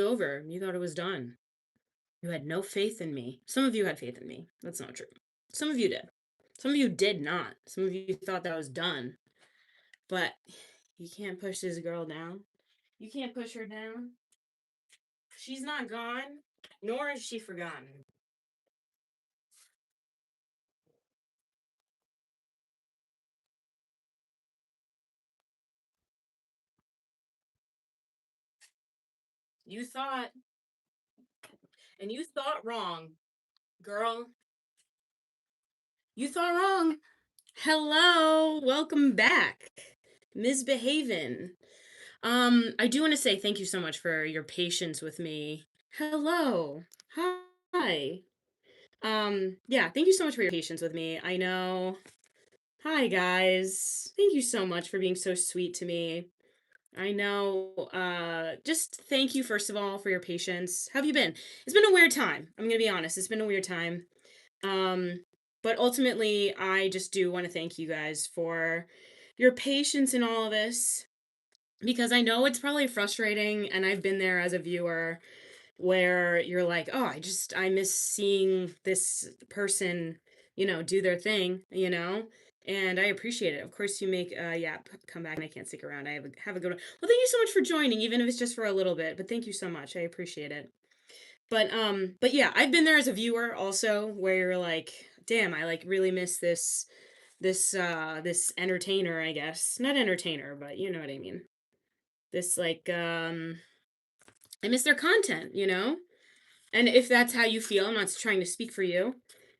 over. You thought it was done. You had no faith in me. Some of you had faith in me. That's not true. Some of you did. Some of you did not. Some of you thought that was done. But you can't push this girl down. You can't push her down. She's not gone, nor is she forgotten. You thought, and you thought wrong, girl. You thought wrong. Hello, welcome back, Misbehavin'. I do want to say thank you so much for your patience with me. Hello. Hi. Yeah, thank you so much for your patience with me. I know. Hi, guys. Thank you so much for being so sweet to me. I know. Just thank you, first of all, for your patience. How have you been? It's been a weird time. I'm gonna be honest. It's been a weird time. Um, but ultimately, I just do want to thank you guys for your patience in all of this because I know it's probably frustrating, and I've been there as a viewer where you're like, oh, I miss seeing this person, do their thing. And I appreciate it. Of course, you make, yeah, come back, and I can't stick around. Have a good one. Well, thank you so much for joining, even if it's just for a little bit, but thank you so much. I appreciate it. But yeah, I've been there as a viewer also, where you're like, damn, I like really miss this entertainer, I guess. Not entertainer, but you know what I mean. This like I miss their content. And if that's how you feel, I'm not trying to speak for you.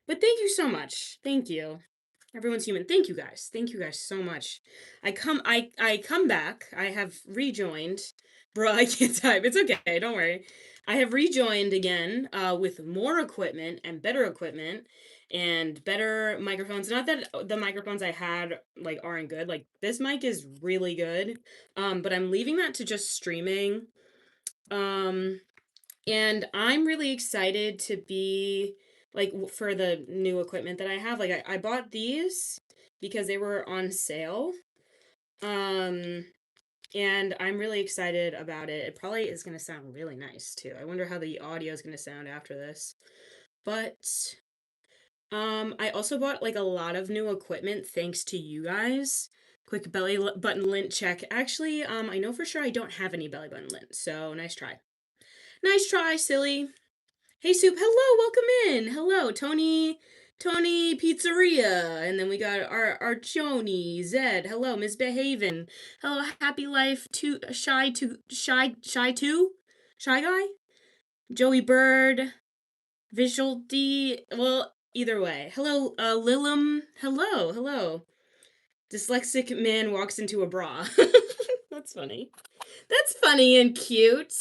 But thank you so much. Thank you. Everyone's human. Thank you guys. Thank you guys so much. I come back. I have rejoined. Bro, I can't type. It's okay. Don't worry. I have rejoined again with more equipment and better equipment and better microphones. Not that the microphones I had like aren't good. Like this mic is really good. But I'm leaving that to just streaming. Um and I'm really excited to be like for the new equipment that I have. Like I bought these because they were on sale. Um and I'm really excited about it. It probably is going to sound really nice too. I wonder how the audio is going to sound after this. But I also bought like a lot of new equipment thanks to you guys. Quick button lint check. Actually, I know for sure I don't have any belly button lint. So, nice try. Nice try, silly. Hey Soup, hello, welcome in. Hello, Tony Pizzeria. And then we got our Archoni, Zed. Hello, Misbehavin'. Hello, Happy Life Shy Two? Shy Guy? Joey Bird, Visual D. Well, either way. Hello, Lilum. Hello. Dyslexic man walks into a bra. That's funny. That's funny and cute.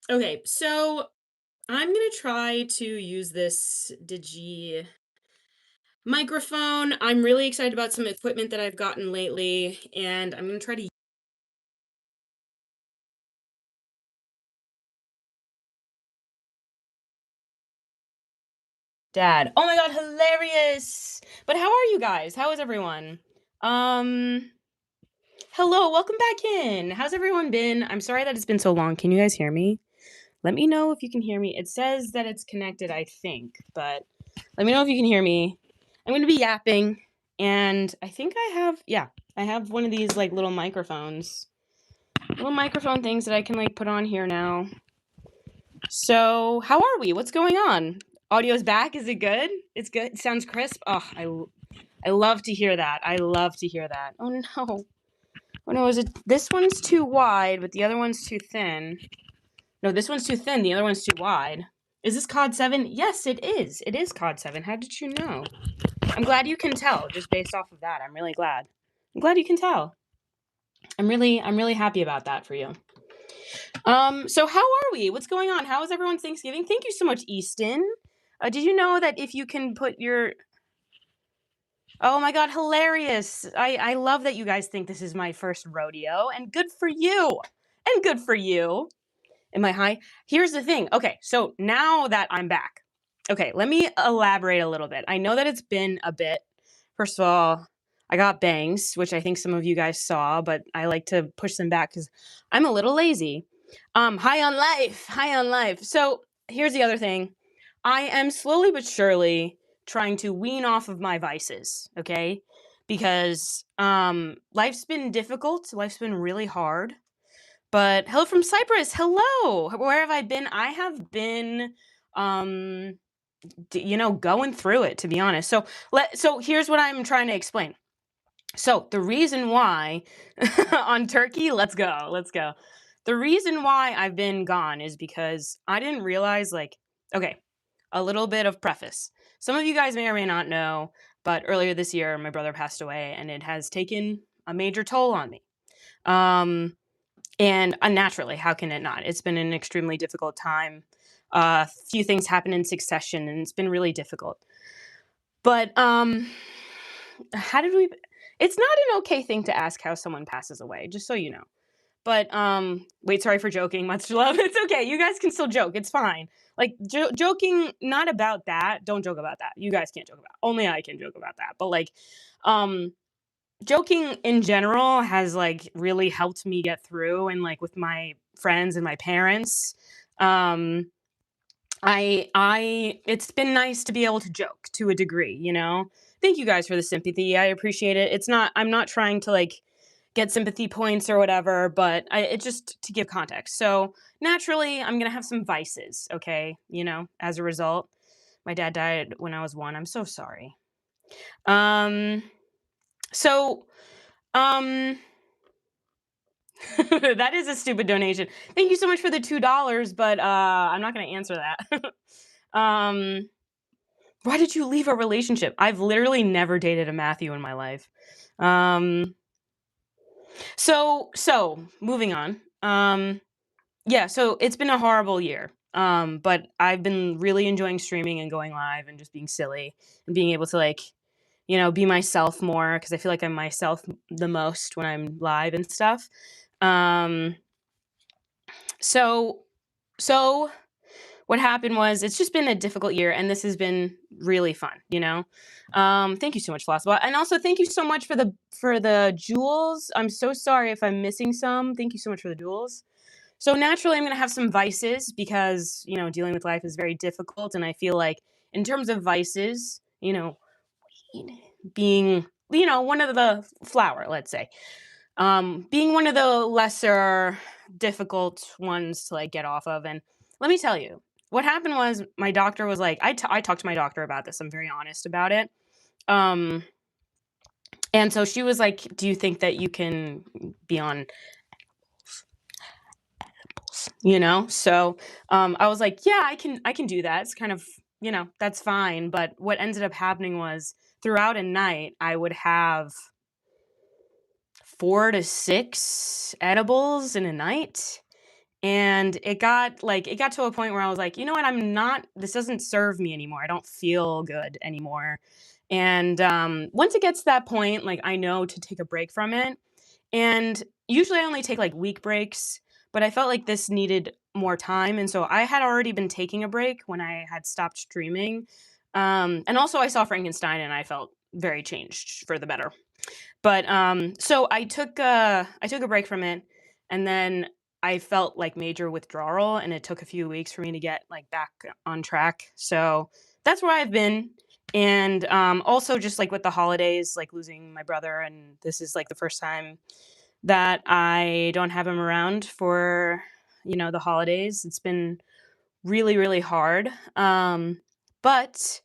Okay, so I'm gonna try to use this Digi microphone. I'm really excited about some equipment that I've gotten lately, and I'm gonna try to. Dad. Oh my god, hilarious! But how are you guys? How is everyone? Um, hello, welcome back in. How's everyone been? I'm sorry that it's been so long. Can you guys hear me? Let me know if you can hear me. It says that it's connected, I think, but let me know if you can hear me. I'm going to be yapping, and I think I have one of these like little microphones. Little microphone things that I can like put on here now. So, how are we? What's going on? Audio's back. Is it good? It's good. It sounds crisp. I love to hear that. I love to hear that. Oh no. Oh no, is it this one's too wide, but the other one's too thin? No, this one's too thin, the other one's too wide. Is this COD 7? Yes, it is. It is COD 7. How did you know? I'm glad you can tell just based off of that. I'm really glad. I'm glad you can tell. I'm really happy about that for you. So how are we? What's going on? How is everyone's Thanksgiving? Thank you so much, Easton. Did you know that if you can put your Oh my god, hilarious. I love that you guys think this is my first rodeo, and good for you. And good for you. Am I high? Here's the thing. Okay, so now that I'm back. Okay, let me elaborate a little bit. I know that it's been a bit. First of all, I got bangs, which I think some of you guys saw, but I like to push them back cuz I'm a little lazy. High on life, high on life. So here's the other thing. I am slowly but surely trying to wean off of my vices, okay? Because life's been difficult, life's been really hard. But hello from Cyprus. Hello. Where have I been? I have been um going through it, to be honest. So here's what I'm trying to explain. So the reason why on Turkey, let's go, let's go. The reason why I've been gone is because I didn't realize, like, okay, a little bit of preface. Some of you guys may or may not know, but earlier this year, my brother passed away, and it has taken a major toll on me. And unnaturally, how can it not? It's been an extremely difficult time. A few things happen in succession, and it's been really difficult. But how did we? It's not an okay thing to ask how someone passes away, just so you know. But wait, sorry for joking. Much love. It's okay. You guys can still joke. It's fine. Like joking, not about that. Don't joke about that. You guys can't joke about. Only I can joke about that. But like, um, joking in general has like really helped me get through, and like with my friends and my parents. Um, I it's been nice to be able to joke to a degree, you know? Thank you guys for the sympathy. I appreciate it. I'm not trying to like get sympathy points or whatever, but it's just to give context. So naturally, I'm gonna have some vices, okay? As a result. My dad died when I was 1. I'm so sorry. Um, so, um, that is a stupid donation. Thank you so much for the $2, but I'm not gonna answer that. um, Why did you leave a relationship? I've literally never dated a Matthew in my life. Um, so moving on. Yeah, so it's been a horrible year. But I've been really enjoying streaming and going live and just being silly and being able to like, be myself more because I feel like I'm myself the most when I'm live and stuff. Um, so so what happened was it's just been a difficult year and this has been really fun. Thank you so much, Flossbot. And also thank you so much for the jewels. I'm so sorry if I'm missing some. Thank you so much for the jewels. So naturally I'm gonna have some vices because, dealing with life is very difficult. And I feel like in terms of vices, being, one of the flower, let's say. Being one of the lesser difficult ones to like get off of. And let me tell you, what happened was my doctor was like, I talked to my doctor about this. I'm very honest about it. Um, and so she was like, "Do you think that you can be on edibles?" So I was like, "Yeah, I can do that. It's kind of that's fine." But what ended up happening was throughout a night, I would have 4 to 6 edibles in a night. And it got to a point where I was like, you know what, this doesn't serve me anymore. I don't feel good anymore. And once it gets to that point, like I know to take a break from it. And usually I only take like week breaks, but I felt like this needed more time. And so I had already been taking a break when I had stopped streaming. And also I saw Frankenstein and I felt very changed for the better. But so I took a break from it, and then I felt like major withdrawal, and it took a few weeks for me to get like back on track. So that's where I've been. And also just like with the holidays, like losing my brother, and this is like the first time that I don't have him around for the holidays. It's been really really hard. But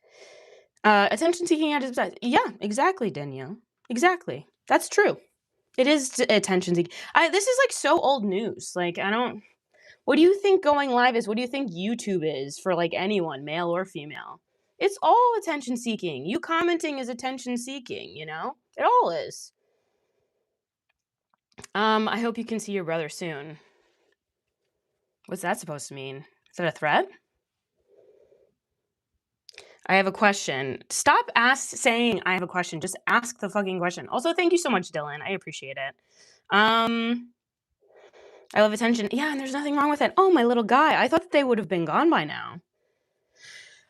attention seeking at its best. Yeah, exactly, Danielle. Exactly. That's true. It is attention seeking. This is like so old news. Like I don't. What do you think going live is? What do you think YouTube is for like anyone, male or female? It's all attention seeking. You commenting is attention seeking. It all is. I hope you can see your brother soon. What's that supposed to mean? Is that a threat? I have a question. Stop saying I have a question. Just ask the fucking question. Also, thank you so much, Dylan. I appreciate it. I love attention. Yeah, and there's nothing wrong with it. Oh, my little guy. I thought that they would have been gone by now.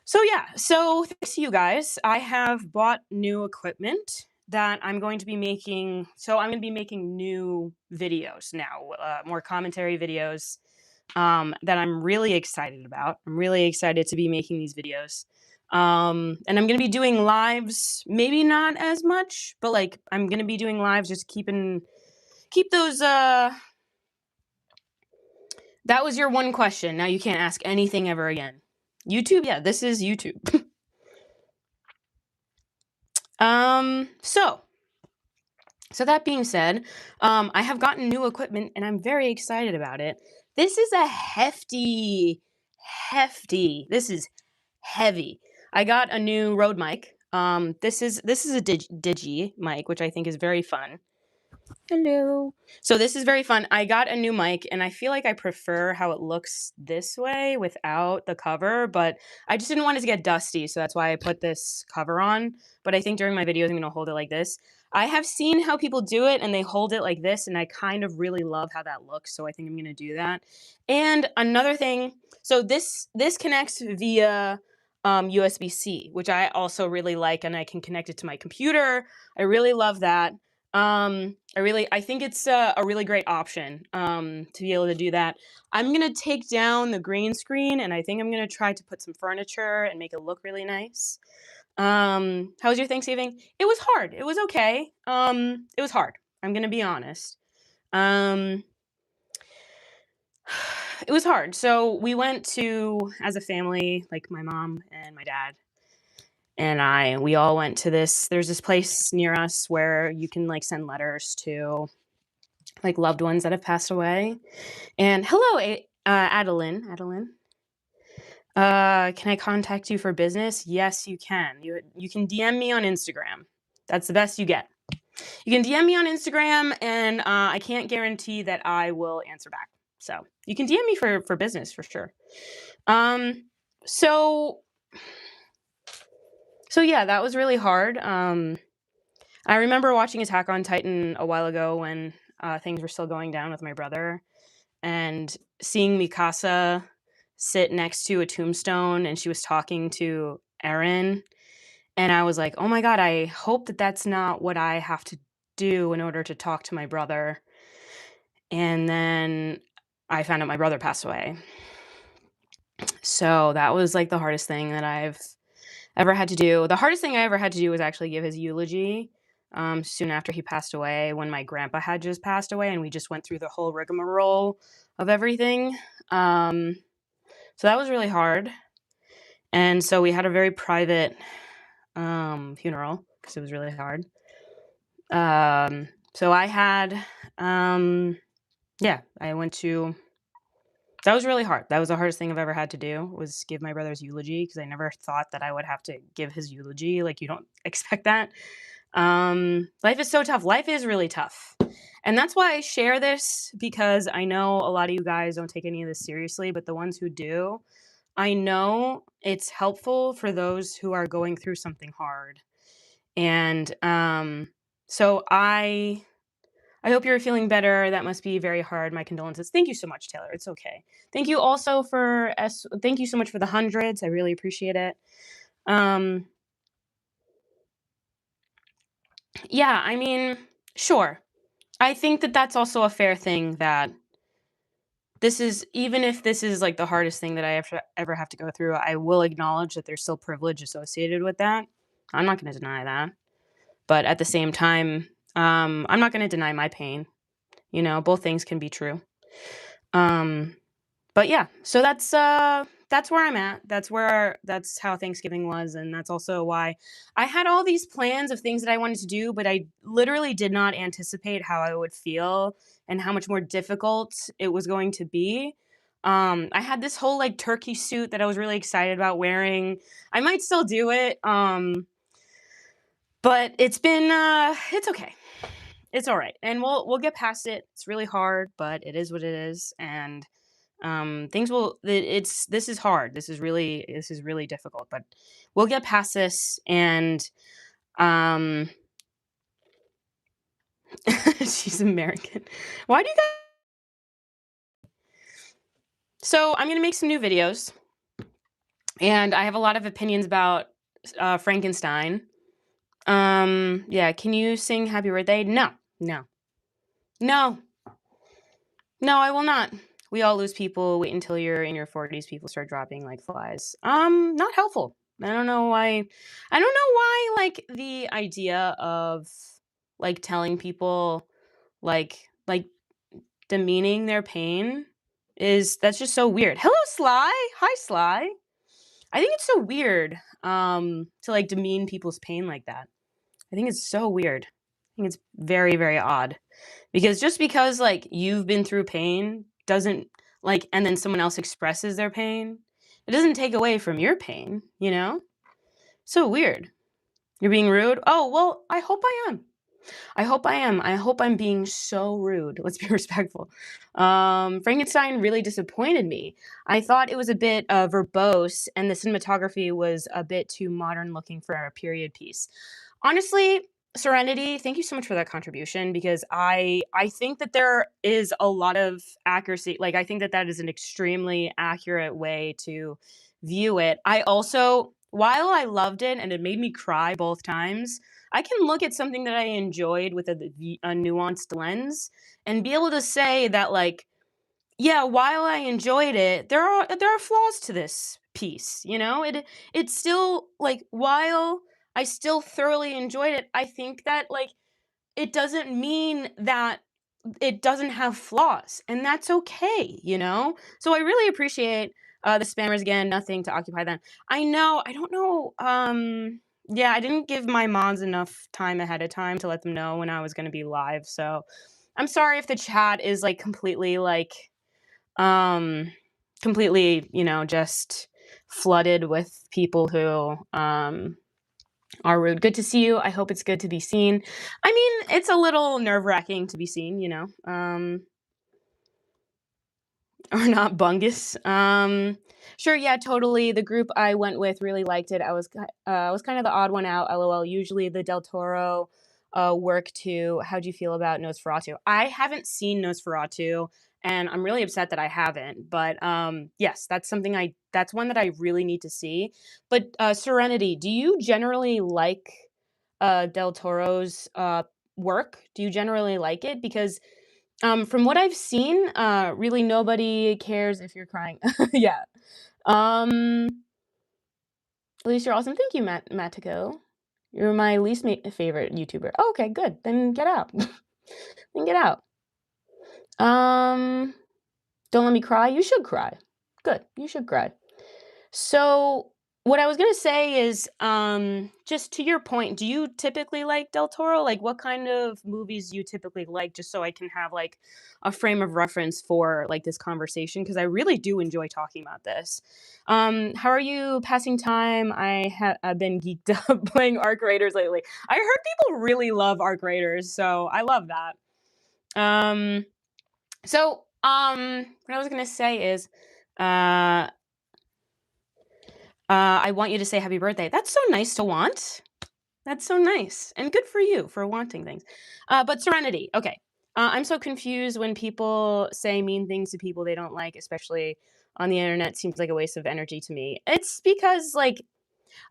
So yeah, so thanks to you guys, I have bought new equipment that I'm going to be making. So I'm going to be making new videos now, more commentary videos. that I'm really excited about. I'm really excited to be making these videos. And I'm gonna be doing lives, maybe not as much, but like I'm gonna be doing lives, just keep those. That was your one question. Now you can't ask anything ever again. YouTube, yeah, this is YouTube. So that being said, I have gotten new equipment and I'm very excited about it. This is a hefty. This is heavy. I got a new Rode mic. This is a digi mic, which I think is very fun. Hello. So this is very fun. I got a new mic and I feel like I prefer how it looks this way without the cover, but I just didn't want it to get dusty, so that's why I put this cover on. But I think during my videos I'm going to hold it like this. I have seen how people do it and they hold it like this and I kind of really love how that looks, so I think I'm going to do that. And another thing, so this connects via USB-C, which I also really like, and I can connect it to my computer. I really love that. I think it's a really great option to be able to do that. I'm gonna take down the green screen, and I think I'm gonna try to put some furniture and make it look really nice. How was your Thanksgiving? It was hard. It was okay. It was hard. I'm gonna be honest. Um, it was hard. So we went to, as a family, like my mom and my dad and we all went to there's this place near us where you can like send letters to like loved ones that have passed away. And hello, Adeline. Adeline. Can I contact you for business? Yes, you can. You can DM me on Instagram. That's the best you get. You can DM me on Instagram, and I can't guarantee that I will answer back. So you can DM me for business for sure. So yeah, that was really hard. I remember watching Attack on Titan a while ago when things were still going down with my brother, and seeing Mikasa sit next to a tombstone and she was talking to Eren, and I was like, "Oh my god, I hope that that's not what I have to do in order to talk to my brother." And then I found out my brother passed away. So that was like the hardest thing that I've ever had to do. The hardest thing I ever had to do was actually give his eulogy soon after he passed away, when my grandpa had just passed away, and we just went through the whole rigmarole of everything. So that was really hard. And so we had a very private funeral because it was really hard. So I had, I went to, that was really hard. That was the hardest thing I've ever had to do, was give my brother's eulogy, because I never thought that I would have to give his eulogy. Like, you don't expect that. Life is so tough. Life is really tough. And that's why I share this, because I know a lot of you guys don't take any of this seriously, but the ones who do, I know it's helpful for those who are going through something hard. And so I hope you're feeling better. That must be very hard. My condolences. Thank you so much, Taylor. It's okay. Thank you also thank you so much for the hundreds. I really appreciate it. Yeah, I mean, sure. I think that that's also a fair thing, that even if this is like the hardest thing that I ever have to go through, I will acknowledge that there's still privilege associated with that. I'm not going to deny that. But at the same time, I'm not going to deny my pain. Both things can be true. But yeah, so that's where I'm at. That's how Thanksgiving was, and that's also why I had all these plans of things that I wanted to do, but I literally did not anticipate how I would feel and how much more difficult it was going to be. I had this whole like turkey suit that I was really excited about wearing. I might still do it. But it's okay. It's all right. And we'll get past it. It's really hard, but it is what it is. And things will this is hard. This is really difficult, but we'll get past this. And um she's American. Why do you guys So I'm gonna make some new videos, and I have a lot of opinions about Frankenstein. Yeah, can you sing happy birthday? No. No. No. No, I will not. We all lose people. Wait until you're in your 40s. People start dropping like flies. Not helpful. I don't know why. I don't know why, like, the idea of, like, telling people, like, demeaning their pain that's just so weird. Hello, Sly. Hi, Sly. I think it's so weird, to, like, demean people's pain like that. I think it's so weird. I think it's very, very odd. Because just because, like, you've been through pain doesn't, like, and then someone else expresses their pain, it doesn't take away from your pain, you know? So weird. You're being rude? Oh, well, I hope I am. I hope I am. I hope I'm being so rude. Let's be respectful. Frankenstein really disappointed me. I thought it was a bit verbose, and the cinematography was a bit too modern looking for a period piece. Honestly, Serenity, thank you so much for that contribution because I think that there is a lot of accuracy. Like I think that that is an extremely accurate way to view it. I also, while I loved it and it made me cry both times, I can look at something that I enjoyed with a nuanced lens and be able to say that, like, yeah, while I enjoyed it, there are flaws to this piece, you know? It's still like while I still thoroughly enjoyed it, I think that, like, it doesn't mean that it doesn't have flaws, and that's okay, you know? So I really appreciate the spammers again, nothing to occupy them. I know, I don't know, yeah, I didn't give my mods enough time ahead of time to let them know when I was gonna be live, so I'm sorry if the chat is like um completely, just flooded with people who are rude. Good to see you. I hope it's good to be seen. I mean, it's a little nerve-wracking to be seen. Or not Bungus. Sure, yeah, totally. The group I went with really liked it. I was kind of the odd one out. LOL. Usually the Del Toro work too. How'd you feel about Nosferatu? I haven't seen Nosferatu, and I'm really upset that I haven't. But yes, that's one that I really need to see. But Serenity, do you generally like Del Toro's work? Do you generally like it? Because from what I've seen, really nobody cares if you're crying. Yeah. Um, at least you're awesome. Thank you, Matiko. You're my least favorite YouTuber. Oh, okay, good. Then get out. Then get out. Um, don't let me cry. You should cry. Good. You should cry. So what I was gonna say is, just to your point, do you typically like Del Toro? Like, what kind of movies do you typically like? Just so I can have like a frame of reference for like this conversation, because I really do enjoy talking about this. How are you passing time? I've been geeked up playing Arc Raiders lately. I heard people really love Arc Raiders, so I love that. Um, what I was gonna say is, uh, I want you to say happy birthday. That's so nice to want. That's so nice. And good for you for wanting things. But Serenity, okay. I'm so confused when people say mean things to people they don't like, especially on the internet. Seems like a waste of energy to me. It's because, like,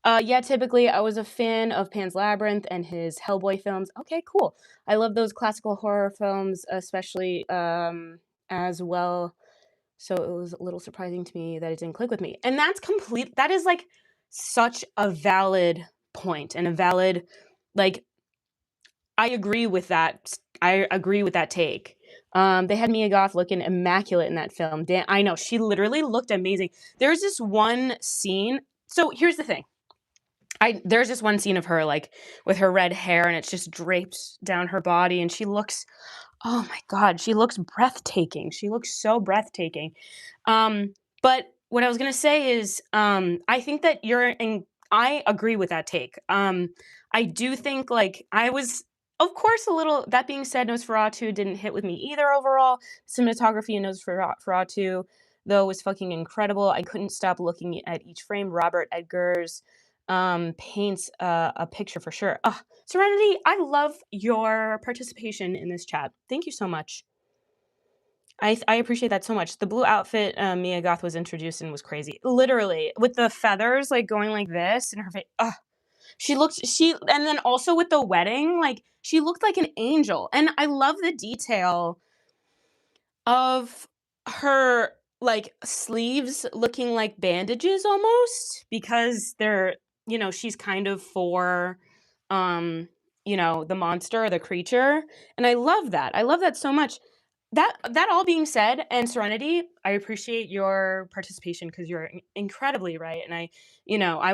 yeah, typically I was a fan of Pan's Labyrinth and his Hellboy films. Okay, cool. I love those classical horror films, especially as well, so it was a little surprising to me that it didn't click with me. And that is like such a valid point and a valid, like, I agree with that. I agree with that take. They had Mia Goth looking immaculate in that film. I know she literally looked amazing. There's this one scene. So here's the thing. There's this one scene of her like with her red hair and it's just draped down her body and she looks, oh my god, she looks breathtaking. She looks so breathtaking. But what I was gonna say is, I think that I agree with that take. I do think like I was, of course, a little. That being said, Nosferatu didn't hit with me either. Overall, cinematography in Nosferatu though was fucking incredible. I couldn't stop looking at each frame. Robert Edgars paints a picture for sure. Serenity, I love your participation in this chat. Thank you so much. I appreciate that so much. The blue outfit Mia Goth was introduced in was crazy. Literally, with the feathers like going like this in her face. And then also with the wedding, like she looked like an angel. And I love the detail of her, like, sleeves looking like bandages almost because she's kind of for, um, the monster or the creature, and I love that. I love that so much. That all being said, and Serenity, I appreciate your participation because 'cause you're incredibly right, and I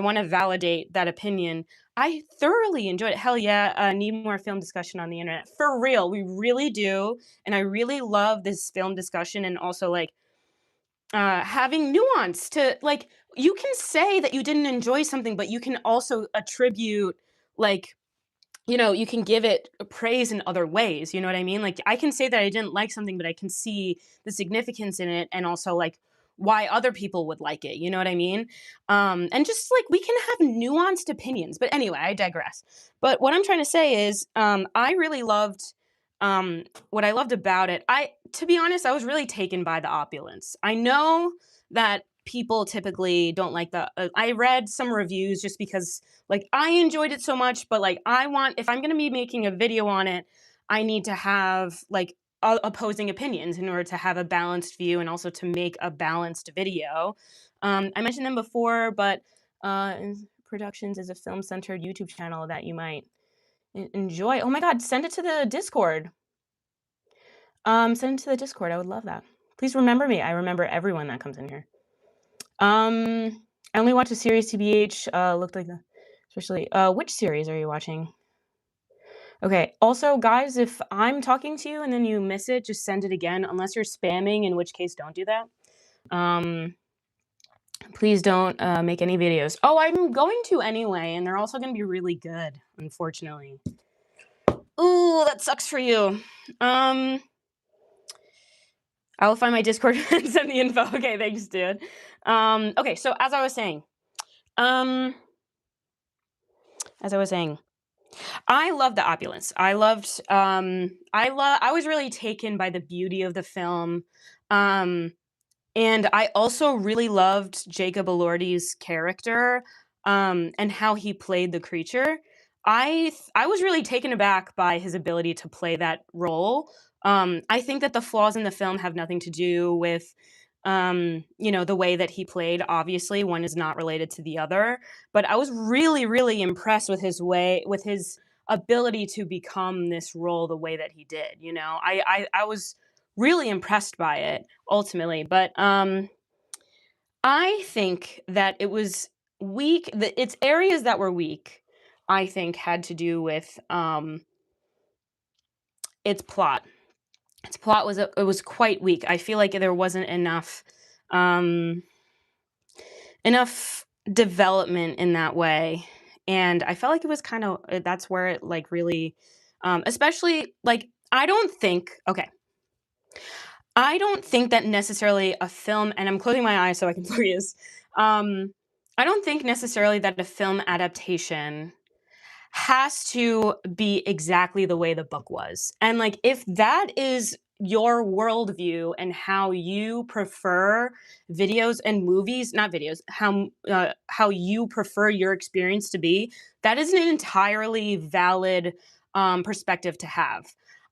wanna validate that opinion. I thoroughly enjoyed it. Hell yeah, need more film discussion on the internet. For real, we really do, and I really love this film discussion and also, like, having nuance to like, you can say that you didn't enjoy something, but you can also attribute, like, you can give it praise in other ways, you know what I mean? Like, I can say that I didn't like something, but I can see the significance in it and also, like, why other people would like it, you know what I mean? And just, like, we can have nuanced opinions, but anyway, I digress. But what I'm trying to say is, I really loved, what I loved about it to be honest, I was really taken by the opulence. I know that people typically don't like I read some reviews just because, like, I enjoyed it so much, but, like, if I'm gonna be making a video on it, I need to have, like, opposing opinions in order to have a balanced view and also to make a balanced video. I mentioned them before, but, Productions is a film-centered YouTube channel that you might enjoy. Oh my god, send it to the Discord. Send it to the Discord, I would love that. Please remember me, I remember everyone that comes in here. I only watch a series, TBH, looked like the especially which series are you watching? Okay, also, guys, if I'm talking to you and then you miss it, just send it again, unless you're spamming, in which case, don't do that. Um, please don't, make any videos. Oh, I'm going to anyway, and they're also gonna be really good, unfortunately. Ooh, that sucks for you. Um, I will find my Discord and send the info. Okay, thanks, dude. Okay, so um, as I was saying, I love the opulence. I was really taken by the beauty of the film. Um, and I also really loved Jacob Elordi's character, and how he played the creature. I was really taken aback by his ability to play that role. I think that the flaws in the film have nothing to do with, the way that he played. Obviously, one is not related to the other, but I was really, really impressed with his ability to become this role the way that he did. I was really impressed by it ultimately, but I think that it was weak. Its areas that were weak, I think, had to do with its plot. Its plot it was quite weak. I feel like there wasn't um, enough development in that way, and I felt like it was kind of that's where it, like, really, especially, like, I don't think that necessarily a film, and I'm closing my eyes so I can focus. I don't think necessarily that a film adaptation has to be exactly the way the book was. And, like, if that is your worldview and how you prefer videos and movies, not videos, how you prefer your experience to be, that is an entirely valid, perspective to have.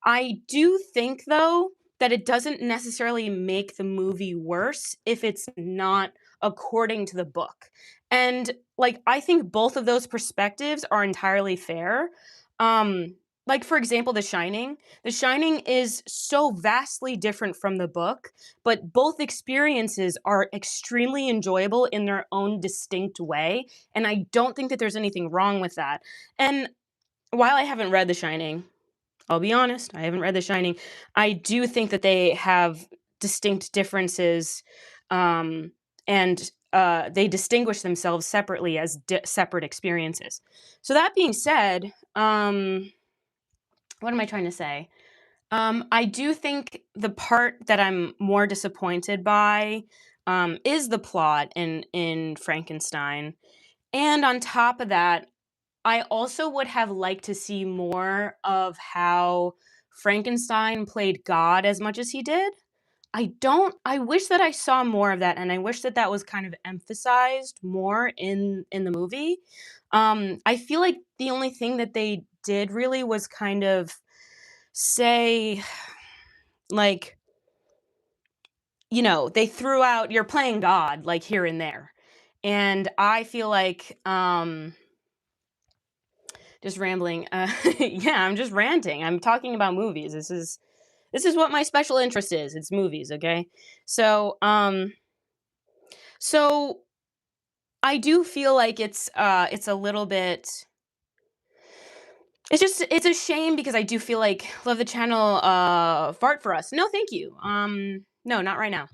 I do think, though, that it doesn't necessarily make the movie worse if it's not according to the book. And, like, I think both of those perspectives are entirely fair. Like, for example, The Shining. The Shining is so vastly different from the book, but both experiences are extremely enjoyable in their own distinct way, and I don't think that there's anything wrong with that. And while I haven't read The Shining, I'll be honest, I haven't read The Shining. I do think that they have distinct differences, um, and they distinguish themselves separately as separate experiences. So that being said, what am I trying to say? I do think the part that I'm more disappointed by, is the plot in Frankenstein, and on top of that, I also would have liked to see more of how Frankenstein played God as much as he did. I wish that I saw more of that, and I wish that that was kind of emphasized more in the movie. I feel like the only thing that they did really was kind of say, like, they threw out you're playing God like here and there. And I feel like just rambling. Yeah, I'm just ranting. I'm talking about movies. This is what my special interest is. It's movies, okay? So, so I do feel like it's a little bit it's a shame because I do feel like love the channel fart for us. No, thank you. No, not right now.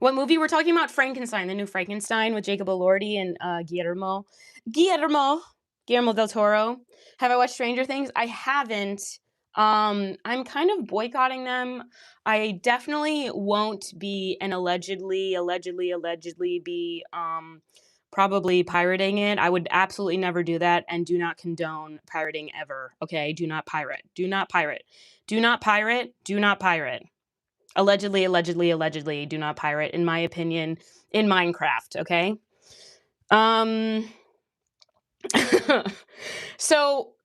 What movie we're talking about? Frankenstein, the new Frankenstein with Jacob Elordi and Guillermo Guillermo del Toro. Have I watched Stranger Things? I haven't. I'm kind of boycotting them. I definitely won't be and allegedly be probably pirating it. I would absolutely never do that and do not condone pirating ever. Okay? Do not pirate. Do not pirate. Do not pirate. Do not pirate. Allegedly, do not pirate, in my opinion, in Minecraft, okay? Um,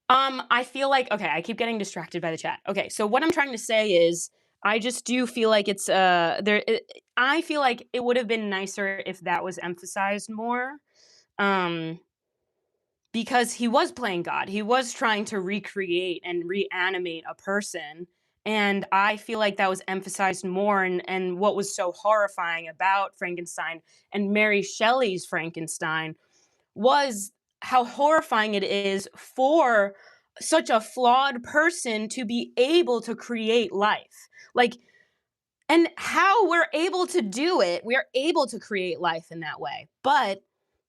I feel like, okay, I keep getting distracted by the chat. Okay, so what I'm trying to say is, I just do feel like I feel like it would have been nicer if that was emphasized more. Um, because he was playing God. He was trying to recreate and reanimate a person. And I feel like that was emphasized more. And what was so horrifying about Frankenstein and Mary Shelley's Frankenstein was how horrifying it is for such a flawed person to be able to create life. Like, and how we're able to do it, we're able to create life in that way. But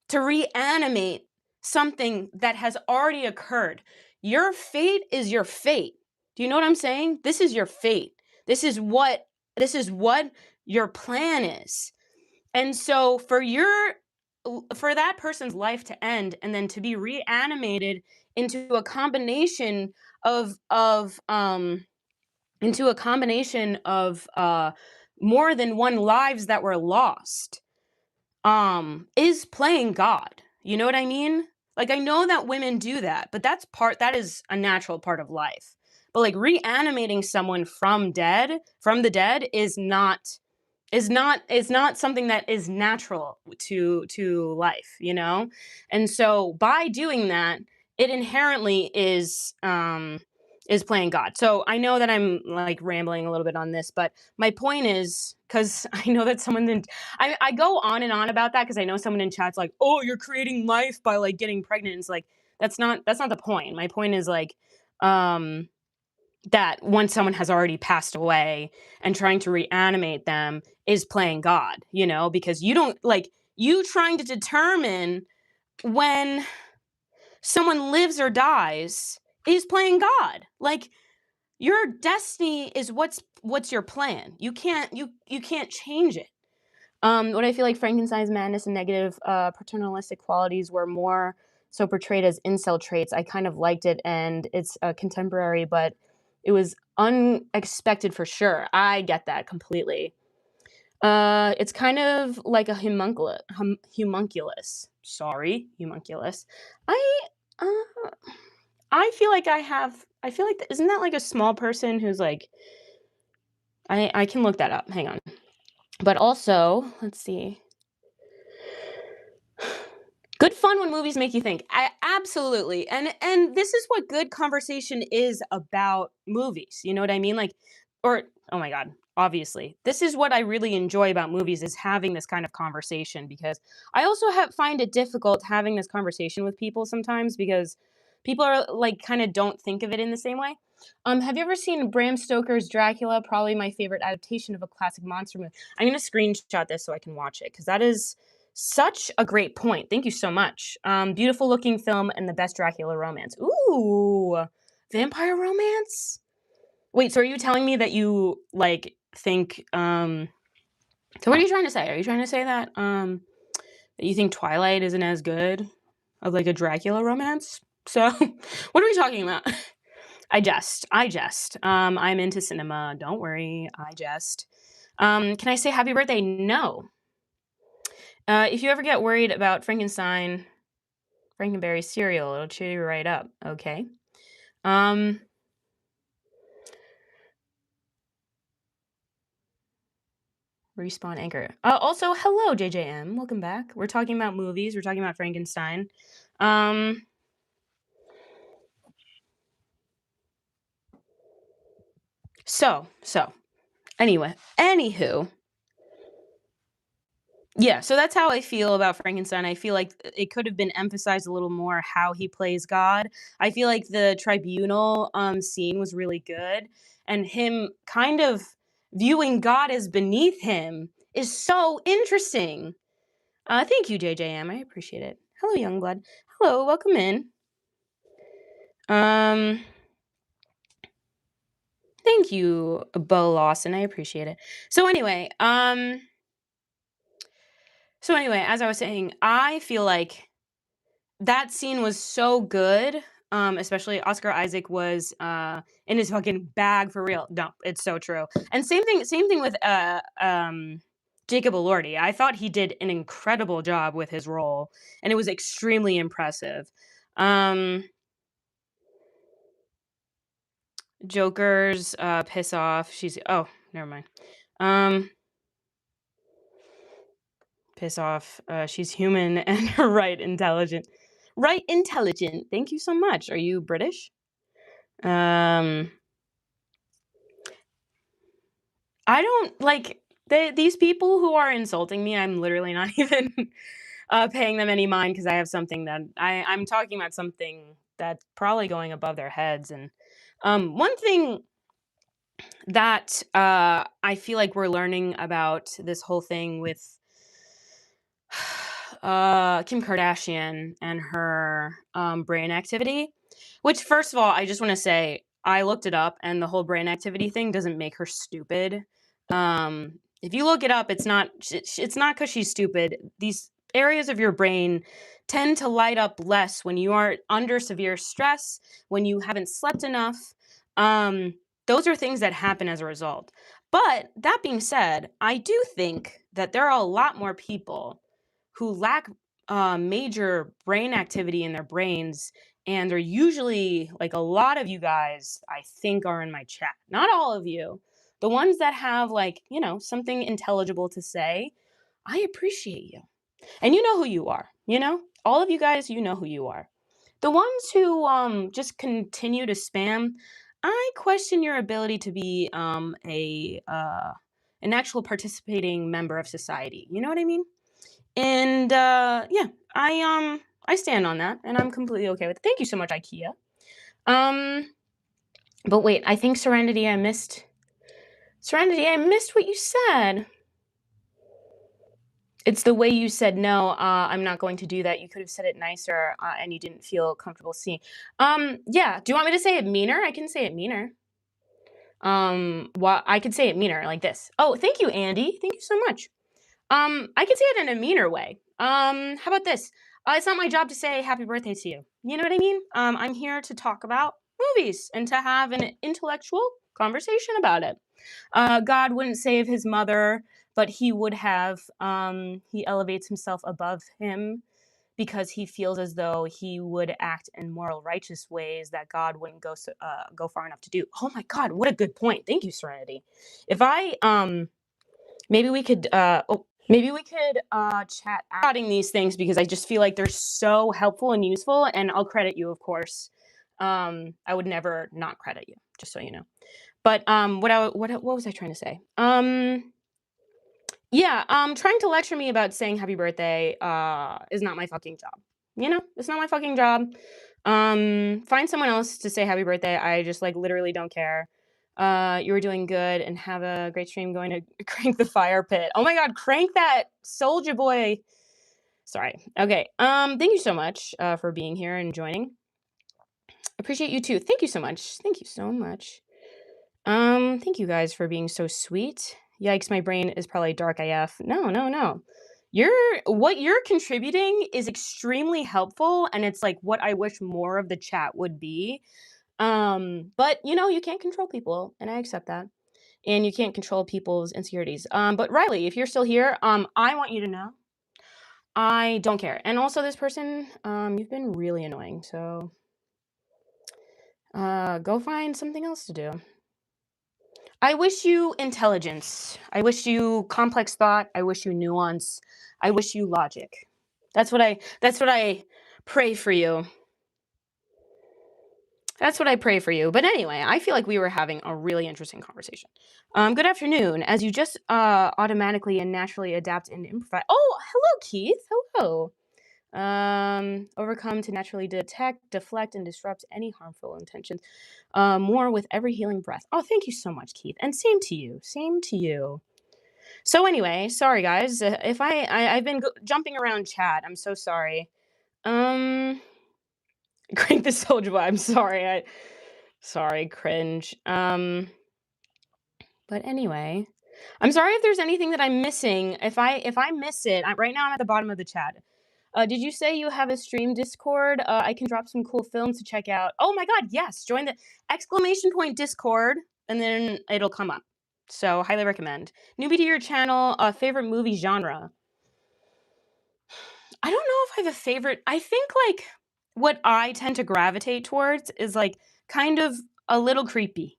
to reanimate something that has already occurred. Your fate is your fate. Do you know what I'm saying? This is your fate. This is what your plan is. And so for that person's life to end and then to be reanimated into a combination of into a combination of more than one lives that were lost is playing God. You know what I mean? Like, I know that women do that, but that is a natural part of life. But like reanimating someone from the dead is not something that is natural to life, you know? And so by doing that, it inherently is playing God. So I know that I'm like rambling a little bit on this, but my point is because I know that someone didn't I go on and on about that because I know someone in chat's like, oh, you're creating life by like getting pregnant. And it's like that's not the point. My point is like um that once someone has already passed away and trying to reanimate them is playing God, because you don't like you trying to determine when someone lives or dies is playing God. Like your destiny is what's your plan. You can't change it. What I feel like Frankenstein's madness and negative paternalistic qualities were more so portrayed as incel traits. I kind of liked it, and it's contemporary, but it was unexpected for sure. I get that completely. It's kind of like a homunculus. Sorry, homunculus. I uh, I feel like I have. I feel like isn't that like a small person who's like I can look that up. Hang on. But also, let's see. Good fun when movies make you think. Absolutely. And this is what good conversation is about movies. You know what I mean? Like or oh my god, obviously. This is what I really enjoy about movies is having this kind of conversation because I also find it difficult having this conversation with people sometimes because people are like kind of don't think of it in the same way. Have you ever seen Bram Stoker's Dracula? Probably my favorite adaptation of a classic monster movie. I'm going to screenshot this so I can watch it because that is such a great point. Thank you so much. Beautiful looking film and the best Dracula romance. Ooh, vampire romance? Wait, so are you telling me that you like think so what are you trying to say? Are you trying to say that you think Twilight isn't as good of like a Dracula romance? So what are we talking about? I jest. I'm into cinema. Don't worry. I jest. Can I say happy birthday? No. If you ever get worried about Frankenberry cereal, it'll cheer you right up. Okay. Um, Respawn Anchor. Also, hello, JJM. Welcome back. We're talking about movies. We're talking about Frankenstein. Um, so, anywho, yeah, so that's how I feel about Frankenstein. I feel like it could have been emphasized a little more how he plays God. I feel like the tribunal scene was really good, and him kind of viewing God as beneath him is so interesting. Thank you, JJM. I appreciate it. Hello, Youngblood. Hello, welcome in. Um, Thank you, Bo Lawson. I appreciate it. So anyway, as I was saying, I feel like that scene was so good. Especially Oscar Isaac was in his fucking bag for real. No, it's so true. And same thing with Jacob Elordi. I thought he did an incredible job with his role, and it was extremely impressive. Joker's piss off. Never mind. Piss off. She's human and right intelligent. Right intelligent. Thank you so much. Are you British? I don't like these people who are insulting me. I'm literally not even paying them any mind because I have something that I'm talking about something that's probably going above their heads. And one thing that I feel like we're learning about this whole thing with Kim Kardashian and her brain activity, which first of all, I just want to say I looked it up, and the whole brain activity thing doesn't make her stupid. If you look it up, it's not because she's stupid. These areas of your brain tend to light up less when you are under severe stress, when you haven't slept enough. Those are things that happen as a result. But that being said, I do think that there are a lot more people who lack major brain activity in their brains, and they're usually like a lot of you guys I think are in my chat. Not all of you. The ones that have like, something intelligible to say, I appreciate you. And you know who you are, All of you guys, you know who you are. The ones who just continue to spam, I question your ability to be an actual participating member of society. You know what I mean? And yeah, I stand on that, and I'm completely okay with it. Thank you so much, IKEA. But wait, I think Serenity, I missed what you said. It's the way you said no. I'm not going to do that. You could have said it nicer, and you didn't feel comfortable seeing. Yeah. Do you want me to say it meaner? I can say it meaner. I could say it meaner like this. Oh, thank you, Andy. Thank you so much. I could say it in a meaner way. How about this? It's not my job to say happy birthday to you. You know what I mean? I'm here to talk about movies and to have an intellectual conversation about it. God wouldn't save his mother, but he would have. He elevates himself above him because he feels as though he would act in moral, righteous ways that God wouldn't go far enough to do. Oh my God, what a good point! Thank you, Serenity. If I maybe we could chat adding these things because I just feel like they're so helpful and useful, and I'll credit you, of course. I would never not credit you, just so you know. But what was I trying to say? Yeah, trying to lecture me about saying happy birthday is not my fucking job. It's not my fucking job. Find someone else to say happy birthday. I just like literally don't care. You were doing good, and have a great stream. Going to crank the fire pit. Oh my God, crank that Soldier Boy. Sorry. Okay. Thank you so much for being here and joining. Appreciate you too. Thank you so much. Thank you so much. Thank you guys for being so sweet. Yikes, my brain is probably dark AF. No. What you're contributing is extremely helpful, and it's like what I wish more of the chat would be. But you can't control people, and I accept that. And you can't control people's insecurities. But Riley, if you're still here, I want you to know I don't care. And also this person, you've been really annoying, so go find something else to do. I wish you intelligence. I wish you complex thought. I wish you nuance. I wish you logic. That's what I pray for you. That's what I pray for you. But anyway, I feel like we were having a really interesting conversation. Good afternoon. As you just automatically and naturally adapt and improvise. Oh, hello, Keith. Hello. Overcome to naturally detect, deflect, and disrupt any harmful intentions. More with every healing breath. Oh, thank you so much, Keith. And same to you. Same to you. So anyway, sorry guys. If I've been jumping around chat. I'm so sorry. Um, crank the soldier. I'm sorry. Sorry, cringe. But anyway, I'm sorry if there's anything that I'm missing. If I miss it, right now I'm at the bottom of the chat. Did you say you have a stream Discord? I can drop some cool films to check out. Oh my god, yes! Join the exclamation point Discord, and then it'll come up. So highly recommend. Newbie to your channel, favorite movie genre. I don't know if I have a favorite. I think like what I tend to gravitate towards is like kind of a little creepy.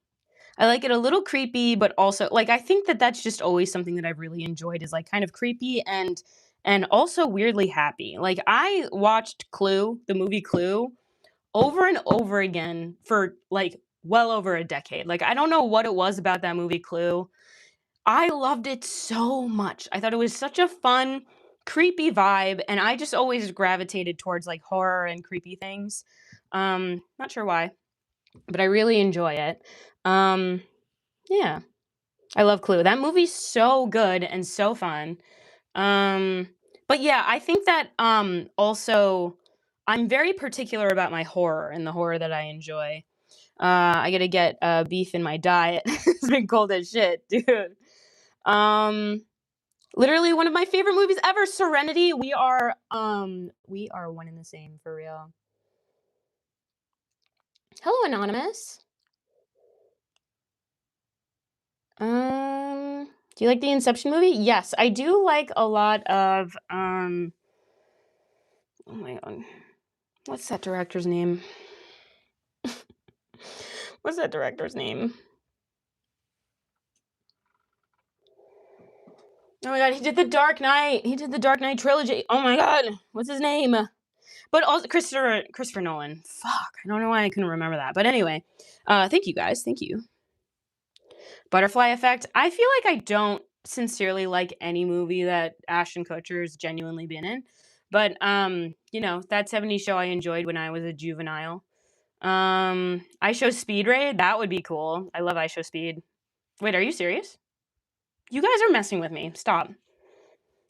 I like it a little creepy, but also like I think that that's just always something that I've really enjoyed is like kind of creepy and also weirdly happy. Like I watched Clue, the movie Clue, over and over again for like well over a decade. Like I don't know what it was about that movie Clue. I loved it so much. I thought it was such a fun, creepy vibe, and I just always gravitated towards like horror and creepy things. Not sure why, but I really enjoy it. Um, yeah. I love Clue. That movie's so good and so fun. Um, but yeah, I think that also I'm very particular about my horror and the horror that I enjoy. I gotta get beef in my diet. It's been cold as shit, dude. Um, Literally one of my favorite movies ever, Serenity. We are one and the same for real. Hello, Anonymous. Do you like the Inception movie? Yes, I do like a lot of oh my god. What's that director's name? What's that director's name? Oh my god, he did the Dark Knight. He did the Dark Knight trilogy. Oh my god, what's his name? But also Christopher Nolan. Fuck, I don't know why I couldn't remember that. But anyway, thank you guys. Thank you. Butterfly Effect. I feel like I don't sincerely like any movie that Ashton Kutcher's genuinely been in. But that 70s show I enjoyed when I was a juvenile. I Show Speed Raid, that would be cool. I love I Show Speed. Wait, are you serious? You guys are messing with me. Stop.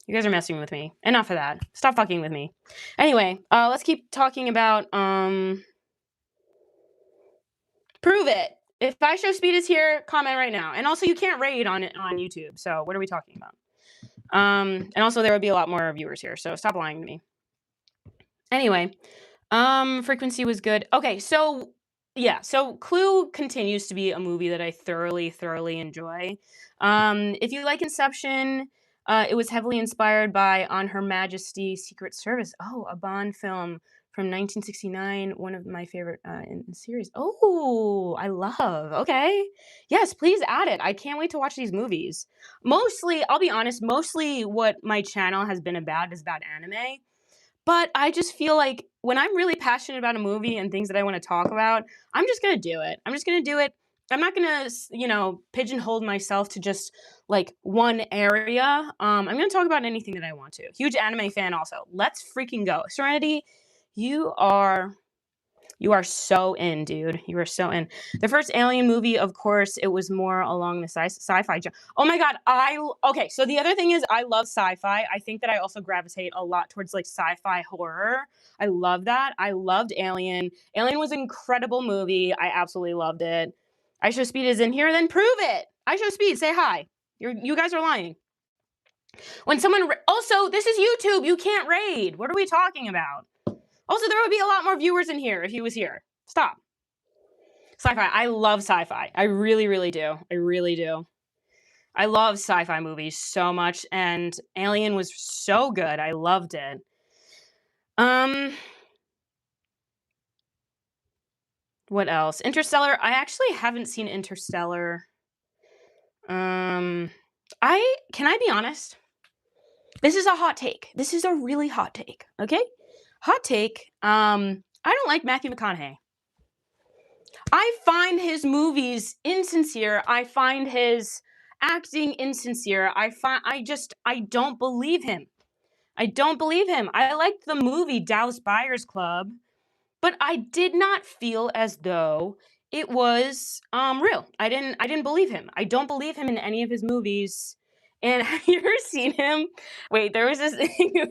You guys are messing with me. Enough of that. Stop fucking with me. Anyway, let's keep talking about Prove It. If I Show Speed is here, comment right now. And also you can't raid on YouTube. So what are we talking about? And also there would be a lot more viewers here, so stop lying to me. Anyway, Frequency was good. Okay, so yeah, so Clue continues to be a movie that I thoroughly enjoy. If you like Inception, it was heavily inspired by On Her Majesty's Secret Service. Oh, a Bond film from 1969, one of my favorite in the series. Oh, I love. Okay. Yes, please add it. I can't wait to watch these movies. Mostly, I'll be honest, mostly what my channel has been about is about anime. But I just feel like when I'm really passionate about a movie and things that I want to talk about, I'm just going to do it. I'm just going to do it. I'm not going to, pigeonhole myself to just like one area. I'm going to talk about anything that I want to. Huge anime fan also. Let's freaking go. Serenity, you are so in, dude. You are so in. The first Alien movie, of course, it was more along the sci-fi. Oh my god, okay. So the other thing is, I love sci-fi. I think that I also gravitate a lot towards like sci-fi horror. I love that. I loved Alien. Alien was an incredible movie. I absolutely loved it. I Show Speed is in here. Then prove it. I Show Speed. Say hi. You guys are lying. When someone also, this is YouTube. You can't raid. What are we talking about? Also, there would be a lot more viewers in here if he was here. Stop. Sci-fi. I love sci-fi. I really do. I really do. I love sci-fi movies so much, and Alien was so good. I loved it. What else? Interstellar. I actually haven't seen Interstellar. Um, can I be honest? This is a hot take. This is a really hot take. Okay, hot take. I don't like Matthew McConaughey. I find his movies insincere. I find his acting insincere. I don't believe him. I don't believe him. I liked the movie Dallas Buyers Club, but I did not feel as though it was real. I didn't believe him. I don't believe him in any of his movies. And have you ever seen him? Wait, there was this thing.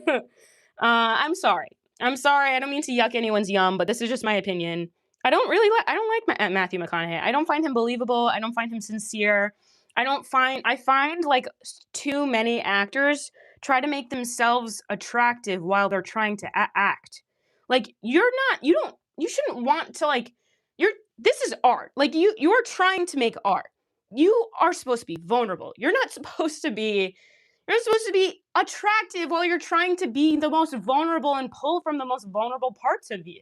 I'm sorry. I'm sorry. I don't mean to yuck anyone's yum, but this is just my opinion. I don't like Matthew McConaughey. I don't find him believable. I don't find him sincere. I find like too many actors try to make themselves attractive while they're trying to act. Like you shouldn't want to like this is art. Like you're trying to make art. You are supposed to be vulnerable. You're not supposed to be attractive while you're trying to be the most vulnerable and pull from the most vulnerable parts of you.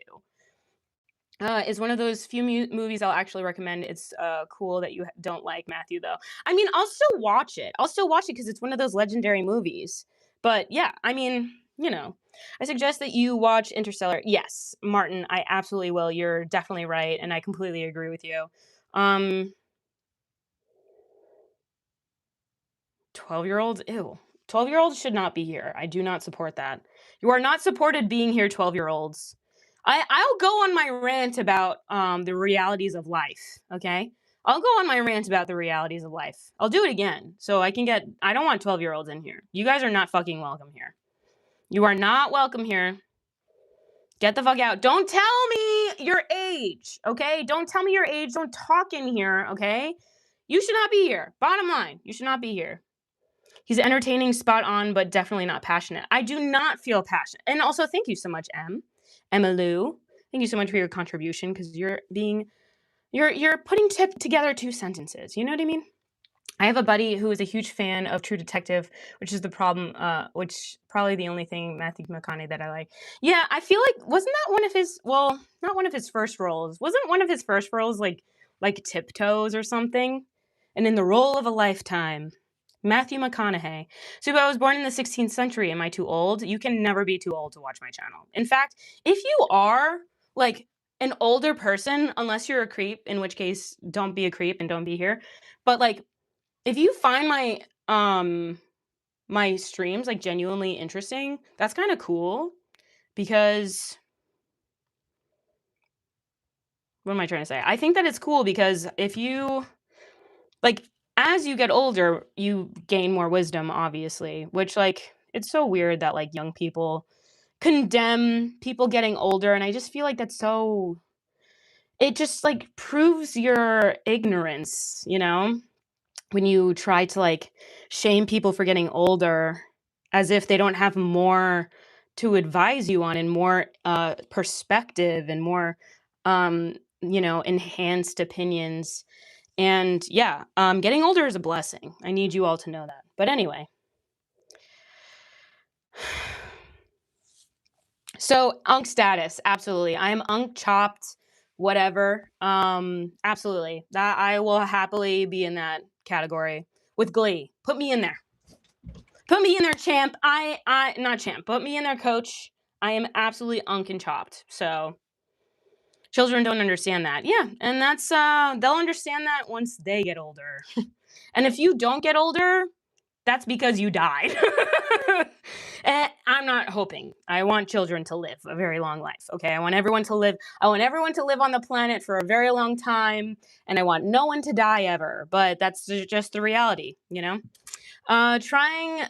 Is one of those few movies I'll actually recommend. It's cool that you don't like Matthew though. I mean, I'll still watch it. I'll still watch it because it's one of those legendary movies. But yeah, I mean, I suggest that you watch Interstellar. Yes, Martin, I absolutely will. You're definitely right, and I completely agree with you. Um, 12-year-olds, ew. 12-year-olds should not be here. I do not support that. You are not supported being here, 12-year-olds. I'll go on my rant about the realities of life, okay? I'll go on my rant about the realities of life. I'll do it again so I don't want 12-year-olds in here. You guys are not fucking welcome here. You are not welcome here. Get the fuck out. Don't tell me your age, okay? Don't tell me your age. Don't talk in here, okay? You should not be here. Bottom line, you should not be here. He's entertaining, spot on, but definitely not passionate. I do not feel passionate. And also, thank you so much, Emma Lou. Thank you so much for your contribution because you're putting together two sentences. You know what I mean? I have a buddy who is a huge fan of True Detective, which is the problem, which probably the only thing Matthew McConaughey that I like. Yeah, I feel like wasn't that one of his? Well, not one of his first roles. Wasn't one of his first roles like Tiptoes or something? And in the role of a lifetime, Matthew McConaughey. So I was born in the 16th century. Am I too old? You can never be too old to watch my channel. In fact, if you are like an older person, unless you're a creep, in which case don't be a creep and don't be here. But like if you find my streams like genuinely interesting, that's kind of cool because what am I trying to say? I think that it's cool because if you like as you get older, you gain more wisdom obviously, which like it's so weird that like young people condemn people getting older and I just feel like that's so it just like proves your ignorance, when you try to like shame people for getting older as if they don't have more to advise you on and more perspective and more enhanced opinions and yeah, getting older is a blessing. I need you all to know that. But anyway, so unk status, absolutely. I am unk chopped, whatever. Absolutely. That I will happily be in that category with glee. Put me in there. Put me in there, champ. I not champ. Put me in there, coach. I am absolutely unk and chopped. So children don't understand that. Yeah, and that's they'll understand that once they get older. And if you don't get older, that's because you died. And I'm not hoping. I want children to live a very long life. Okay, I want everyone to live. I want everyone to live on the planet for a very long time, and I want no one to die ever. But that's just the reality, Trying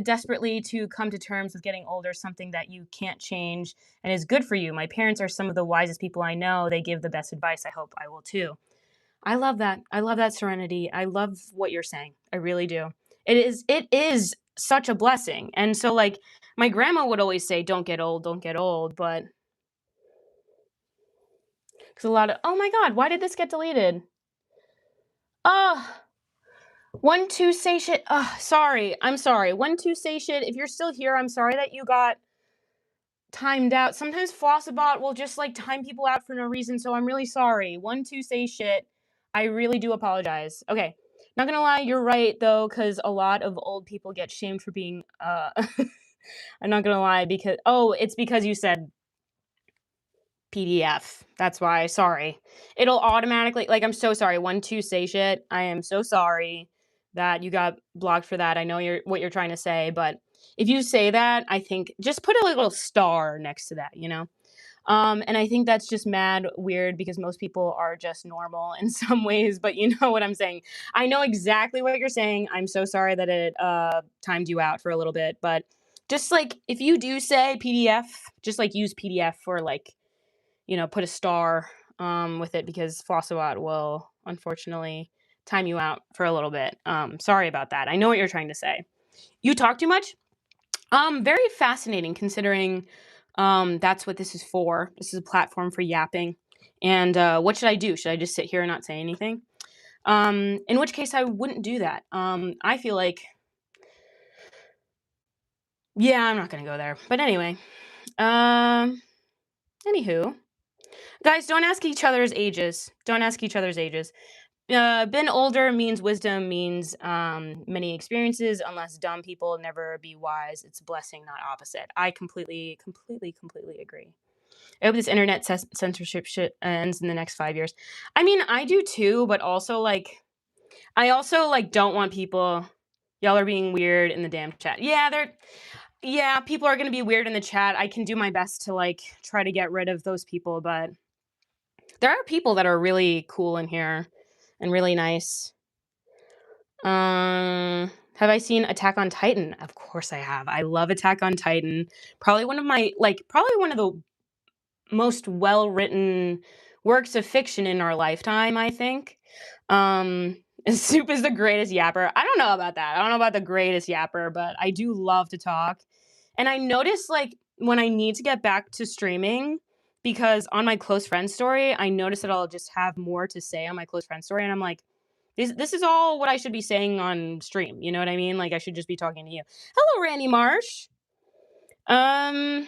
desperately to come to terms with getting older is something that you can't change and is good for you. My parents are some of the wisest people I know. They give the best advice. I hope I will too. I love that. I love that serenity. I love what you're saying. I really do. It is such a blessing. And so like my grandma would always say, don't get old, but because a lot of oh my god, why did this get deleted? Oh, 1-2 say shit. Sorry. I'm sorry. 1-2 say shit. If you're still here, I'm sorry that you got timed out. Sometimes Flossabot will just like time people out for no reason, so I'm really sorry. 1-2 say shit. I really do apologize. Okay. Not gonna lie, you're right though, because a lot of old people get shamed for being I'm not gonna lie because it's because you said PDF. That's why. Sorry. It'll automatically I'm so sorry. 1, 2 say shit. I am so sorry that you got blocked for that. I know what you're trying to say, but if you say that, I think just put a little star next to that. And I think that's just mad weird because most people are just normal in some ways, but you know what I'm saying. I know exactly what you're saying. I'm so sorry that it timed you out for a little bit, but just if you do say PDF, just use PDF for put a star with it because Flossowat will unfortunately time you out for a little bit. Sorry about that. I know what you're trying to say. You talk too much? Very fascinating considering that's what this is for. This is a platform for yapping. And what should I do? Should I just sit here and not say anything? In which case I wouldn't do that. I feel like, yeah, I'm not going to go there. But anyway, anywho, guys, don't ask each other's ages. Don't ask each other's ages. Been older means wisdom, means many experiences. Unless dumb people never be wise, it's a blessing, not opposite. I completely, completely, completely agree. I hope this internet censorship shit ends in the next 5 years. I mean, I do too, but also I also don't want people. Y'all are being weird in the damn chat. Yeah, people are gonna be weird in the chat. I can do my best to try to get rid of those people, but there are people that are really cool in here and really nice. Have I seen Attack on Titan? Of course I have. I love Attack on Titan. Probably one of the most well-written works of fiction in our lifetime, I think. Soup is the greatest yapper. I don't know about that. I don't know about the greatest yapper, but I do love to talk. And I notice when I need to get back to streaming, because on my close friend story, I notice that I'll just have more to say on my close friend story, and I'm like, this is all what I should be saying on stream. You know what I mean? I should just be talking to you. Hello, Randy Marsh. Oh,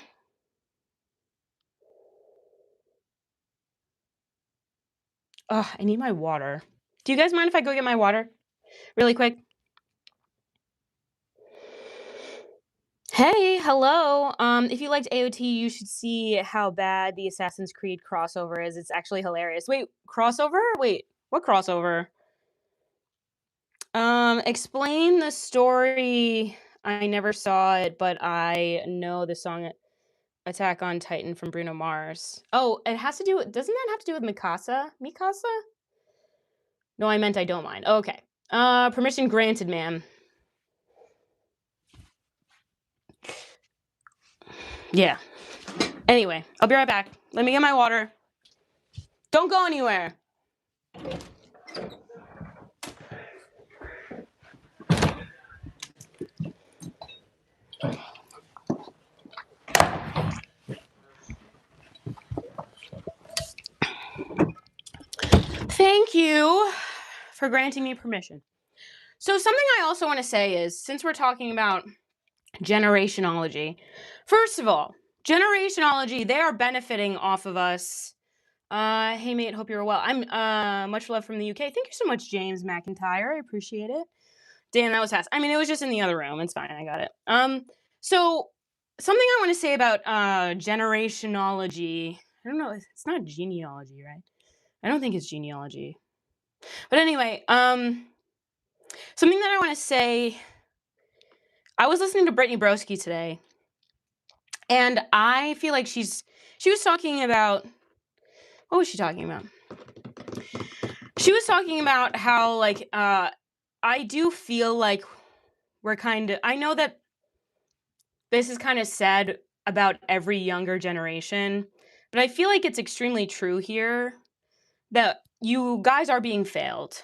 I need my water. Do you guys mind if I go get my water really quick? Hey, hello. If you liked AOT, you should see how bad the Assassin's Creed crossover is. It's actually hilarious. Wait, crossover? Wait, what crossover? Explain the story. I never saw it, but I know the song Attack on Titan from Bruno Mars. Oh, it has to do with, doesn't that have to do with Mikasa? Mikasa? No, I meant I don't mind. Okay. Permission granted, ma'am. Yeah. Anyway, I'll be right back. Let me get my water. Don't go anywhere. Thank you for granting me permission. So something I also want to say is, since we're talking about generationology, first of all, generationology, they are benefiting off of us. Hey mate, hope you're well. I'm much love from the UK. Thank you so much, James McIntyre. I appreciate it. Damn, that was fast. I mean, it was just in the other room. It's fine. I got it. So something I want to say about generationology. I don't know. It's not genealogy, right? I don't think it's genealogy. But anyway, something that I want to say. I was listening to Brittany Broski today, and I feel like she was talking about, what was she talking about? She was talking about how I do feel like we're I know that this is kind of said about every younger generation, but I feel like it's extremely true here that you guys are being failed,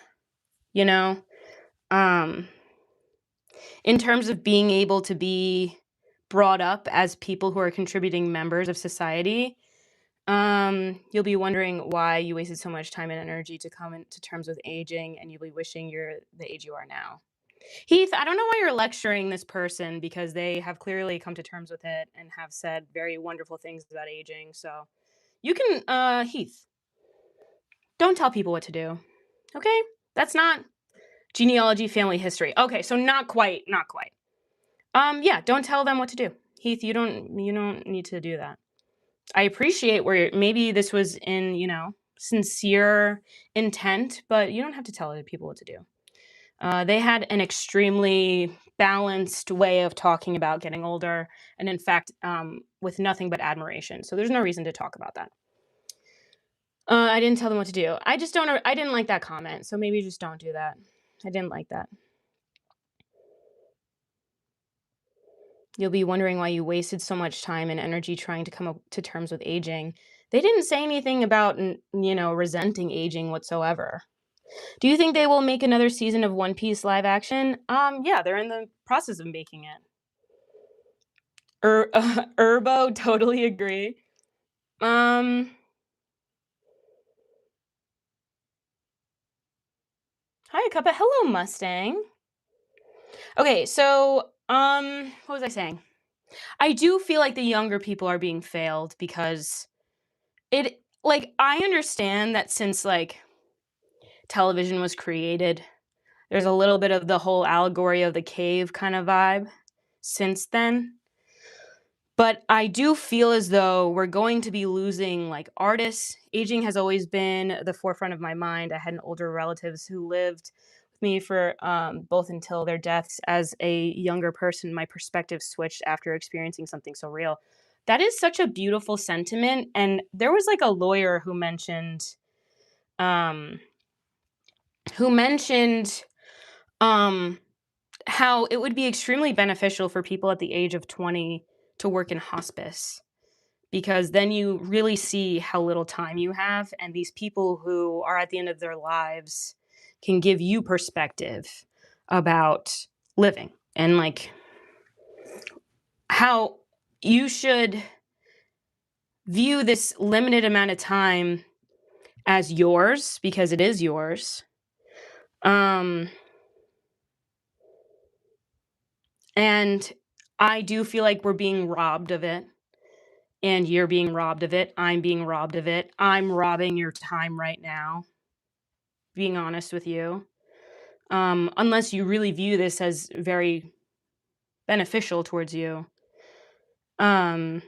you know? In terms of being able to be brought up as people who are contributing members of society. You'll be wondering why you wasted so much time and energy to come into terms with aging, and you'll be wishing you're the age you are now. Heath, I don't know why you're lecturing this person because they have clearly come to terms with it and have said very wonderful things about aging. So you can, Heath, don't tell people what to do. Okay? That's not Genealogy, family history. Okay, so not quite, not quite. Yeah, don't tell them what to do. Heath, you don't need to do that. I appreciate where maybe this was in, sincere intent, but you don't have to tell other people what to do. They had an extremely balanced way of talking about getting older, and in fact, with nothing but admiration. So there's no reason to talk about that. I didn't tell them what to do. I just don't. I didn't like that comment, so maybe just don't do that. I didn't like that. You'll be wondering why you wasted so much time and energy trying to come up to terms with aging. They didn't say anything about, resenting aging whatsoever. Do you think they will make another season of One Piece live action? Yeah, they're in the process of making it. Urbo, totally agree. Um, Hi, Cuppa. Hello, Mustang. Okay, so, what was I saying? I do feel like the younger people are being failed because I understand that since, television was created, there's a little bit of the whole allegory of the cave kind of vibe since then. But I do feel as though we're going to be losing artists. Aging has always been the forefront of my mind. I had an older relatives who lived with me for both until their deaths. As a younger person, my perspective switched after experiencing something so real. That is such a beautiful sentiment. And there was a lawyer um, who mentioned um, how it would be extremely beneficial for people at the age of 20 to work in hospice, because then you really see how little time you have, and these people who are at the end of their lives can give you perspective about living and how you should view this limited amount of time as yours, because it is yours. um and I do feel like we're being robbed of it, and you're being robbed of it. I'm being robbed of it. I'm robbing your time right now, being honest with you. Unless you really view this as very beneficial towards you. Um,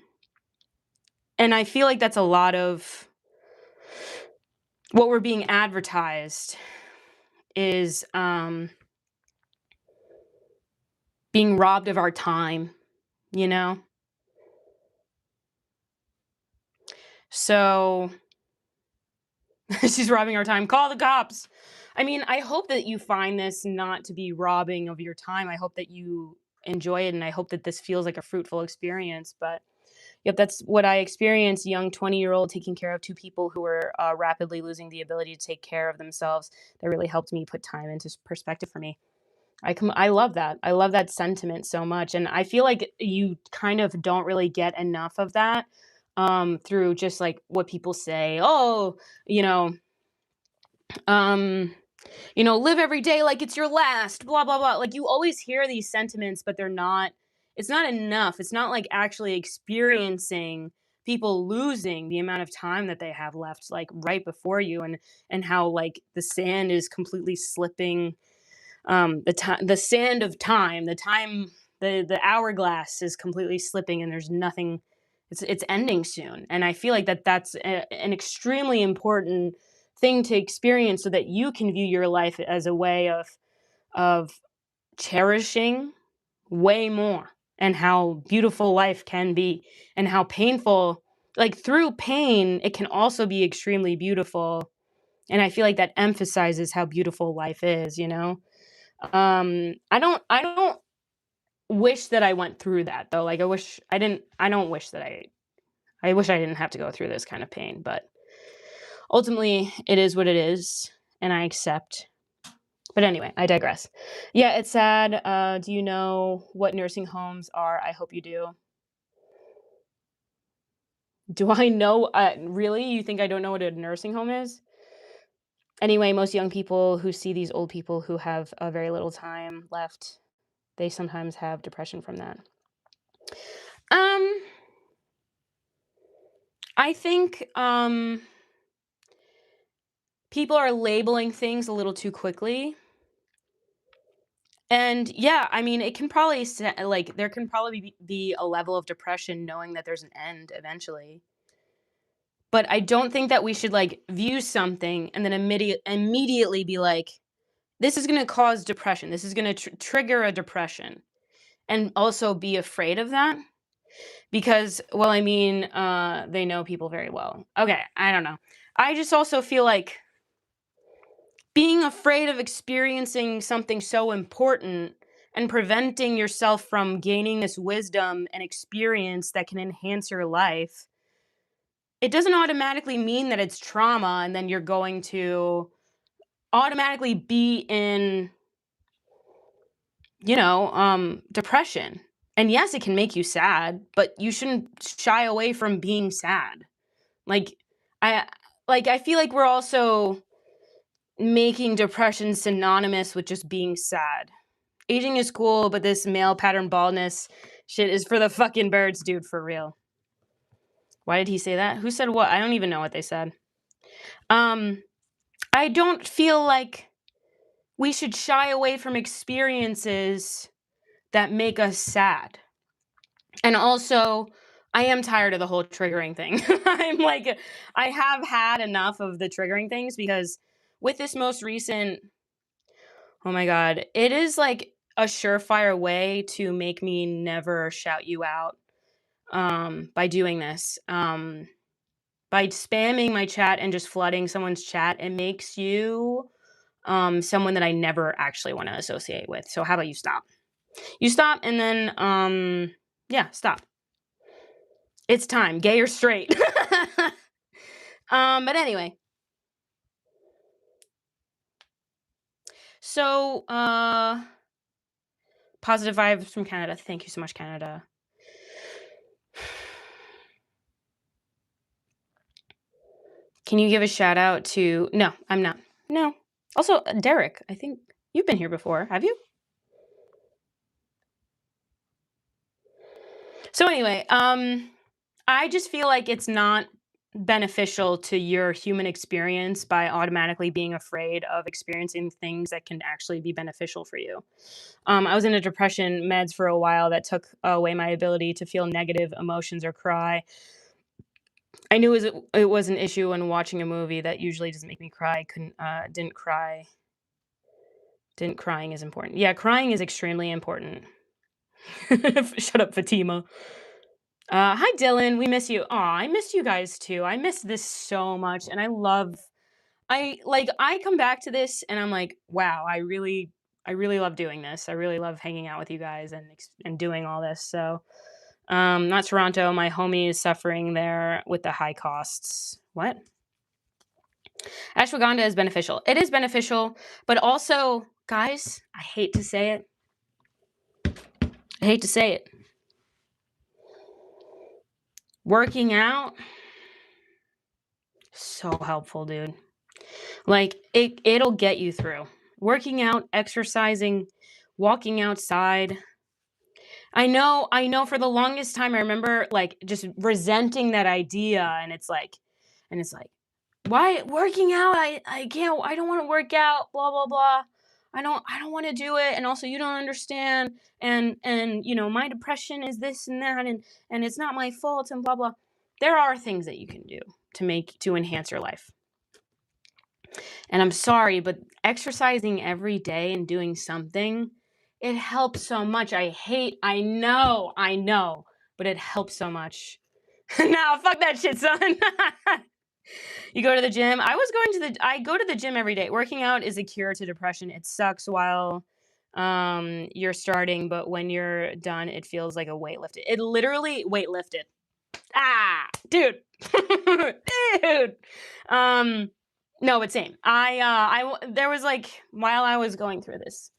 and I feel like that's a lot of what we're being advertised is being robbed of our time, you know? So she's robbing our time. Call the cops. I mean, I hope that you find this not to be robbing of your time. I hope that you enjoy it, and I hope that this feels like a fruitful experience. But yep, that's what I experienced. Young 20-year-old taking care of two people who were rapidly losing the ability to take care of themselves. That really helped me put time into perspective for me. I love that. I love that sentiment so much, and I feel like you kind of don't really get enough of that through just what people say. Oh, you know, um, live every day like it's your last, blah, blah, blah. Like you always hear these sentiments, but it's not enough. It's not actually experiencing people losing the amount of time that they have left, right before you, and how the sand is completely slipping. The sand of time, the hourglass is completely slipping, and there's nothing. It's ending soon, and I feel like that's an extremely important thing to experience, so that you can view your life as a way of cherishing way more, and how beautiful life can be, and how painful, through pain it can also be extremely beautiful. And I feel like that emphasizes how beautiful life is. I don't wish that I went through that, though. I don't wish that I wish I didn't have to go through this kind of pain, but ultimately it is what it is, and I accept. But anyway, I digress. Yeah, it's sad. Do you know what nursing homes are? I hope you do. Do I know? Really? You think I don't know what a nursing home is? Anyway, most young people who see these old people who have very little time left, they sometimes have depression from that. Um, I think people are labeling things a little too quickly. And yeah, I mean, it can probably like there can probably be a level of depression knowing that there's an end eventually. But I don't think that we should like view something and then immediately be like, this is going to cause depression. This is going to trigger a depression, and also be afraid of that because, well, I mean, they know people very well. Okay, I don't know. I just also feel like being afraid of experiencing something so important and preventing yourself from gaining this wisdom and experience that can enhance your life, it doesn't automatically mean that it's trauma and then you're going to automatically be in, depression. And yes, it can make you sad, but you shouldn't shy away from being sad. Like I I feel like we're also making depression synonymous with just being sad. Aging is cool, but this male pattern baldness shit is for the fucking birds, dude, for real. Why did he say that? Who said what? I don't even know what they said. Um, I don't feel like we should shy away from experiences that make us sad. And also, I am tired of the whole triggering thing. I'm like, I have had enough of the triggering things because with this most recent, oh my God, it is like a surefire way to make me never shout you out by doing this. By spamming my chat and just flooding someone's chat, it makes you someone that I never actually want to associate with. So how about you stop? You stop and then yeah, stop. It's time, gay or straight. But anyway. So positive vibes from Canada. Thank you so much, Canada. Can you give a shout out to No, I'm not. No. Also, Derek, I think you've been here before. Have you? So anyway, I just feel like it's not beneficial to your human experience by automatically being afraid of experiencing things that can actually be beneficial for you. I was in a depression meds for a while that took away my ability to feel negative emotions or cry. I knew it was an issue when watching a movie that usually doesn't make me cry. Couldn't didn't cry. Didn't crying is important. Yeah, crying is extremely important. Shut up, Fatima. Hi Dylan, we miss you. Aw, I missed you guys too. I miss this so much, and I come back to this, and I'm like, wow, I really love doing this. I really love hanging out with you guys and doing all this. So, not Toronto. My homie is suffering there with the high costs. What? Ashwagandha is beneficial. It is beneficial, but also, guys, I hate to say it. I hate to say it. Working out, so helpful, dude. Like it'll get you through. Working out, exercising, walking outside. I know for the longest time I remember like just resenting that idea and it's like why working out? I can't I don't want to work out, blah blah blah. I don't want to do it, and also you don't understand, and my depression is this and that, and it's not my fault, and blah blah. There are things that you can do to enhance your life. And I'm sorry, but exercising every day and doing something, it helps so much. I know, but it helps so much. Nah, fuck that shit, son. You go to the gym. I go to the gym every day. Working out is a cure to depression. It sucks while you're starting, but when you're done, it feels like a weight lifted. It literally weight lifted. Ah, dude. Dude. No, but same. There was like while I was going through this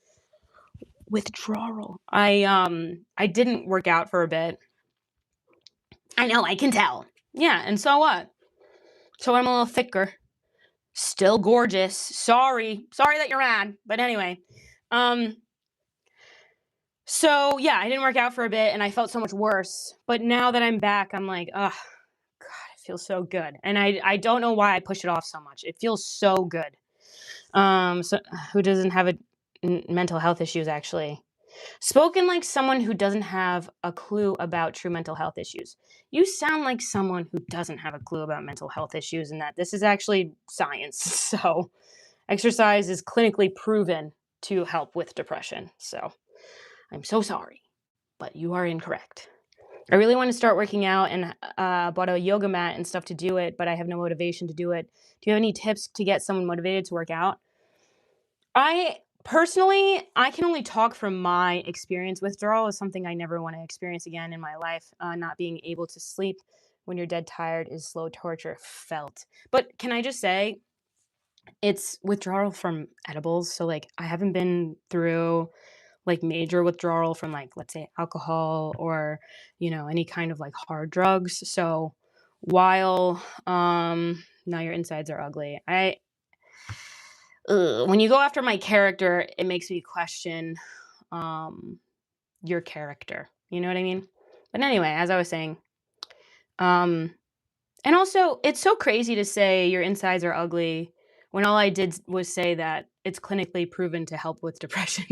withdrawal, I didn't work out for a bit. I know, I can tell. Yeah, and so what? So I'm a little thicker. Still gorgeous. Sorry that you're mad. But anyway, so yeah, I didn't work out for a bit and I felt so much worse. But now that I'm back, I'm like, oh God, it feels so good. And I don't know why I push it off so much. It feels so good. So who doesn't have a mental health issues, actually. Spoken like someone who doesn't have a clue about true mental health issues. You sound like someone who doesn't have a clue about mental health issues and that this is actually science. So, exercise is clinically proven to help with depression. So, I'm so sorry, but you are incorrect. I really want to start working out and bought a yoga mat and stuff to do it, but I have no motivation to do it. Do you have any tips to get someone motivated to work out? I personally, I can only talk from my experience. Withdrawal is something I never want to experience again in my life. Not being able to sleep when you're dead tired is slow torture felt. But can I just say, it's withdrawal from edibles. So, like, I haven't been through like major withdrawal from, like, let's say alcohol or, any kind of like hard drugs. So, while now your insides are ugly. When you go after my character, it makes me question um your character. You know what I mean? But anyway, as I was saying, um and also it's so crazy to say your insides are ugly when all I did was say that it's clinically proven to help with depression.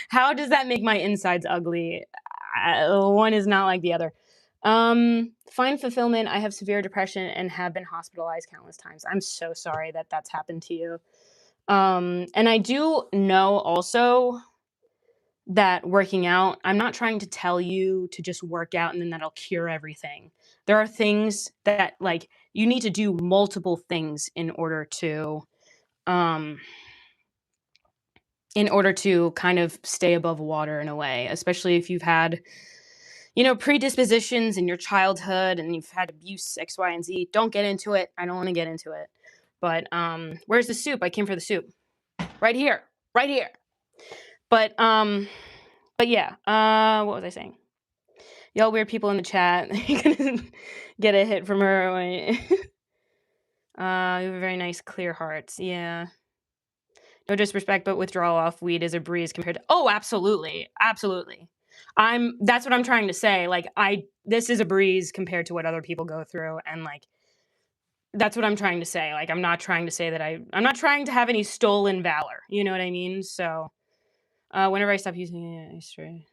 How does that make my insides ugly? One is not like the other. Find fulfillment. I have severe depression and have been hospitalized countless times. I'm so sorry that that's happened to you. And I do know also that working out, I'm not trying to tell you to just work out and then that'll cure everything. There are things that, like, you need to do multiple things um in order to kind of stay above water in a way, especially if you've had, predispositions in your childhood and you've had abuse X, Y, and Z. Don't get into it. I don't want to get into it. But where's the soup? I came for the soup. Right here. Right here. But yeah, what was I saying? Y'all weird people in the chat. You're gonna get a hit from her. You have a very nice clear hearts. Yeah. No disrespect, but withdrawal off weed is a breeze compared to. Oh, absolutely. Absolutely. That's what I'm trying to say. Like, this is a breeze compared to what other people go through. And, like, that's what I'm trying to say. Like, I'm not trying to say that I'm not trying to have any stolen valor. You know what I mean? So, whenever I stop using it, I stray.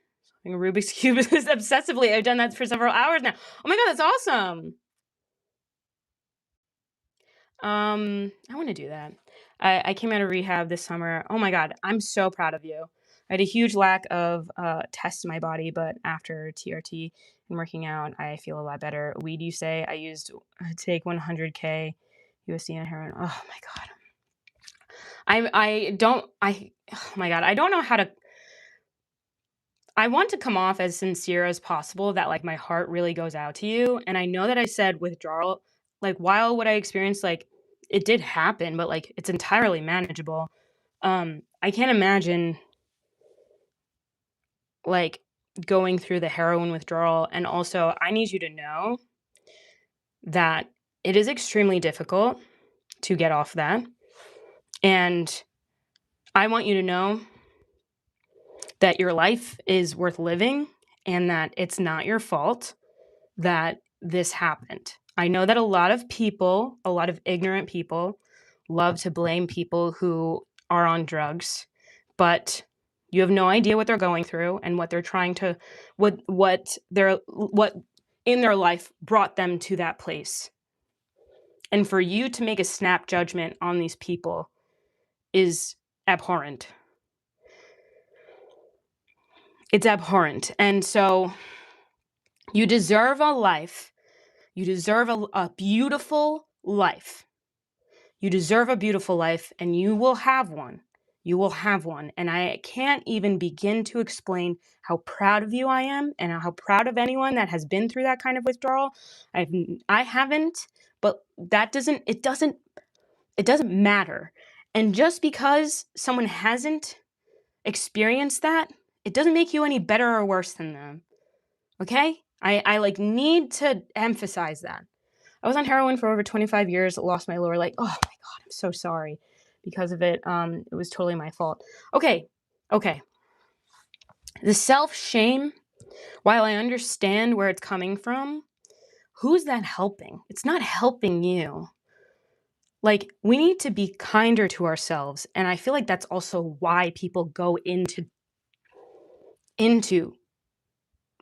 Solving a Rubik's Cube is obsessively. I've done that for several hours now. Oh my God, that's awesome. I want to do that. I came out of rehab this summer. Oh my God, I'm so proud of you. I had a huge lack of tests in my body, but after TRT and working out, I feel a lot better. Weed, you say? I used take 100K USD on heroin. Oh my God. I don't I oh my God, I don't know how to. I want to come off as sincere as possible, that, like, my heart really goes out to you, and I know that I said withdrawal, like, while what I experienced, like, it did happen, but, like, it's entirely manageable. I can't imagine, like, going through the heroin withdrawal, and also, I need you to know that it is extremely difficult to get off that, and I want you to know that your life is worth living and that it's not your fault that this happened. I know that a lot of people, a lot of ignorant people, love to blame people who are on drugs, but you have no idea what they're going through and what they're trying to what in their life brought them to that place. And for you to make a snap judgment on these people is abhorrent. It's abhorrent. And so you deserve a life. You deserve a beautiful life. You deserve a beautiful life, and you will have one. You will have one. And I can't even begin to explain how proud of you I am and how proud of anyone that has been through that kind of withdrawal. I haven't, but it doesn't matter. And just because someone hasn't experienced that, it doesn't make you any better or worse than them. Okay? I like need to emphasize that. I was on heroin for over 25 years, lost my lower leg. Oh my God, I'm so sorry because of it. It was totally my fault. Okay. Okay. The self-shame, while I understand where it's coming from, who's that helping? It's not helping you. Like, we need to be kinder to ourselves, and I feel like that's also why people go into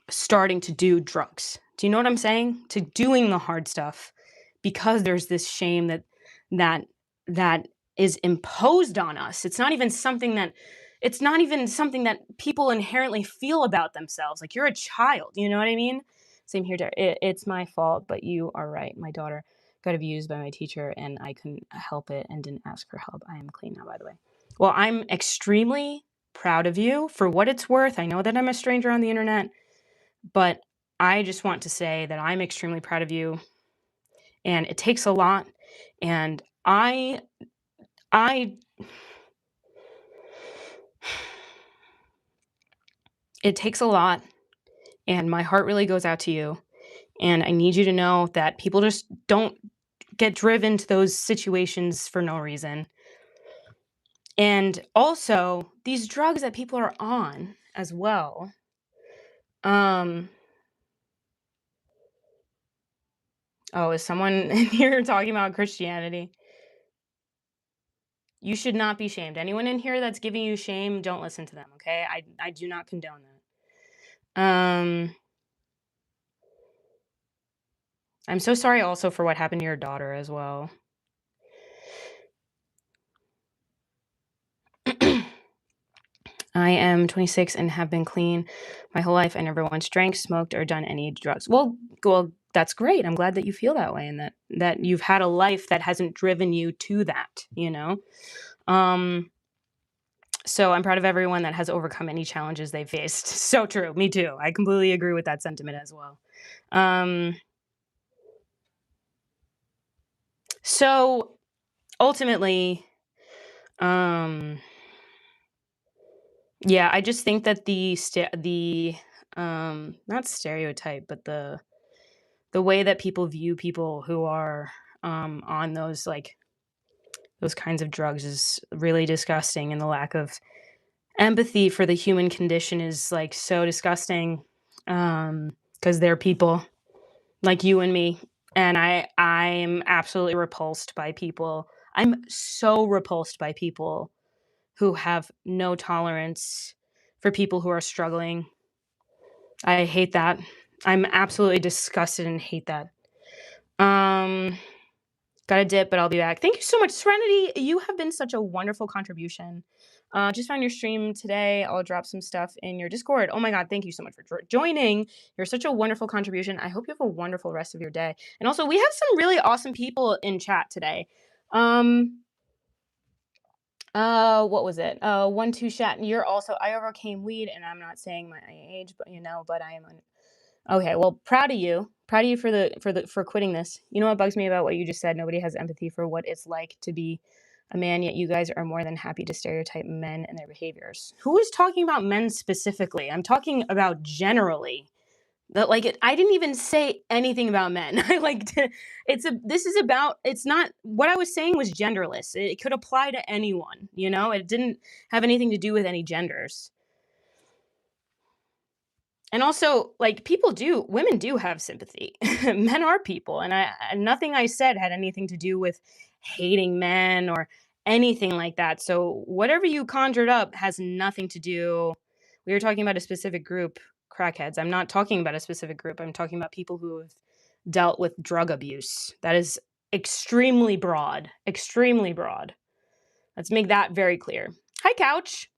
starting to do drugs. Do you know what I'm saying? To doing the hard stuff because there's this shame that that is imposed on us. It's not even something that people inherently feel about themselves. Like you're a child, you know what I mean? Same here, Dar it's my fault, but you are right. My daughter got abused by my teacher and I couldn't help it and didn't ask for help. I am clean now, by the way. Well, I'm extremely proud of you for what it's worth. I know that I'm a stranger on the internet, but I just want to say that I'm extremely proud of you, and it takes a lot, and I it takes a lot, and my heart really goes out to you, and I need you to know that people just don't get driven to those situations for no reason. And also, these drugs that people are on as well, um oh, is someone in here talking about Christianity? You should not be shamed. Anyone in here that's giving you shame, don't listen to them, okay? I do not condone that. I'm so sorry also for what happened to your daughter as well. I am 26 and have been clean my whole life. I never once drank, smoked, or done any drugs. Well, that's great. I'm glad that you feel that way and that you've had a life that hasn't driven you to that, you know? Um, so I'm proud of everyone that has overcome any challenges they faced. So true. Me too. I completely agree with that sentiment as well. Um, so ultimately, um, yeah, I just think that the not stereotype, but the way that people view people who are on those kinds of drugs is really disgusting, and the lack of empathy for the human condition is like so disgusting. Because they're people like you and me, and I'm absolutely repulsed by people. I'm so repulsed by people who have no tolerance for people who are struggling. I hate that. I'm absolutely disgusted and hate that. Um, Got a dip, but I'll be back. Thank you so much, Serenity. You have been such a wonderful contribution. Just found your stream today. I'll drop some stuff in your Discord. Oh my God, thank you so much for joining. You're such a wonderful contribution. I hope you have a wonderful rest of your day. And also, we have some really awesome people in chat today. What was it? One two chat. You're also I overcame weed, and I'm not saying my age, but but I am. Okay, well, proud of you. Proud of you for quitting this. You know what bugs me about what you just said? Nobody has empathy for what it's like to be a man, yet you guys are more than happy to stereotype men and their behaviors. Who is talking about men specifically? I'm talking about generally. That like it, I didn't even say anything about men. I like to, this is about it's not what I was saying was genderless. It could apply to anyone, you know? It didn't have anything to do with any genders. And also, like women do have sympathy. Men are people, and nothing I said had anything to do with hating men or anything like that. So whatever you conjured up has nothing to do. We were talking about a specific group, crackheads. I'm not talking about a specific group. I'm talking about people who have dealt with drug abuse. That is extremely broad. Extremely broad. Let's make that very clear. Hi, Couch.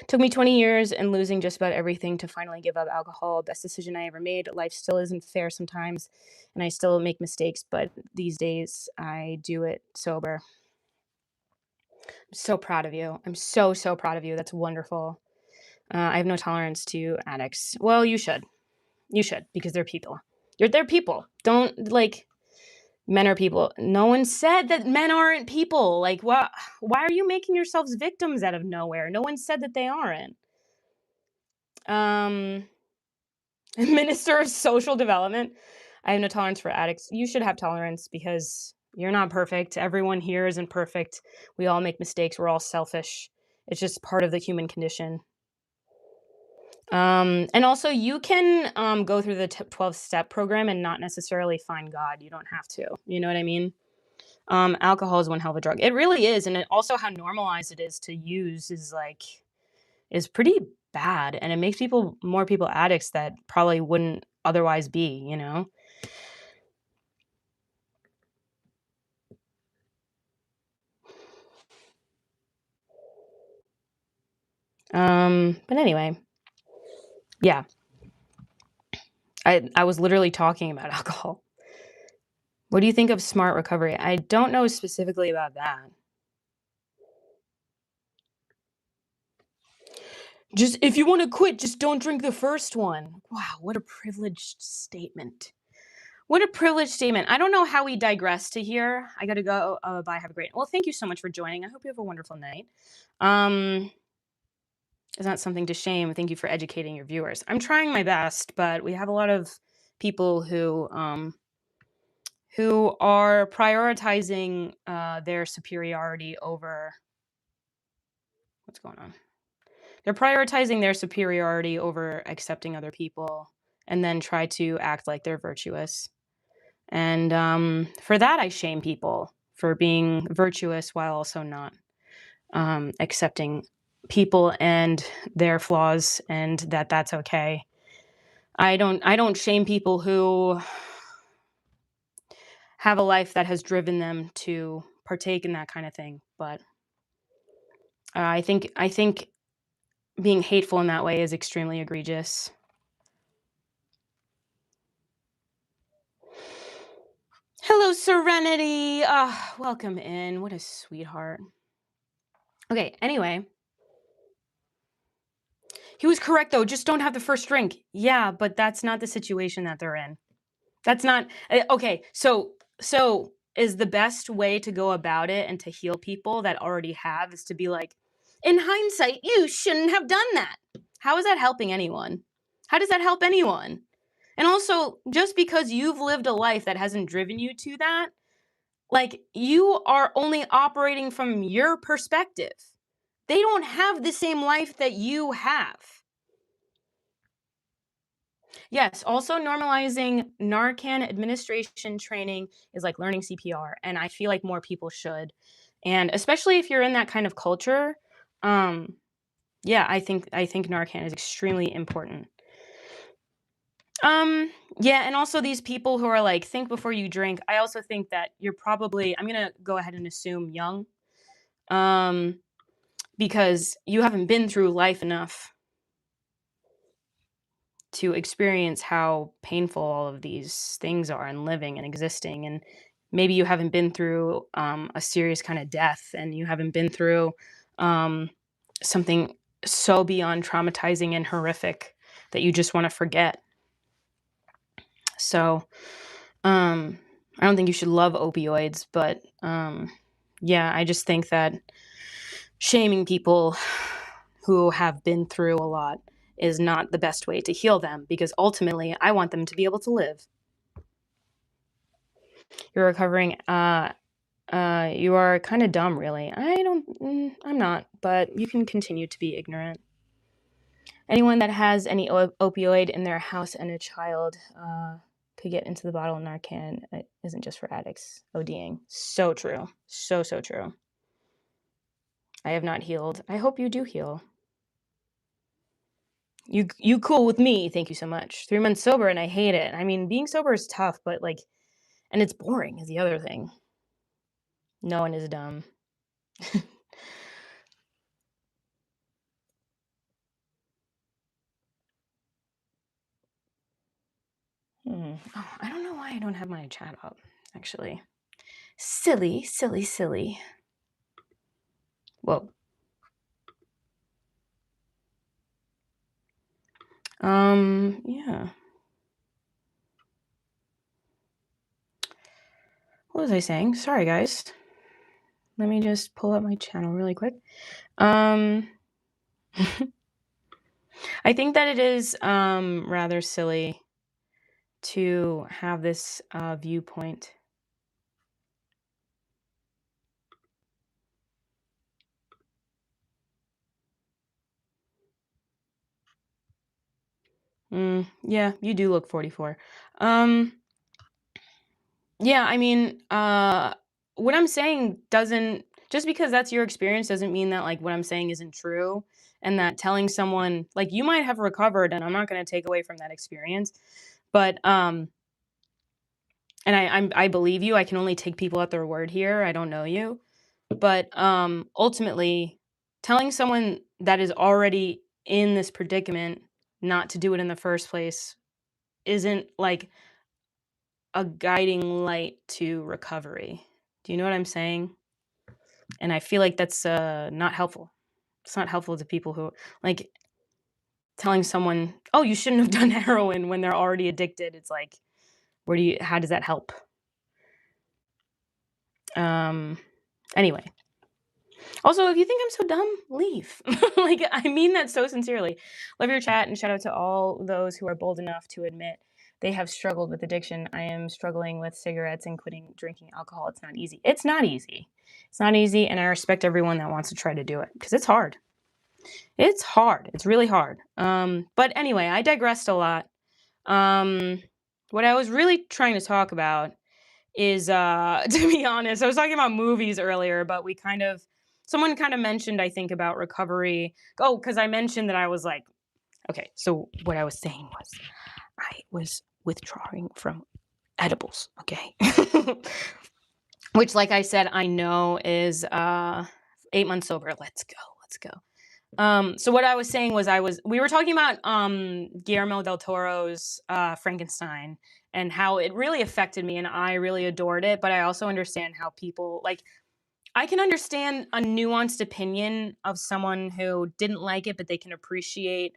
Took me 20 years and losing just about everything to finally give up alcohol. Best decision I ever made. Life still isn't fair sometimes, and I still make mistakes, but these days I do it sober. I'm so proud of you. I'm so, so proud of you. That's wonderful. I have no tolerance to addicts. Well, you should. You should, because they're people. They're people. Don't, like, men are people. No one said that men aren't people. Like, why are you making yourselves victims out of nowhere? No one said that they aren't. Um, Minister of Social Development. I have no tolerance for addicts. You should have tolerance because you're not perfect. Everyone here isn't perfect. We all make mistakes. We're all selfish. It's just part of the human condition. And also, you can go through the 12-step program and not necessarily find God. You don't have to. You know what I mean? Alcohol is one hell of a drug. It really is, and it also how normalized it is to use is pretty bad, and it makes more people addicts that probably wouldn't otherwise be, you know? But anyway, yeah, I was literally talking about alcohol. What do you think of smart recovery? I don't know specifically about that. Just if you want to quit, just don't drink the first one. Wow, what a privileged statement. What a privileged statement. I don't know how we digress to here. I gotta go. Bye. Have a great. Well, thank you so much for joining. I hope you have a wonderful night. Um, it's not something to shame. Thank you for educating your viewers. I'm trying my best, but we have a lot of people who are prioritizing their superiority over what's going on. They're prioritizing their superiority over accepting other people, and then try to act like they're virtuous. And for that, I shame people for being virtuous while also not accepting people and their flaws, and that's okay. I don't shame people who have a life that has driven them to partake in that kind of thing. But I think being hateful in that way is extremely egregious. Hello, Serenity. Welcome in. What a sweetheart. Okay, anyway. He was correct though. Just don't have the first drink. Yeah, but that's not the situation that they're in. That's not okay. So is the best way to go about it and to heal people that already have is to be like, in hindsight, you shouldn't have done that. How is that helping anyone? How does that help anyone? And also, just because you've lived a life that hasn't driven you to that, like you are only operating from your perspective. They don't have the same life that you have. Yes, also normalizing Narcan administration training is like learning CPR, and I feel like more people should. And especially if you're in that kind of culture, um, yeah, I think Narcan is extremely important. Um, yeah, and also these people who are like, think before you drink. I also think that you're probably, I'm gonna go ahead and assume young, um, because you haven't been through life enough to experience how painful all of these things are and living and existing. And maybe you haven't been through a serious kind of death, and you haven't been through um, something so beyond traumatizing and horrific that you just want to forget. So I don't think you should love opioids, but yeah, I just think that shaming people who have been through a lot is not the best way to heal them, because ultimately I want them to be able to live. You're recovering. You are kind of dumb, really. I'm not, but you can continue to be ignorant. Anyone that has any opioid in their house and a child could get into the bottle of Narcan. It isn't just for addicts. ODing. So true. So true. I have not healed. I hope you do heal. You cool with me? Thank you so much. 3 months sober and I hate it. I mean, being sober is tough, but like, and it's boring is the other thing. No one is dumb. Oh, I don't know why I don't have my chat up, actually. Silly. Whoa. Yeah. What was I saying? Sorry, guys. Let me just pull up my channel really quick. I think that it is rather silly to have this viewpoint. Yeah, you do look 44. Yeah, I mean, what I'm saying doesn't just because that's your experience doesn't mean that, like, what I'm saying isn't true, and that telling someone like, you might have recovered, and I'm not gonna take away from that experience, but, and I believe you, I can only take people at their word here, I don't know you, but, ultimately, telling someone that is already in this predicament not to do it in the first place isn't, like, a guiding light to recovery. Do you know what I'm saying? And I feel like that's, not helpful. It's not helpful to people who like, telling someone, "Oh, you shouldn't have done heroin," when they're already addicted, it's like, where do you how does that help? Um, anyway. Also, if you think I'm so dumb, leave. Like, I mean that so sincerely. Love your chat and shout out to all those who are bold enough to admit they have struggled with addiction. I am struggling with cigarettes and quitting drinking alcohol. It's not easy. It's not easy. It's not easy, and I respect everyone that wants to try to do it because it's hard. It's hard. It's really hard. But anyway, I digressed a lot. Um, what I was really trying to talk about is to be honest, I was talking about movies earlier, but we kind of someone kind of mentioned I think about recovery. Oh, cuz I mentioned that I was like, okay, so what I was saying was I was withdrawing from edibles, okay? Which like I said, I know is 8 months sober. Let's go. Let's go. So what I was saying was we were talking about Guillermo del Toro's Frankenstein and how it really affected me and I really adored it, but I also understand how people like I can understand a nuanced opinion of someone who didn't like it but they can appreciate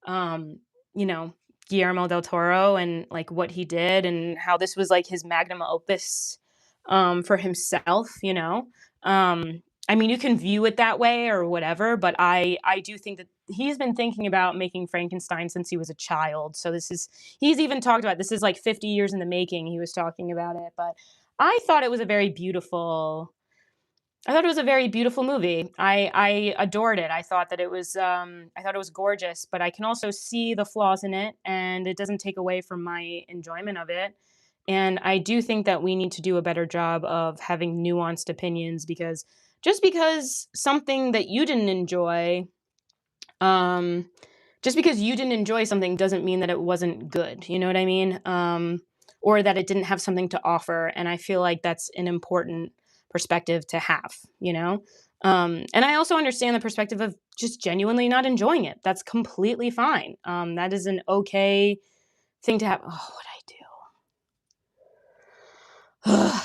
um, you know, Guillermo del Toro and like what he did and how this was like his magnum opus for himself, you know. I mean, you can view it that way or whatever, but I do think that he's been thinking about making Frankenstein since he was a child. So this is he's even talked about this is like 50 years in the making. He was talking about it, but I thought it was a very beautiful I thought it was a very beautiful movie. I adored it. I thought it was gorgeous, but I can also see the flaws in it and it doesn't take away from my enjoyment of it. And I do think that we need to do a better job of having nuanced opinions because just because something that you didn't enjoy um just because you didn't enjoy something doesn't mean that it wasn't good. You know what I mean? Or that it didn't have something to offer. And I feel like that's an important perspective to have, you know? And I also understand the perspective of just genuinely not enjoying it. That's completely fine. That is an okay thing to have. Oh, what I do.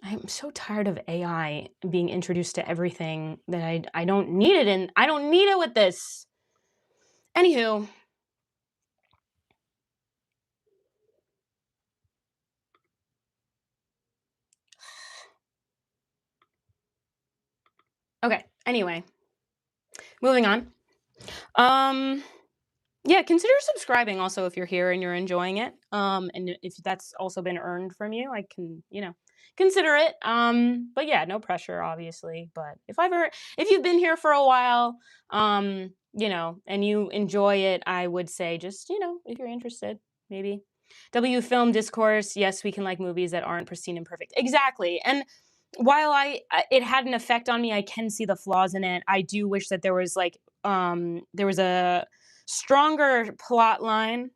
I'm so tired of AI being introduced to everything that I don't need it in. I don't need it with this. Anywho, okay. Anyway, moving on. Um, yeah, consider subscribing also if you're here and you're enjoying it. And if that's also been earned from you, I can, consider it. But yeah, no pressure, obviously. But if you've been here for a while, and you enjoy it, I would say just, if you're interested, maybe. W film discourse. Yes, we can like movies that aren't pristine and perfect. Exactly. And while it had an effect on me, I can see the flaws in it. I do wish that there was there was a stronger plot line.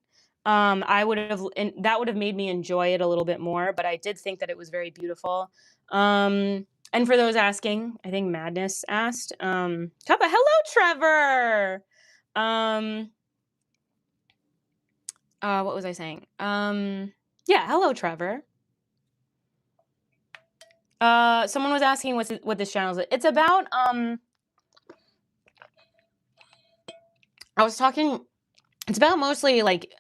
I would have and that would have made me enjoy it a little bit more, but I did think that it was very beautiful. And for those asking, I think Madness asked, Cuppa, hello, Trevor. Um, what was I saying? Yeah, hello, Trevor. Someone was asking what this channel is. It's about I was talking it's about mostly like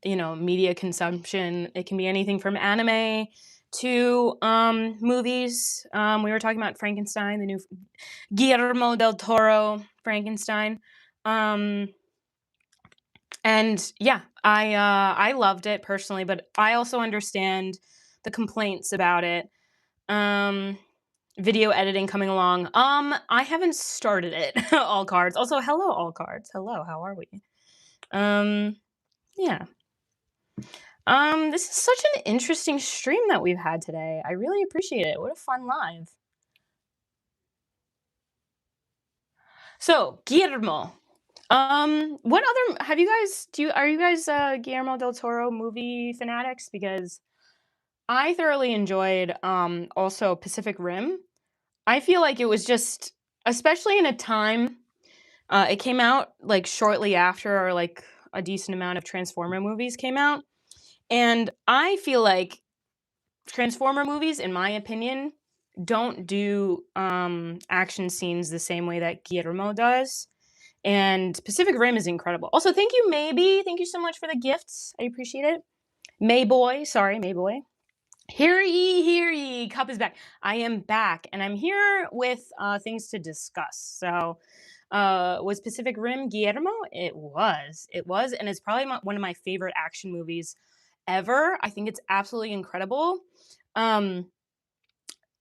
media consumption. It can be anything from anime to movies. We were talking about Frankenstein, the new Guillermo del Toro Frankenstein. Um and yeah, I loved it personally, but I also understand the complaints about it. Um Video editing coming along. I haven't started it. All cards. Also, hello, all cards. Hello, how are we? Um, yeah. This is such an interesting stream that we've had today. I really appreciate it. What a fun live. So, Guillermo. What other have you guys do you are you guys Guillermo del Toro movie fanatics? Because I thoroughly enjoyed also Pacific Rim. I feel like it was just especially in a time it came out like shortly after or like a decent amount of Transformer movies came out. And I feel like Transformer movies, in my opinion, don't do action scenes the same way that Guillermo does. And Pacific Rim is incredible. Also, thank you, Maybe. Thank you so much for the gifts. I appreciate it. Mayboy, sorry, Mayboy. Hear ye, Cup is back. I am back, and I'm here with things to discuss. So, was Pacific Rim Guillermo? It was, and it's probably one of my favorite action movies ever. I think it's absolutely incredible. Um,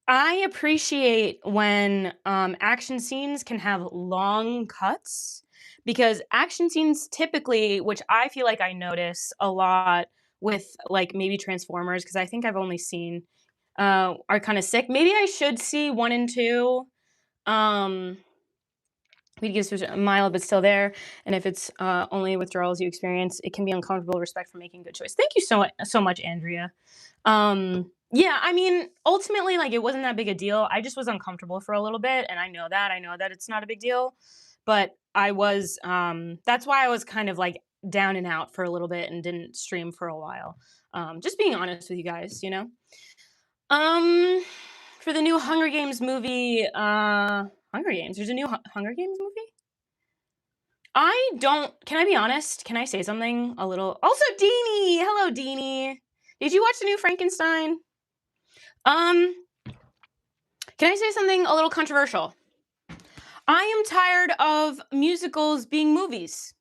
I appreciate when action scenes can have long cuts because action scenes typically, which I feel like I notice a lot with like maybe Transformers, because I think I've only seen are kind of sick. Maybe I should see one and two. Um, Weed gives a mile, but still there. And if it's only withdrawals you experience, it can be uncomfortable. Respect for making good choice. Thank you so much, Andrea. Yeah, I mean, ultimately, like it wasn't that big a deal. I just was uncomfortable for a little bit, and I know that. I know that it's not a big deal, but I was. That's why I was kind of like down and out for a little bit and didn't stream for a while. Just being honest with you guys, you know. Um, for the new Hunger Games movie, Hunger Games. There's a new Hunger Games movie. I don't. Can I be honest? Can I say something a little? Also, Deanie. Hello, Deanie. Did you watch the new Frankenstein? Um, can I say something a little controversial? I am tired of musicals being movies.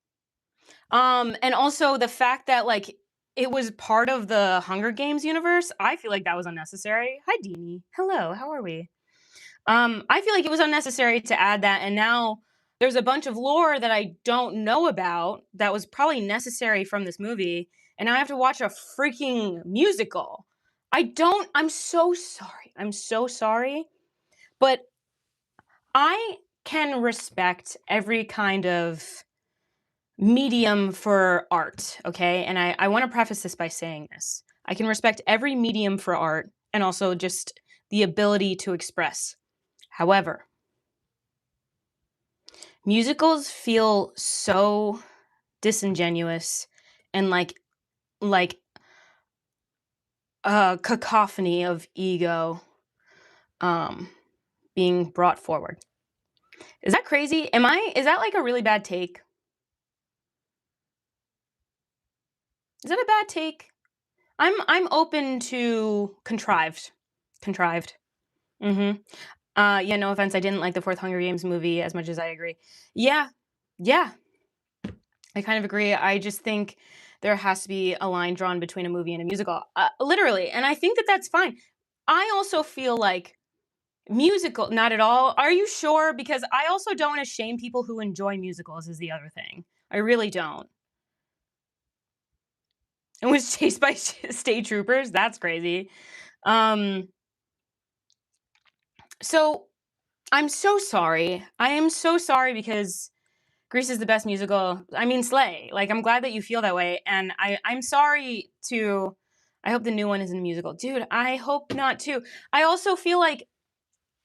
And also the fact that like it was part of the Hunger Games universe. I feel like that was unnecessary. Hi, Deanie. Hello. How are we? I feel like it was unnecessary to add that, and now there's a bunch of lore that I don't know about that was probably necessary from this movie, and now I have to watch a freaking musical. I'm so sorry. I'm so sorry. But I can respect every kind of medium for art, okay? And I want to preface this by saying this. I can respect every medium for art and also just the ability to express. However, musicals feel so disingenuous and like a cacophony of ego um being brought forward. Is that crazy? Is that like a really bad take? Is that a bad take? I'm open to contrived. Contrived. Mhm. Yeah, no offense. I didn't like the fourth Hunger Games movie as much as I agree. Yeah. Yeah. I kind of agree. I just think there has to be a line drawn between a movie and a musical, literally. And I think that that's fine. I also feel like musical, not at all. Are you sure? Because I also don't want to shame people who enjoy musicals, is the other thing. I really don't. And was chased by state troopers. That's crazy. Um, so I'm so sorry. I am so sorry because Grease is the best musical. I mean, Slay. Like, I'm glad that you feel that way, and I'm sorry to. I hope the new one isn't a musical, dude. I hope not too. I also feel like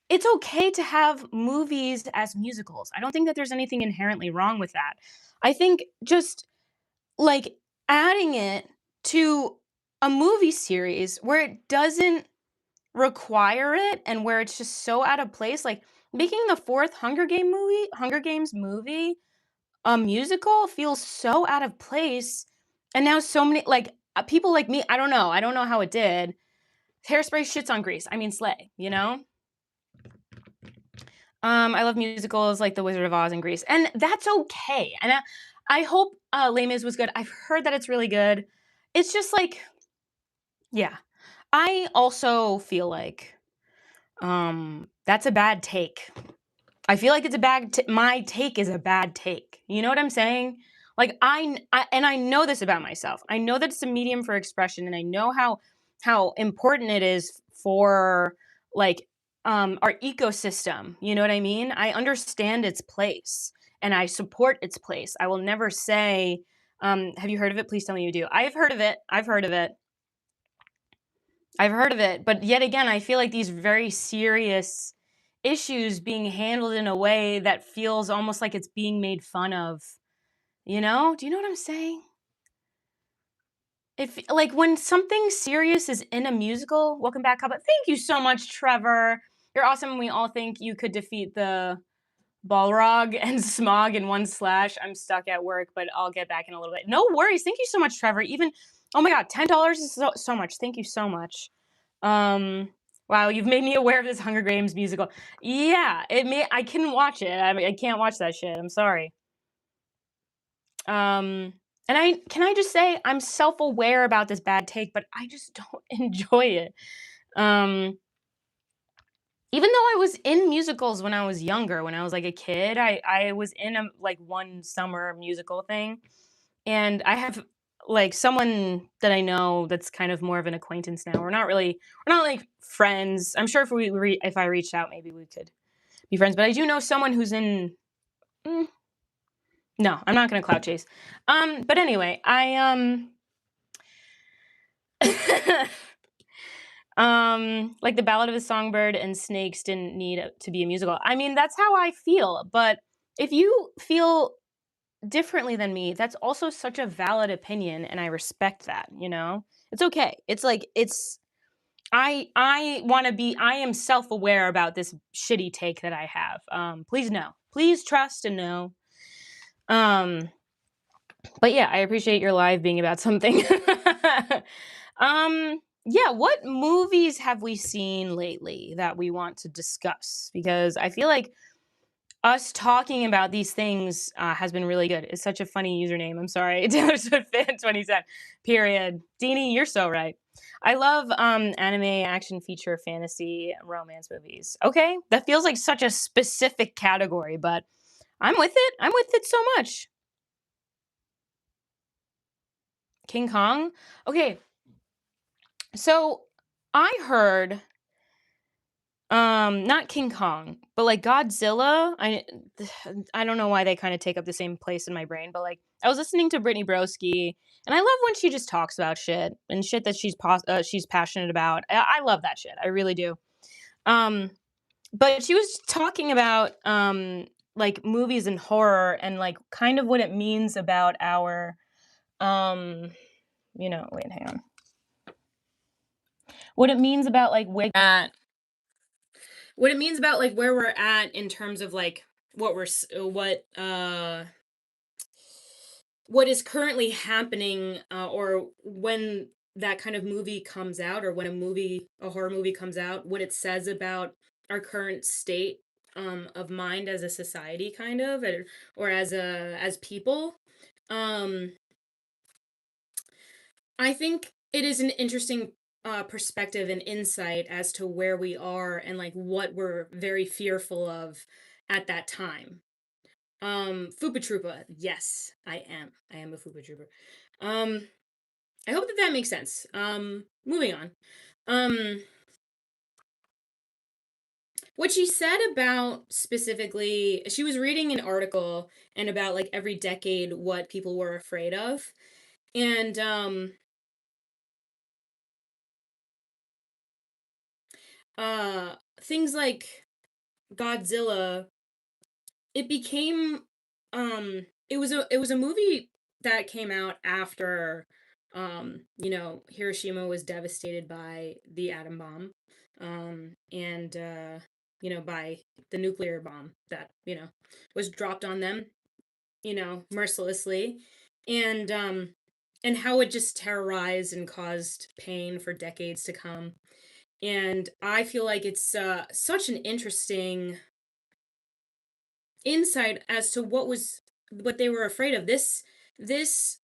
it's okay to have movies as musicals. I don't think that there's anything inherently wrong with that. I think just like adding it to a movie series where it doesn't require it and where it's just so out of place, like making the fourth Hunger Games movie a musical feels so out of place, and now so many like people like me. I don't know how it did. Hairspray shits on Grease. I mean, Slay. You know. I love musicals like The Wizard of Oz and Grease, and that's okay. And I hope Les Mis was good. I've heard that it's really good. It's just like, yeah. I also feel like that's a bad take. I feel like it's a bad. My take is a bad take. You know what I'm saying? Like and I know this about myself. I know that it's a medium for expression, and I know how important it is for like our ecosystem. You know what I mean? I understand its place and I support its place. I will never say, have you heard of it? Please tell me you do. I've heard of it. I've heard of it. I've heard of it. But yet again, I feel like these very serious issues being handled in a way that feels almost like it's being made fun of. You know? Do you know what I'm saying? If like when something serious is in a musical, welcome back, Cup. Thank you so much, Trevor. You're awesome. We all think you could defeat the Balrog and Smog in one slash. I'm stuck at work, but I'll get back in a little bit. No worries. Thank you so much, Trevor. Even oh my god, $10 is so much. Thank you so much. Um wow, you've made me aware of this Hunger Games musical. Yeah, I can watch it. I mean, I can't watch that shit. I'm sorry. Um, and I just say I'm self-aware about this bad take, but I just don't enjoy it. Um, Even though I was in musicals when I was younger, when I was like a kid, I was in a like one summer musical thing, and I have like someone that I know that's kind of more of an acquaintance now. We're not like friends. I'm sure if I reached out, maybe we could be friends. But I do know someone who's in. mm, no, I'm not gonna clout chase. But anyway, like the Ballad of the Songbird and Snakes didn't need to be a musical. I mean, that's how I feel. But if you feel differently than me, that's also such a valid opinion, and I respect that. You know, it's okay. It's like it's. I want to be. I am self aware about this shitty take that I have. Please know. Please trust and know. Um, but yeah, I appreciate your live being about something. Yeah, what movies have we seen lately that we want to discuss? Because I feel like us talking about these things has been really good. It's such a funny username. I'm sorry, Taylor Swift fan 27. Period. Deanie, you're so right. I love anime, action, feature, fantasy, romance movies. Okay, that feels like such a specific category, but I'm with it. I'm with it so much. King Kong. Okay, so I heard not King Kong, but like Godzilla. I don't know why they kind of take up the same place in my brain, but like I was listening to Brittany Broski, and I love when she just talks about shit and shit that she's passionate about. I love that shit. I really do. Um but she was talking about like movies and horror and like kind of what it means about our um wait, hang on. What it means about like what it means about like where we're at in terms of like what we're what is currently happening, or when that kind of movie comes out, or when a horror movie comes out, what it says about our current state of mind as a society, kind of, or as people. um I think it is an interesting perspective and insight as to where we are and like what we're very fearful of at that time. Fupa Troopa, yes, I am. I am a Fupa Trooper. Um, I hope that that makes sense. Moving on. Um, what she said about specifically, she was reading an article and about like every decade what people were afraid of, and things like Godzilla, it became it was a movie that came out after Hiroshima was devastated by the atom bomb, and by the nuclear bomb that, was dropped on them, mercilessly, and how it just terrorized and caused pain for decades to come. And I feel like it's such an interesting insight as to what they were afraid of. This this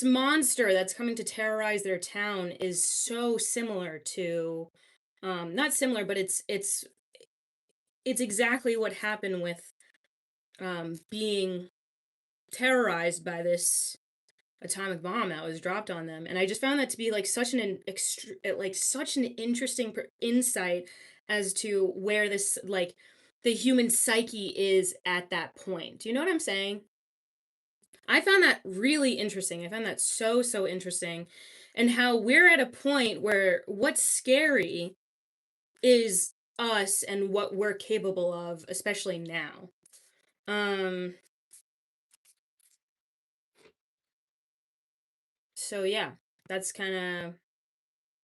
monster that's coming to terrorize their town is so similar to, not similar, but it's exactly what happened with being terrorized by this atomic bomb that was dropped on them, and I just found that to be like such an interesting insight as to where this like the human psyche is at that point. Do you know what I'm saying? I found that really interesting. I found that so interesting, and how we're at a point where what's scary is us and what we're capable of, especially now. Um, so yeah, that's kind of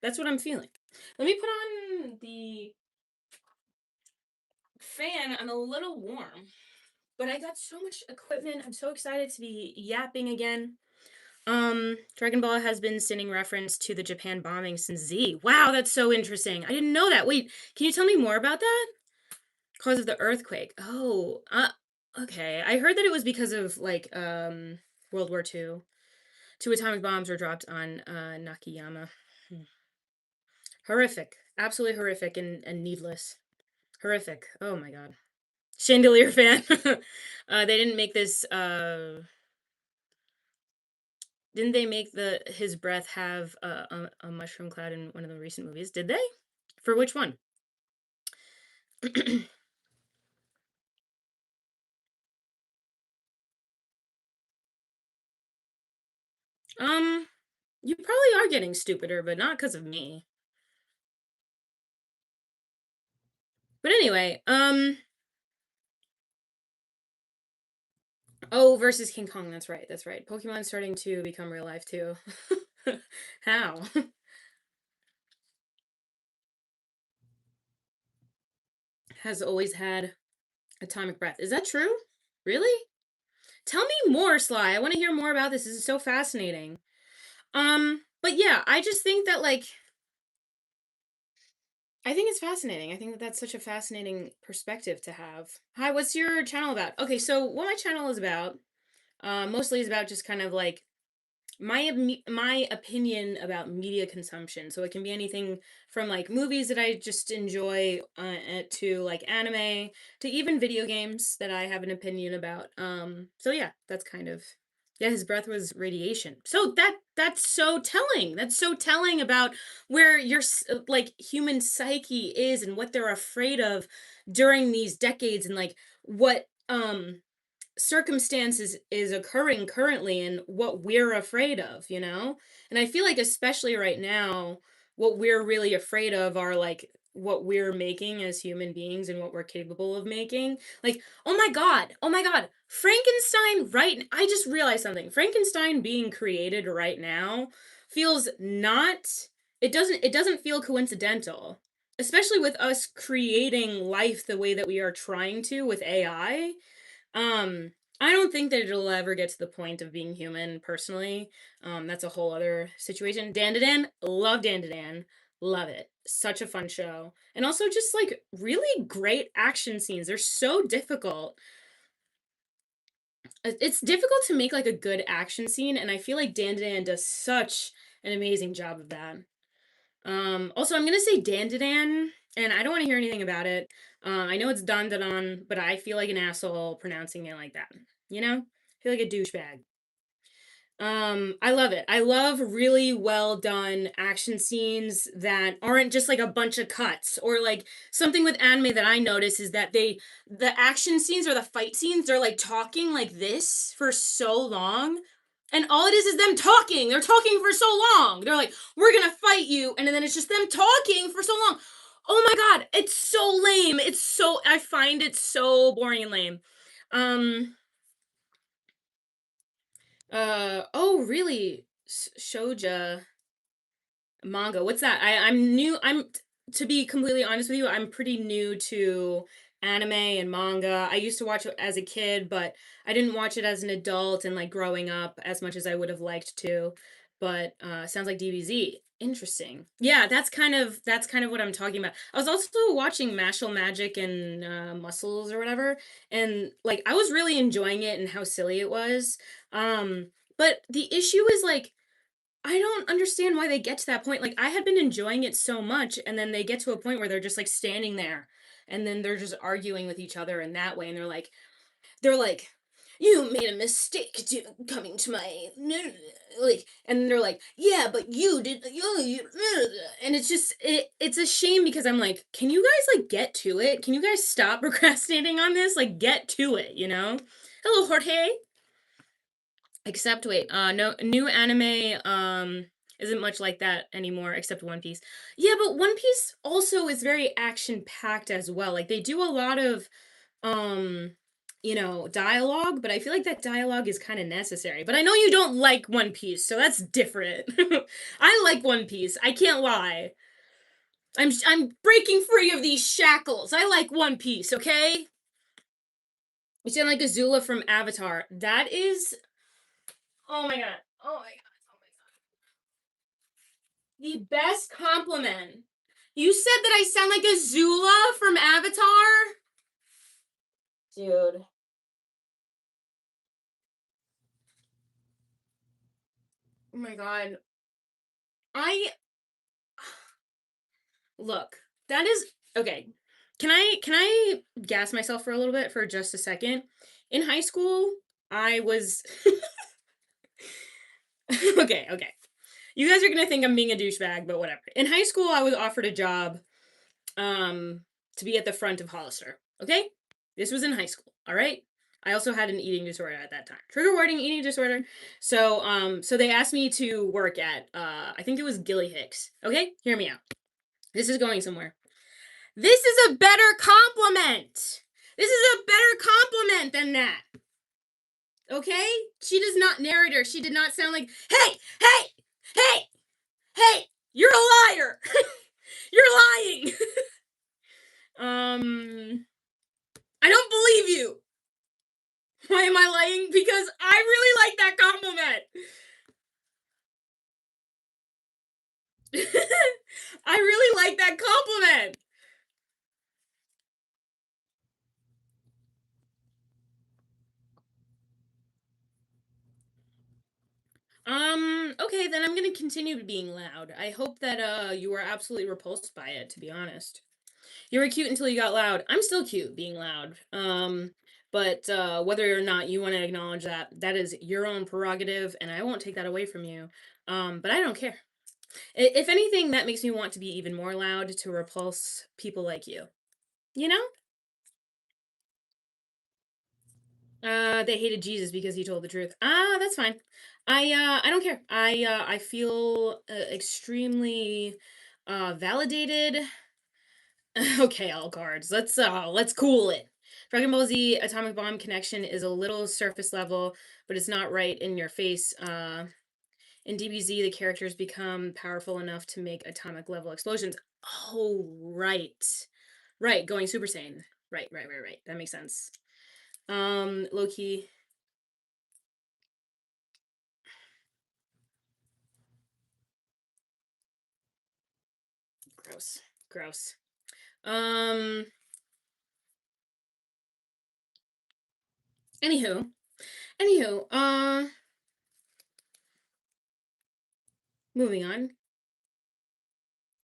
that's what I'm feeling. Let me put on the fan. I'm a little warm, but I got so much equipment. I'm so excited to be yapping again. Dragon Ball has been sending reference to the Japan bombing since Z. Wow, that's so interesting. I didn't know that. Wait, can you tell me more about that? Cause of the earthquake. Oh, okay. I heard that it was because of like World War II. Two atomic bombs were dropped on Nakayama. Hmm. Horrific. Absolutely horrific and needless. Horrific. Oh my god. Chandelier fan. They didn't make this didn't they make the his breath have a mushroom cloud in one of the recent movies? Did they? For which one? um, you probably are getting stupider, but not because of me. But anyway, oh, versus King Kong. That's right. That's right. Pokemon's starting to become real life too. How? Has always had atomic breath. Is that true? Really? Tell me more, Sly. I want to hear more about this. This is so fascinating. But yeah, I just think that like I think it's fascinating. I think that that's such a fascinating perspective to have. Hi, what's your channel about? Okay, so what my channel is about, mostly is about just kind of like my opinion about media consumption. So it can be anything from like movies that I just enjoy to like anime to even video games that I have an opinion about. So yeah, that's kind of yeah, his breath was radiation. So that's so telling. That's so telling about where your like human psyche is and what they're afraid of during these decades and like what circumstances is occurring currently and what we're afraid of, you know? And I feel like especially right now, what we're really afraid of are like what we're making as human beings and what we're capable of making. Like, oh my god, oh my god, Frankenstein I just realized something. Frankenstein being created right now feels not it doesn't feel coincidental. Especially with us creating life the way that we are trying to with AI. um, I don't think that it'll ever get to the point of being human personally. That's a whole other situation. Dan, love Dan. Love it. Such a fun show. And also just like really great action scenes. They're so difficult. It's difficult to make like a good action scene, and I feel like Dan does such an amazing job of that. Also, I'm gonna say Dandadan, and I don't want to hear anything about it. I know it's Dandadan, but I feel like an asshole pronouncing it like that. You know, I feel like a douchebag. I love it. I love really well done action scenes that aren't just like a bunch of cuts or like something with anime that I notice is that the action scenes or the fight scenes, they're like talking like this for so long. And all it is them talking. They're talking for so long. They're like, we're gonna fight you. And then it's just them talking for so long. Oh my god, it's so lame. I find it so boring and lame. Um, oh, really? Shoja manga. What's that? I'm new. To be completely honest with you, I'm pretty new to anime and manga. I used to watch it as a kid, but I didn't watch it as an adult and like growing up as much as I would have liked to. But sounds like DBZ. Interesting. Yeah, that's kind of what I'm talking about. I was also watching Mashal Magic and Muscles or whatever, and like I was really enjoying it and how silly it was. But the issue is like I don't understand why they get to that point. Like I had been enjoying it so much and then they get to a point where they're just like standing there and then they're just arguing with each other in that way and they're like you made a mistake coming to my like, and they're like, yeah, but you did and it's just it's a shame because I'm like, can you guys like get to it? Can you guys stop procrastinating on this? Like get to it, you know? Hello, Jorge. Except wait, no new anime isn't much like that anymore except One Piece. Yeah, but One Piece also is very action packed as well. Like they do a lot of um dialogue, but I feel like that dialogue is kind of necessary. But I know you don't like One Piece, so that's different. I like One Piece. I can't lie. I'm breaking free of these shackles. I like One Piece, okay? You sound like Azula from Avatar. That is oh my god. Oh my god. Oh my god. The best compliment. You said that I sound like Azula from Avatar? Dude. Oh my god. I look. That is okay. Can I gas myself for a little bit for just a second? In high school, I was okay. You guys are gonna think I'm being a douchebag, but whatever. In high school, I was offered a job um to be at the front of Hollister. Okay? This was in high school, all right? I also had an eating disorder at that time. Trigger warning, eating disorder. So they asked me to work at I think it was Gilly Hicks. Okay? Hear me out. This is going somewhere. This is a better compliment. This is a better compliment than that. Okay? She does not narrator. She did not sound like, "Hey, hey, hey, hey, you're a liar. You're lying." I don't believe you. Why am I lying? Because I really like that compliment. I really like that compliment. Okay, then I'm gonna continue being loud. I hope that you are absolutely repulsed by it, to be honest. You were cute until you got loud. I'm still cute being loud. But whether or not you want to acknowledge that, that is your own prerogative, and I won't take that away from you. But I don't care. If anything, that makes me want to be even more loud to repulse people like you. You know? They hated Jesus because he told the truth. Ah, that's fine. I don't care. I feel extremely validated. Okay, all cards. Let's cool it. Dragon Ball Z Atomic Bomb Connection is a little surface level, but it's not right in your face. In DBZ, the characters become powerful enough to make atomic level explosions. Oh, right. Right, going Super Saiyan. Right. That makes sense. Low key. Gross. Gross. Um, anywho. Moving on.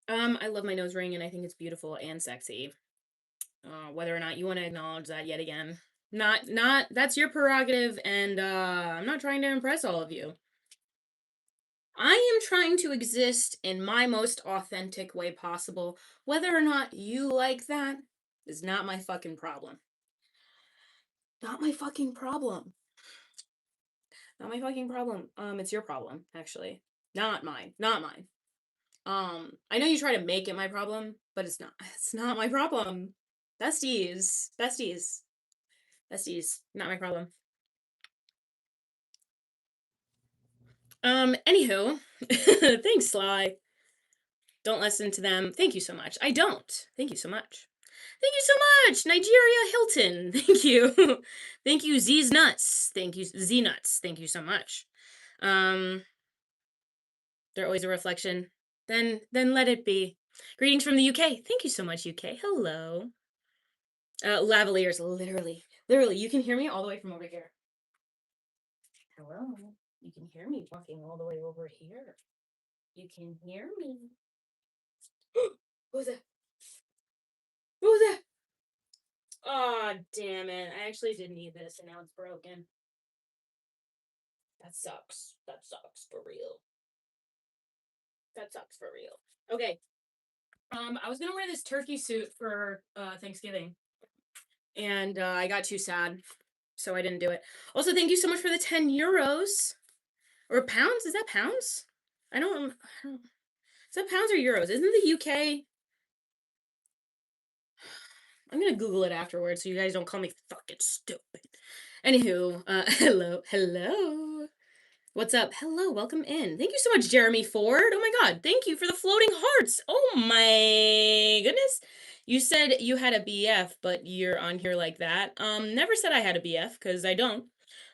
I love my nose ring and I think it's beautiful and sexy. Whether or not you want to acknowledge that yet again. Not that's your prerogative and I'm not trying to impress all of you. I am trying to exist in my most authentic way possible. Whether or not you like that is not my fucking problem. Not my fucking problem. Not my fucking problem. It's your problem, actually. Not mine. Not mine. I know you try to make it my problem, but it's not. It's not my problem. Besties. Besties. Besties. Not my problem. Anywho. Thanks, Sly. Don't listen to them. Thank you so much. I don't. Thank you so much. Thank you so much, Nigeria Hilton. Thank you. Thank you, Z's Nuts. Thank you, Z Nuts. Thank you so much. Um, they're always a reflection. Then let it be. Greetings from the UK. Thank you so much, UK. Hello. Lavaliers, literally, you can hear me all the way from over here. Hello. You can hear me walking all the way over here. You can hear me. Who's that? Who's that? Oh, damn it. I actually did need this and now it's broken. That sucks. That sucks for real. That sucks for real. Okay. I was gonna wear this turkey suit for Thanksgiving, and I got too sad, so I didn't do it. Also, thank you so much for the 10 euros or pounds. Is that pounds? I don't. I don't is that pounds or euros? Isn't the UK? I'm gonna Google it afterwards, so you guys don't call me fucking stupid. Anywho, hello, hello. What's up? Hello, welcome in. Thank you so much, Jeremy Ford. Oh my god, thank you for the floating hearts. Oh my goodness. You said you had a BF, but you're on here like that. Never said I had a BF, because I don't.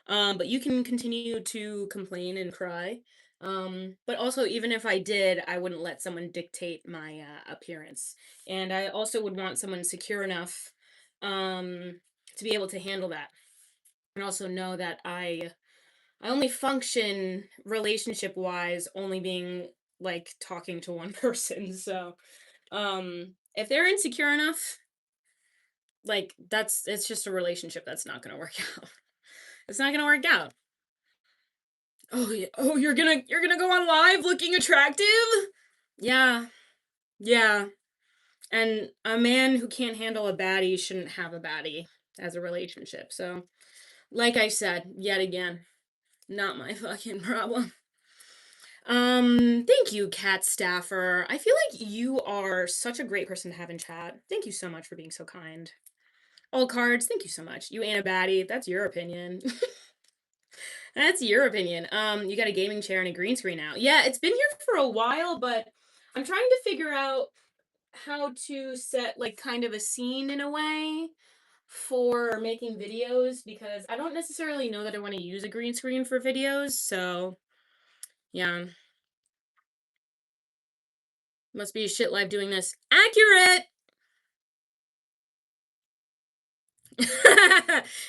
But you can continue to complain and cry. But also, even if I did, I wouldn't let someone dictate my appearance. And I also would want someone secure enough to be able to handle that. And also know that I only function relationship wise only being like talking to one person. So, if they're insecure enough, like it's just a relationship that's not going to work out. It's not going to work out. Oh, yeah. Oh, you're going to go on live looking attractive? Yeah. Yeah. And a man who can't handle a baddie shouldn't have a baddie as a relationship. So, like I said, yet again, not my fucking problem. Thank you, Cat Staffer. I feel like you are such a great person to have in chat. Thank you so much for being so kind. All cards, thank you so much. You ain't a baddie. That's your opinion. That's your opinion. You got a gaming chair and a green screen now. Yeah, it's been here for a while, but I'm trying to figure out how to set like kind of a scene in a way for making videos because I don't necessarily know that I want to use a green screen for videos. So, yeah. Must be a shit live doing this. Accurate!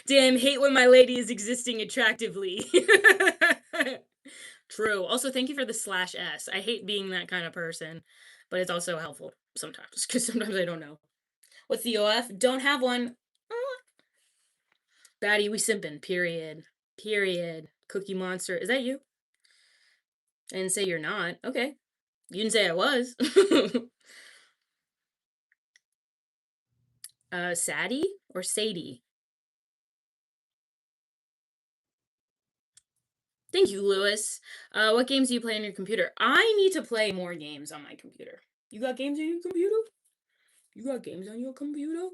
Damn, hate when my lady is existing attractively. True. Also, thank you for the /S. I hate being that kind of person, but it's also helpful sometimes, because sometimes I don't know. What's the OF? Don't have one. Baddie, we simpin'. Period. Period. Cookie Monster. Is that you? I didn't say you're not. Okay. You didn't say I was. Sadie or Sadie? Thank you, Lewis. What games do you play on your computer? I need to play more games on my computer. You got games on your computer? You got games on your computer?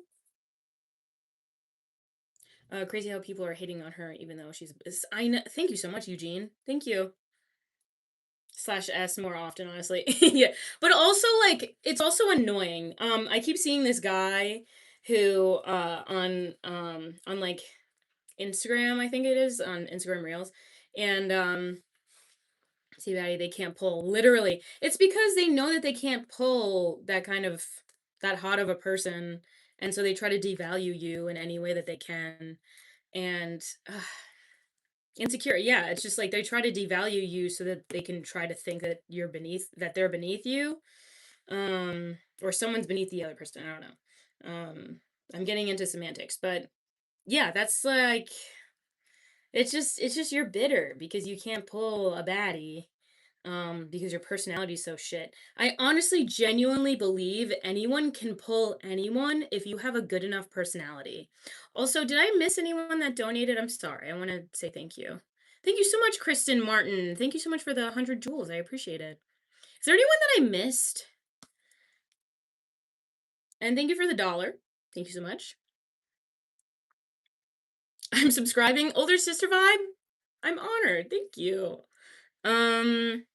Crazy how people are hating on her, even though she's. I know. Thank you so much, Eugene. Thank you. /S more often, honestly. Yeah, but also like it's also annoying. I keep seeing this guy who on like Instagram, I think it is on Instagram Reels, and see Batty, they can't pull. Literally. It's because they know that they can't pull that kind of that hot of a person. And so they try to devalue you in any way that they can. And insecure, yeah, it's just like they try to devalue you so that they can try to think that they're beneath you. Or someone's beneath the other person. I don't know. I'm getting into semantics, but yeah, that's like it's just you're bitter because you can't pull a baddie because your personality is so shit. I honestly genuinely believe anyone can pull anyone if you have a good enough personality. Also, did I miss anyone that donated? I'm sorry. I want to say thank you. Thank you so much, Kristen Martin. Thank you so much for the 100 jewels. I appreciate it. Is there anyone that I missed? And thank you for the dollar. Thank you so much. I'm subscribing. Older sister vibe. I'm honored. Thank you. Um,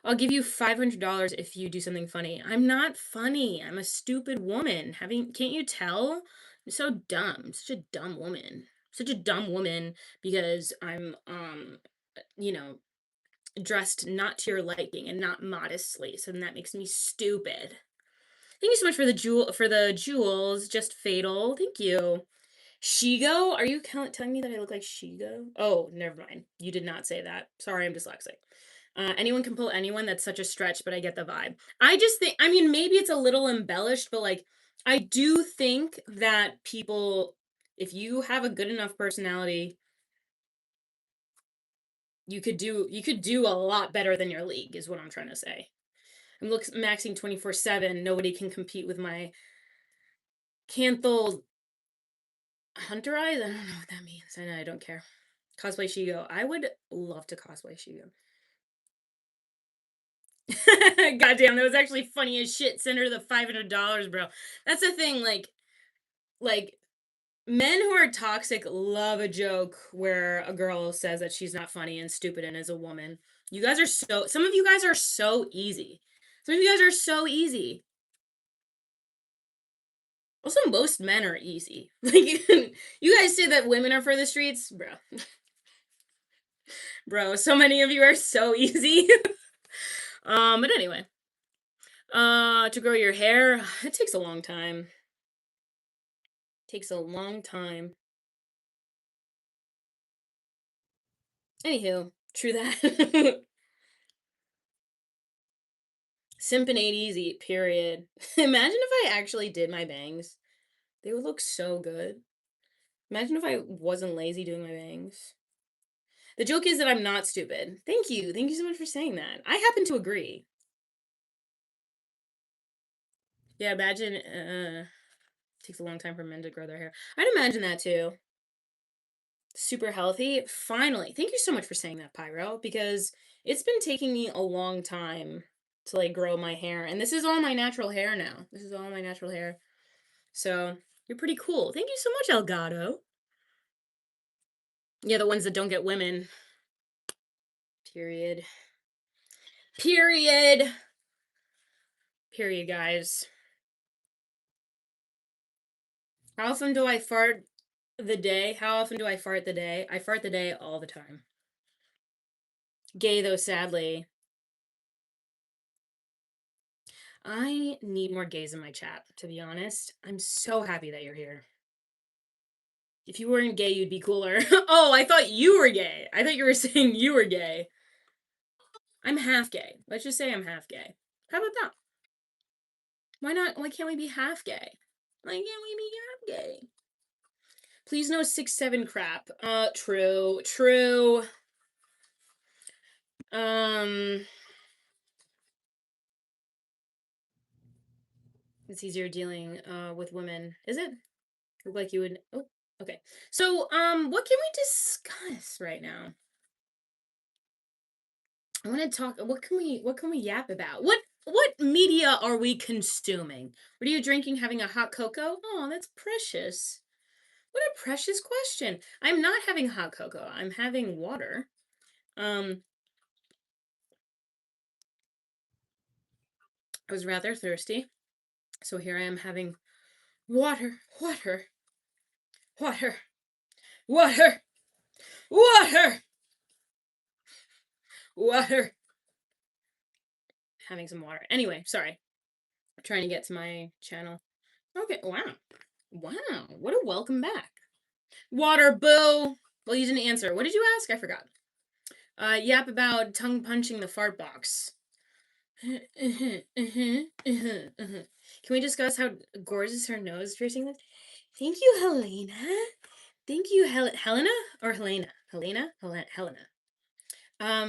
I'll give you $500 if you do something funny. I'm not funny. I'm a stupid woman. Can't you tell? I'm so dumb. Such a dumb woman. Such a dumb woman because I'm you know, dressed not to your liking and not modestly. So then that makes me stupid. Thank you so much for the jewels. Just fatal. Thank you. Shigo? Are you telling me that I look like Shigo? Oh, never mind. You did not say that. Sorry, I'm dyslexic. Anyone can pull anyone. That's such a stretch, but I get the vibe. I just think, I mean, maybe it's a little embellished, but like, I do think that people, if you have a good enough personality, you could do a lot better than your league is what I'm trying to say. Maxing 24/7. Nobody can compete with my Canthal Hunter Eyes. I don't know what that means. I know I don't care. Cosplay Shigo. I would love to cosplay Shigo. Goddamn, that was actually funny as shit. Send her the $500, bro. That's the thing. Like men who are toxic love a joke where a girl says that she's not funny and stupid and is a woman. You guys are so. Some of you guys are so easy. Some of you guys are so easy. Also, most men are easy. Like you guys say that women are for the streets, bro. Bro, so many of you are so easy. But anyway, to grow your hair, it takes a long time. Takes a long time. Anywho, true that. Simpin' ain't easy, period. Imagine if I actually did my bangs. They would look so good. Imagine if I wasn't lazy doing my bangs. The joke is that I'm not stupid. Thank you. Thank you so much for saying that. I happen to agree. Yeah, imagine takes a long time for men to grow their hair. I'd imagine that too. Super healthy. Finally. Thank you so much for saying that, Pyro, because it's been taking me a long time to like grow my hair. And this is all my natural hair now. This is all my natural hair. So you're pretty cool. Thank you so much, Elgato. Yeah, the ones that don't get women. Period. Period. Period, guys. How often do I fart the day? How often do I fart the day? I fart the day all the time. Gay though, sadly. I need more gays in my chat, to be honest. I'm so happy that you're here. If you weren't gay, you'd be cooler. Oh, I thought you were gay. I thought you were saying you were gay. I'm half gay. Let's just say I'm half gay. How about that? Why not? Why can't we be half gay? Why can't we be half gay? Please no 6'7" crap. True. True. Um, it's easier dealing with women. Is it? Look like you would. Oh, okay. So, what can we discuss right now? I want to talk. What can we yap about? What media are we consuming? What are you drinking? Having a hot cocoa? Oh, that's precious. What a precious question. I'm not having hot cocoa. I'm having water. Um, I was rather thirsty, so here I am having water, water, water, water, water, water. Having some water. Anyway, sorry. I'm trying to get to my channel. Okay. Wow. Wow. What a welcome back. Water, boo. Well, you didn't answer. What did you ask? I forgot. Yap about tongue punching the fart box. Can we discuss how gorgeous her nose piercing is? Thank you, Helena. Thank you, Helena or Helena? Helena.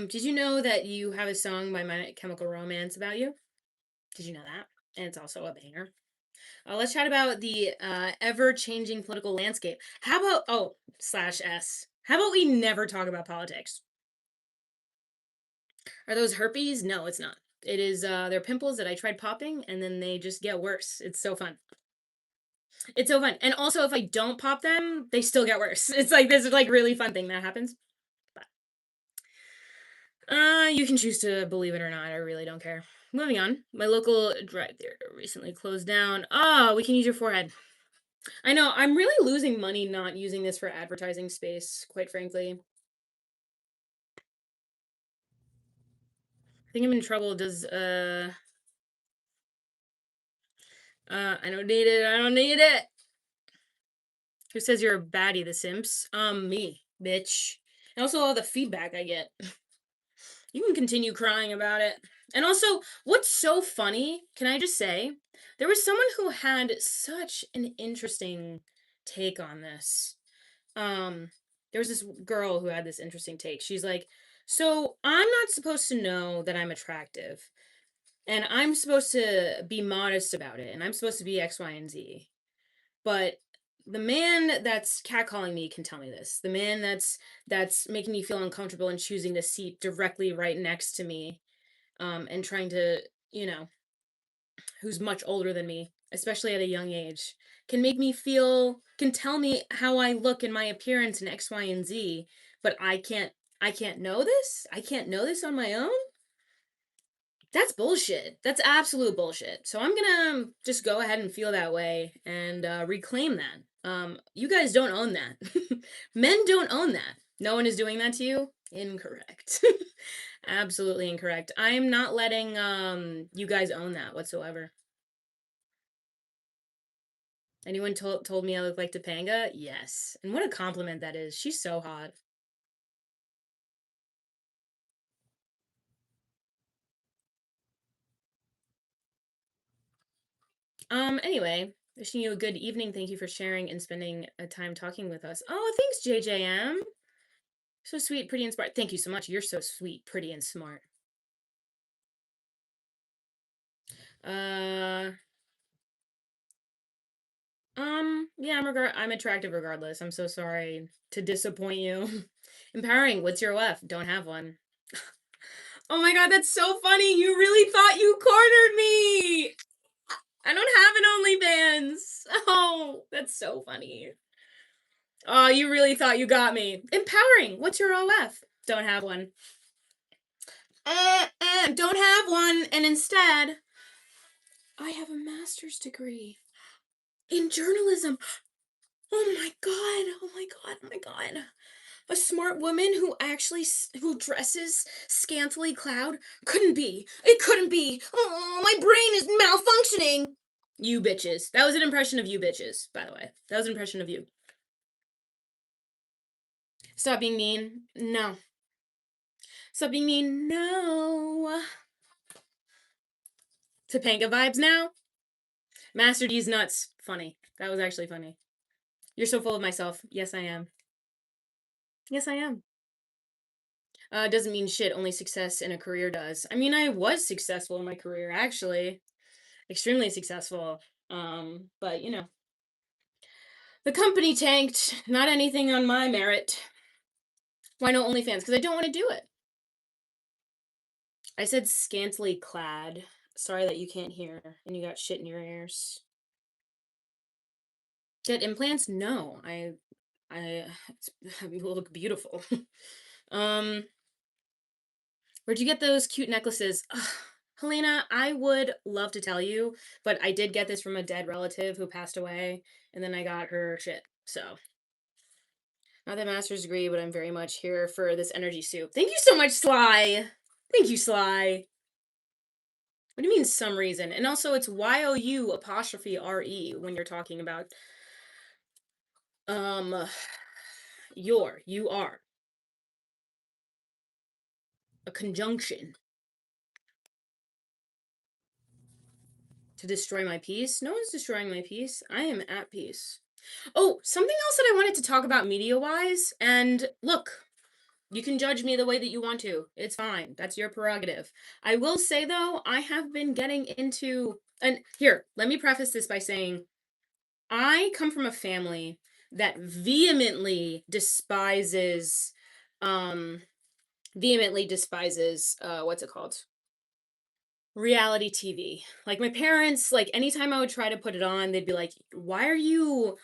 Did you know that you have a song by My Chemical Romance about you? Did you know that? And it's also a banger. Let's chat about the ever-changing political landscape. How about /S? How about we never talk about politics? Are those herpes? No, it's not. It is they're pimples that I tried popping and then they just get worse. It's so fun. It's so fun. And also if I don't pop them, they still get worse. It's like this is like really fun thing that happens. But you can choose to believe it or not. I really don't care. Moving on. My local drive-thru recently closed down. Oh, we can use your forehead. I know. I'm really losing money not using this for advertising space, quite frankly. I think I'm in trouble. I don't need it. I don't need it. Who says you're a baddie, The Simps? Me, bitch. And also all the feedback I get. You can continue crying about it. And also, what's so funny, can I just say, there was someone who had such an interesting take on this. There was this girl who had this interesting take. She's like, So I'm not supposed to know that I'm attractive, and I'm supposed to be modest about it, and I'm supposed to be X, Y, and Z. But the man that's catcalling me can tell me this. The man that's making me feel uncomfortable and choosing the seat directly right next to me, and trying to, you know, who's much older than me, especially at a young age, can tell me how I look in my appearance in X, Y, and Z, but I can't know this? I can't know this on my own? That's bullshit. That's absolute bullshit. So I'm gonna just go ahead and feel that way and reclaim that. You guys don't own that. Men don't own that. No one is doing that to you. Incorrect. Absolutely incorrect. I'm not letting you guys own that whatsoever. Anyone told me I look like Topanga? Yes. And what a compliment that is. She's so hot. Anyway, wishing you a good evening. Thank you for sharing and spending a time talking with us. Oh, thanks, JJM. So sweet, pretty, and smart. Thank you so much. You're so sweet, pretty, and smart. Uh, yeah, I'm attractive regardless. I'm so sorry to disappoint you. Empowering. What's your F? Don't have one. Oh my god, that's so funny. You really thought you cornered me. I don't have an OnlyFans. Oh, that's so funny. Oh, you really thought you got me. Empowering. What's your OF? Don't have one. Don't have one. And instead, I have a master's degree in journalism. Oh my god. Oh my god. Oh my god. A smart woman who actually who dresses scantily clad couldn't be. It couldn't be. Oh, my brain is malfunctioning. You bitches. That was an impression of you bitches, by the way. That was an impression of you. Stop being mean. No. Stop being mean. No. Topanga vibes now. Master D's nuts. Funny. That was actually funny. You're so full of myself. Yes, I am. Yes, I am. Doesn't mean shit. Only success in a career does. I mean, I was successful in my career, actually. Extremely successful. But the company tanked. Not anything on my merit. Why no OnlyFans? Because I don't want to do it. I said scantily clad. Sorry that you can't hear and you got shit in your ears. Get implants? No. I will look beautiful. um, where'd you get those cute necklaces? Ugh, Helena, I would love to tell you, but I did get this from a dead relative who passed away, and then I got her shit. So, not that master's degree, but I'm very much here for this energy soup. Thank you so much, Sly. Thank you, Sly. What do you mean some reason? And also, it's YOU apostrophe RE when you're talking about um you are a conjunction to destroy my peace. No one's destroying my peace. I am at peace. Oh, something else that I wanted to talk about media wise. And look, you can judge me the way that you want to. It's fine. That's your prerogative. I will say though, I have been getting into, and here, let me preface this by saying I come from a family that um vehemently despises what's it called? Reality TV. Like my parents, like anytime I would try to put it on, they'd be like, why are you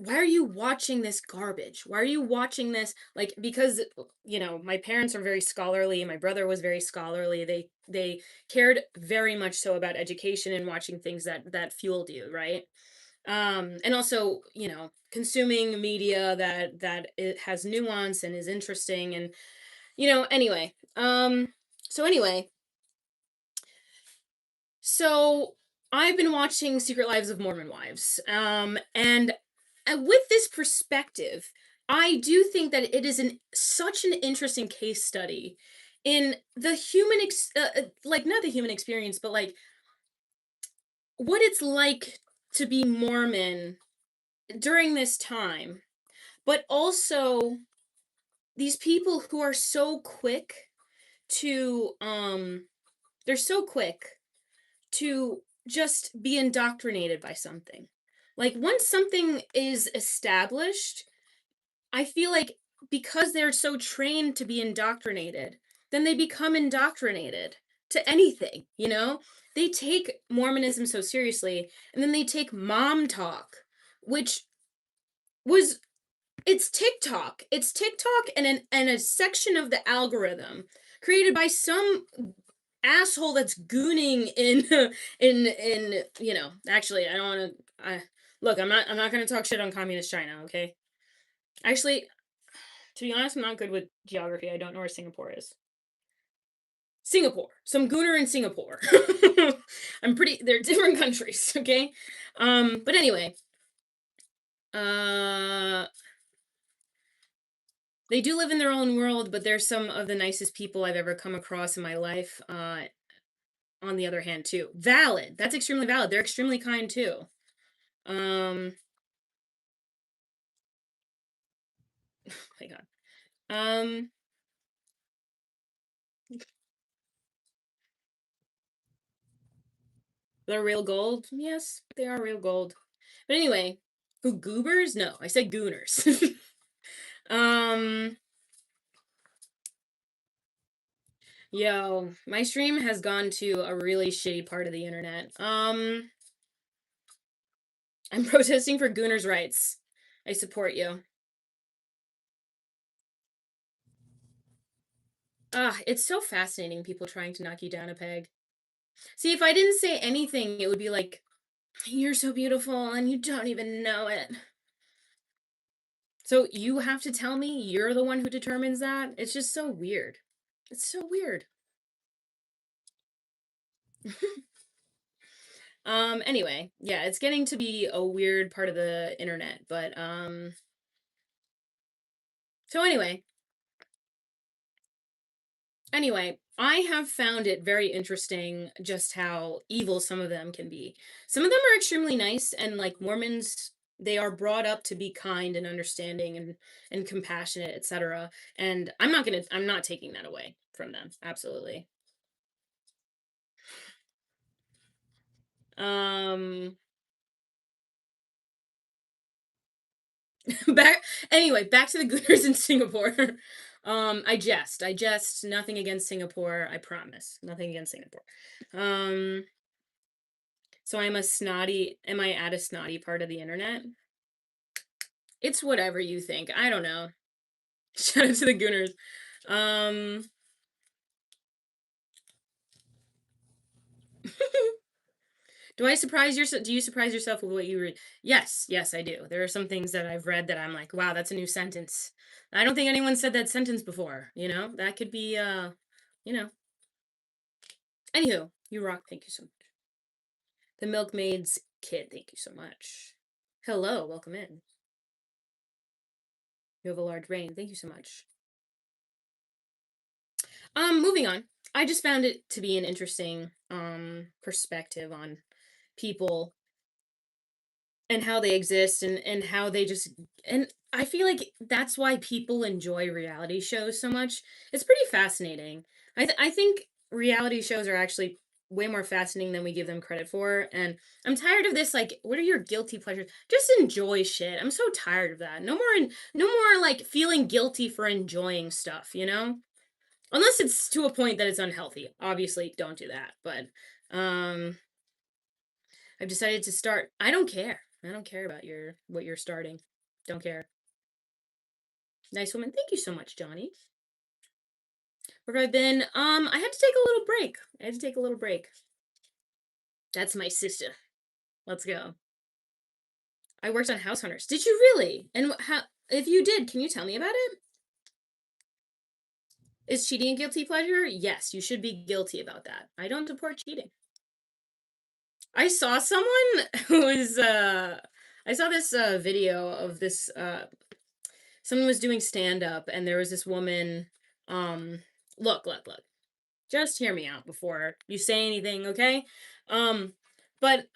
watching this garbage? Why are you watching this? Like because my parents are very scholarly, my brother was very scholarly. They cared very much so about education and watching things that fueled you, right? And also, consuming media that it has nuance and is interesting and anyway. So anyway, so I've been watching Secret Lives of Mormon Wives. And with this perspective, I do think that it is such an interesting case study in the like not the human experience, but like what it's like to be Mormon during this time, but also these people who are so quick to they're so quick to just be indoctrinated by something. Like once something is established, I feel like because they're so trained to be indoctrinated, then they become indoctrinated to anything, you know? They take Mormonism so seriously, and then they take mom talk, which was it's TikTok. It's TikTok and a section of the algorithm created by some asshole that's gooning in actually I don't want to I look, I'm not going to talk shit on communist China, okay? Actually, to be honest, I'm not good with geography. I don't know where Singapore is. Singapore. Some gooner in Singapore. They're different countries, okay? But anyway, uh they do live in their own world, but they're some of the nicest people I've ever come across in my life. On the other hand, too. Valid. That's extremely valid. They're extremely kind too. Um, oh my God. Um, they're real gold. Yes, they are real gold. But anyway, who goobers? No, I said gooners. um, yo, my stream has gone to a really shitty part of the internet. I'm protesting for gooners' rights. I support you. Ah, it's so fascinating people trying to knock you down a peg. See, if I didn't say anything, it would be like, you're so beautiful and you don't even know it. So you have to tell me you're the one who determines that? It's just so weird. It's so weird. Anyway, yeah, it's getting to be a weird part of the internet, but so anyway, I have found it very interesting just how evil some of them can be. Some of them are extremely nice, and like Mormons, they are brought up to be kind and understanding and compassionate, etc. And I'm not taking that away from them. Absolutely. Um back back to the Gooners in Singapore. I jest, nothing against Singapore, I promise. Nothing against Singapore. Um So am I at a snotty part of the internet? It's whatever you think. I don't know. Shout out to the Gooners. Um, do you surprise yourself with what you read? Yes, yes, I do. There are some things that I've read that I'm like, wow, that's a new sentence. I don't think anyone said that sentence before, you know? That could be you know. Anywho, you rock, thank you so much. The Milkmaid's Kid, thank you so much. Hello, welcome in. You have a large brain, thank you so much. Moving on. I just found it to be an interesting perspective on people and how they exist and how they just and I feel like that's why people enjoy reality shows so much. It's pretty fascinating. I think reality shows are actually way more fascinating than we give them credit for, and I'm tired of this like what are your guilty pleasures? Just enjoy shit. I'm so tired of that. No more like feeling guilty for enjoying stuff, you know? Unless it's to a point that it's unhealthy. Obviously, don't do that. But um I've decided to start. I don't care. I don't care about your what you're starting. Don't care. Nice woman. Thank you so much, Johnny. Where have I been? I had to take a little break. I had to take a little break. That's my sister. Let's go. I worked on House Hunters. Did you really? And how if you did, can you tell me about it? Is cheating a guilty pleasure? Yes, you should be guilty about that. I don't support cheating. I saw someone who was I saw this video of this someone was doing stand up and there was this woman um look. Just hear me out before you say anything, okay? Um but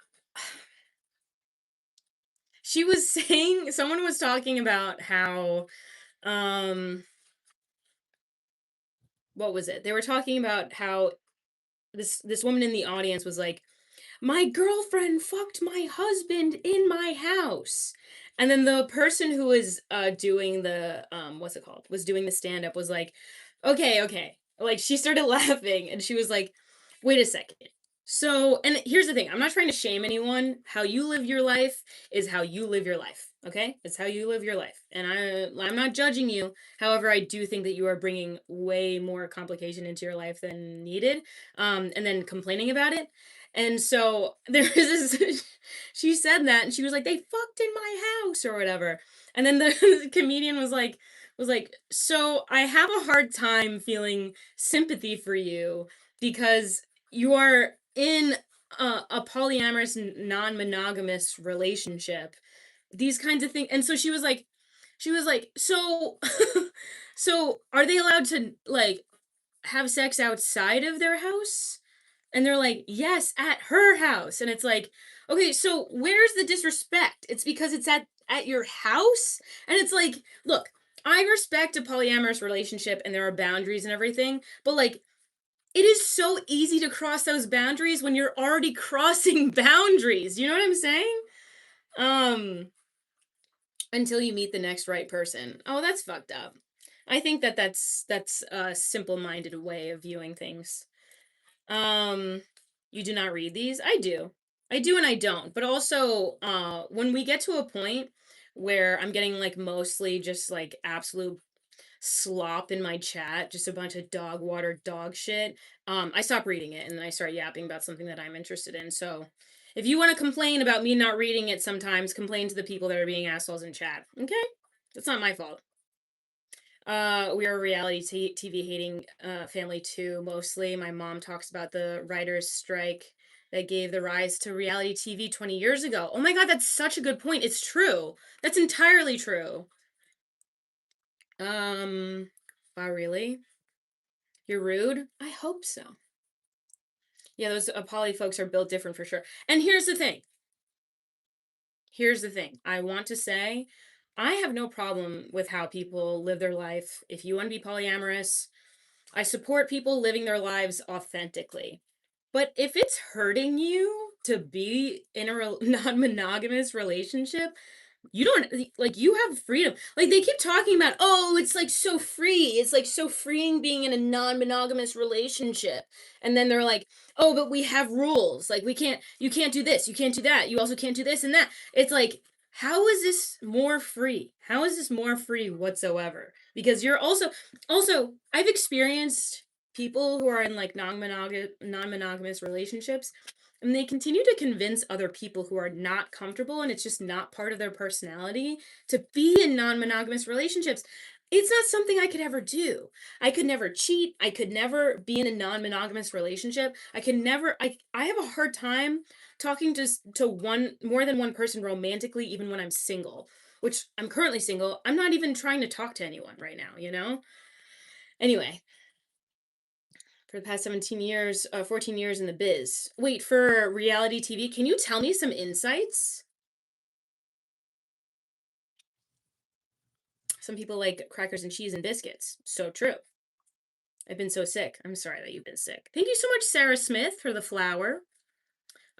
she was saying someone was talking about how um what was it? They were talking about how this woman in the audience was like, my girlfriend fucked my husband in my house. And then the person who was doing the what's it called? Was doing the stand up was like, "Okay, okay." Like she started laughing and she was like, "Wait a second." So, and here's the thing, I'm not trying to shame anyone. How you live your life is how you live your life, okay? It's how you live your life. And I'm not judging you. However, I do think that you are bringing way more complication into your life than needed, and then complaining about it. And so there was this, she said that and she was like, they fucked in my house or whatever. And then the comedian was like, so I have a hard time feeling sympathy for you because you are in a polyamorous, non-monogamous relationship. These kinds of things. And so she was like, so, so are they allowed to like have sex outside of their house? And they're like, "Yes, at her house." And it's like, "Okay, so where's the disrespect? It's because it's at your house?" And it's like, "Look, I respect a polyamorous relationship and there are boundaries and everything, but like it is so easy to cross those boundaries when you're already crossing boundaries. You know what I'm saying? Um until you meet the next right person. Oh, that's fucked up. I think that that's a simple-minded way of viewing things. Um, you do not read these? I do. I do and I don't. But also, when we get to a point where I'm getting like mostly just like absolute slop in my chat, just a bunch of dog water dog shit, I stop reading it and then I start yapping about something that I'm interested in. So if you want to complain about me not reading it sometimes, complain to the people that are being assholes in chat. Okay? That's not my fault. We are a reality TV hating family too, mostly. My mom talks about the writers' strike that gave the rise to reality TV 20 years ago. Oh my God, that's such a good point. It's true. That's entirely true. Um, wow, really? You're rude? I hope so. Yeah, those poly folks are built different for sure. And here's the thing. Here's the thing. I want to say I have no problem with how people live their life. If you want to be polyamorous, I support people living their lives authentically. But if it's hurting you to be in a non-monogamous relationship, you don't like you have freedom. Like they keep talking about, "Oh, it's like so free. It's like so freeing being in a non-monogamous relationship." And then they're like, "Oh, but we have rules. Like we can't you can't do this, you can't do that. You also can't do this and that." It's like, how is this more free? How is this more free whatsoever? Because you're also I've experienced people who are in like non-monogamous relationships and they continue to convince other people who are not comfortable and it's just not part of their personality to be in non-monogamous relationships. It's not something I could ever do. I could never cheat. I could never be in a non-monogamous relationship. I can never I have a hard time talking to one more than one person romantically even when I'm single, which I'm currently single. I'm not even trying to talk to anyone right now, you know? Anyway, for the past 17 years, 14 years in the biz. Wait, for reality TV, can you tell me some insights? Some people like crackers and cheese and biscuits. So true. I've been so sick. I'm sorry that you've been sick. Thank you so much, Sarah Smith, for the flower.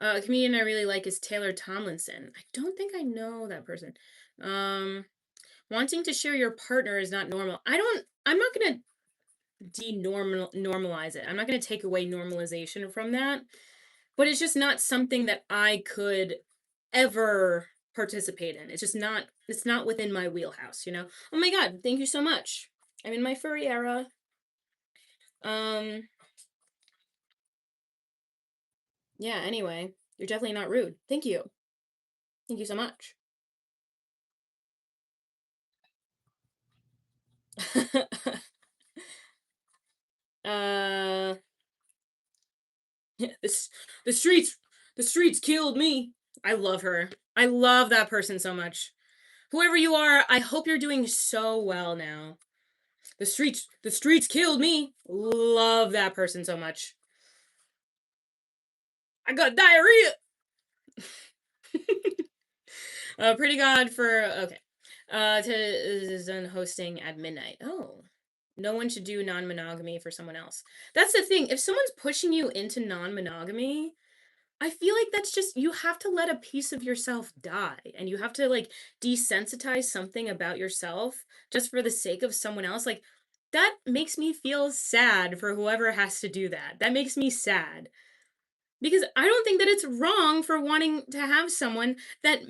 A comedian I really like is Taylor Tomlinson. I don't think I know that person. Um, wanting to share your partner is not normal. I'm not gonna normalize it. I'm not gonna take away normalization from that. But it's just not something that I could ever participate in. It's not within my wheelhouse, you know? Oh my god, thank you so much. I'm in my furry era. Um yeah, anyway, you're definitely not rude. Thank you. Thank you so much. uh this the streets the streets killed me. I love her. I love that person so much. Whoever you are, I hope you're doing so well now. The streets killed me. Love that person so much. I got diarrhea. Pretty God for okay. To is done hosting at midnight. Oh, No one should do non-monogamy for someone else. That's the thing. If someone's pushing you into non-monogamy, I feel like that's just you have to let a piece of yourself die and you have to like desensitize something about yourself just for the sake of someone else. Like that makes me feel sad for whoever has to do that. That makes me sad because I don't think that it's wrong for wanting to have someone that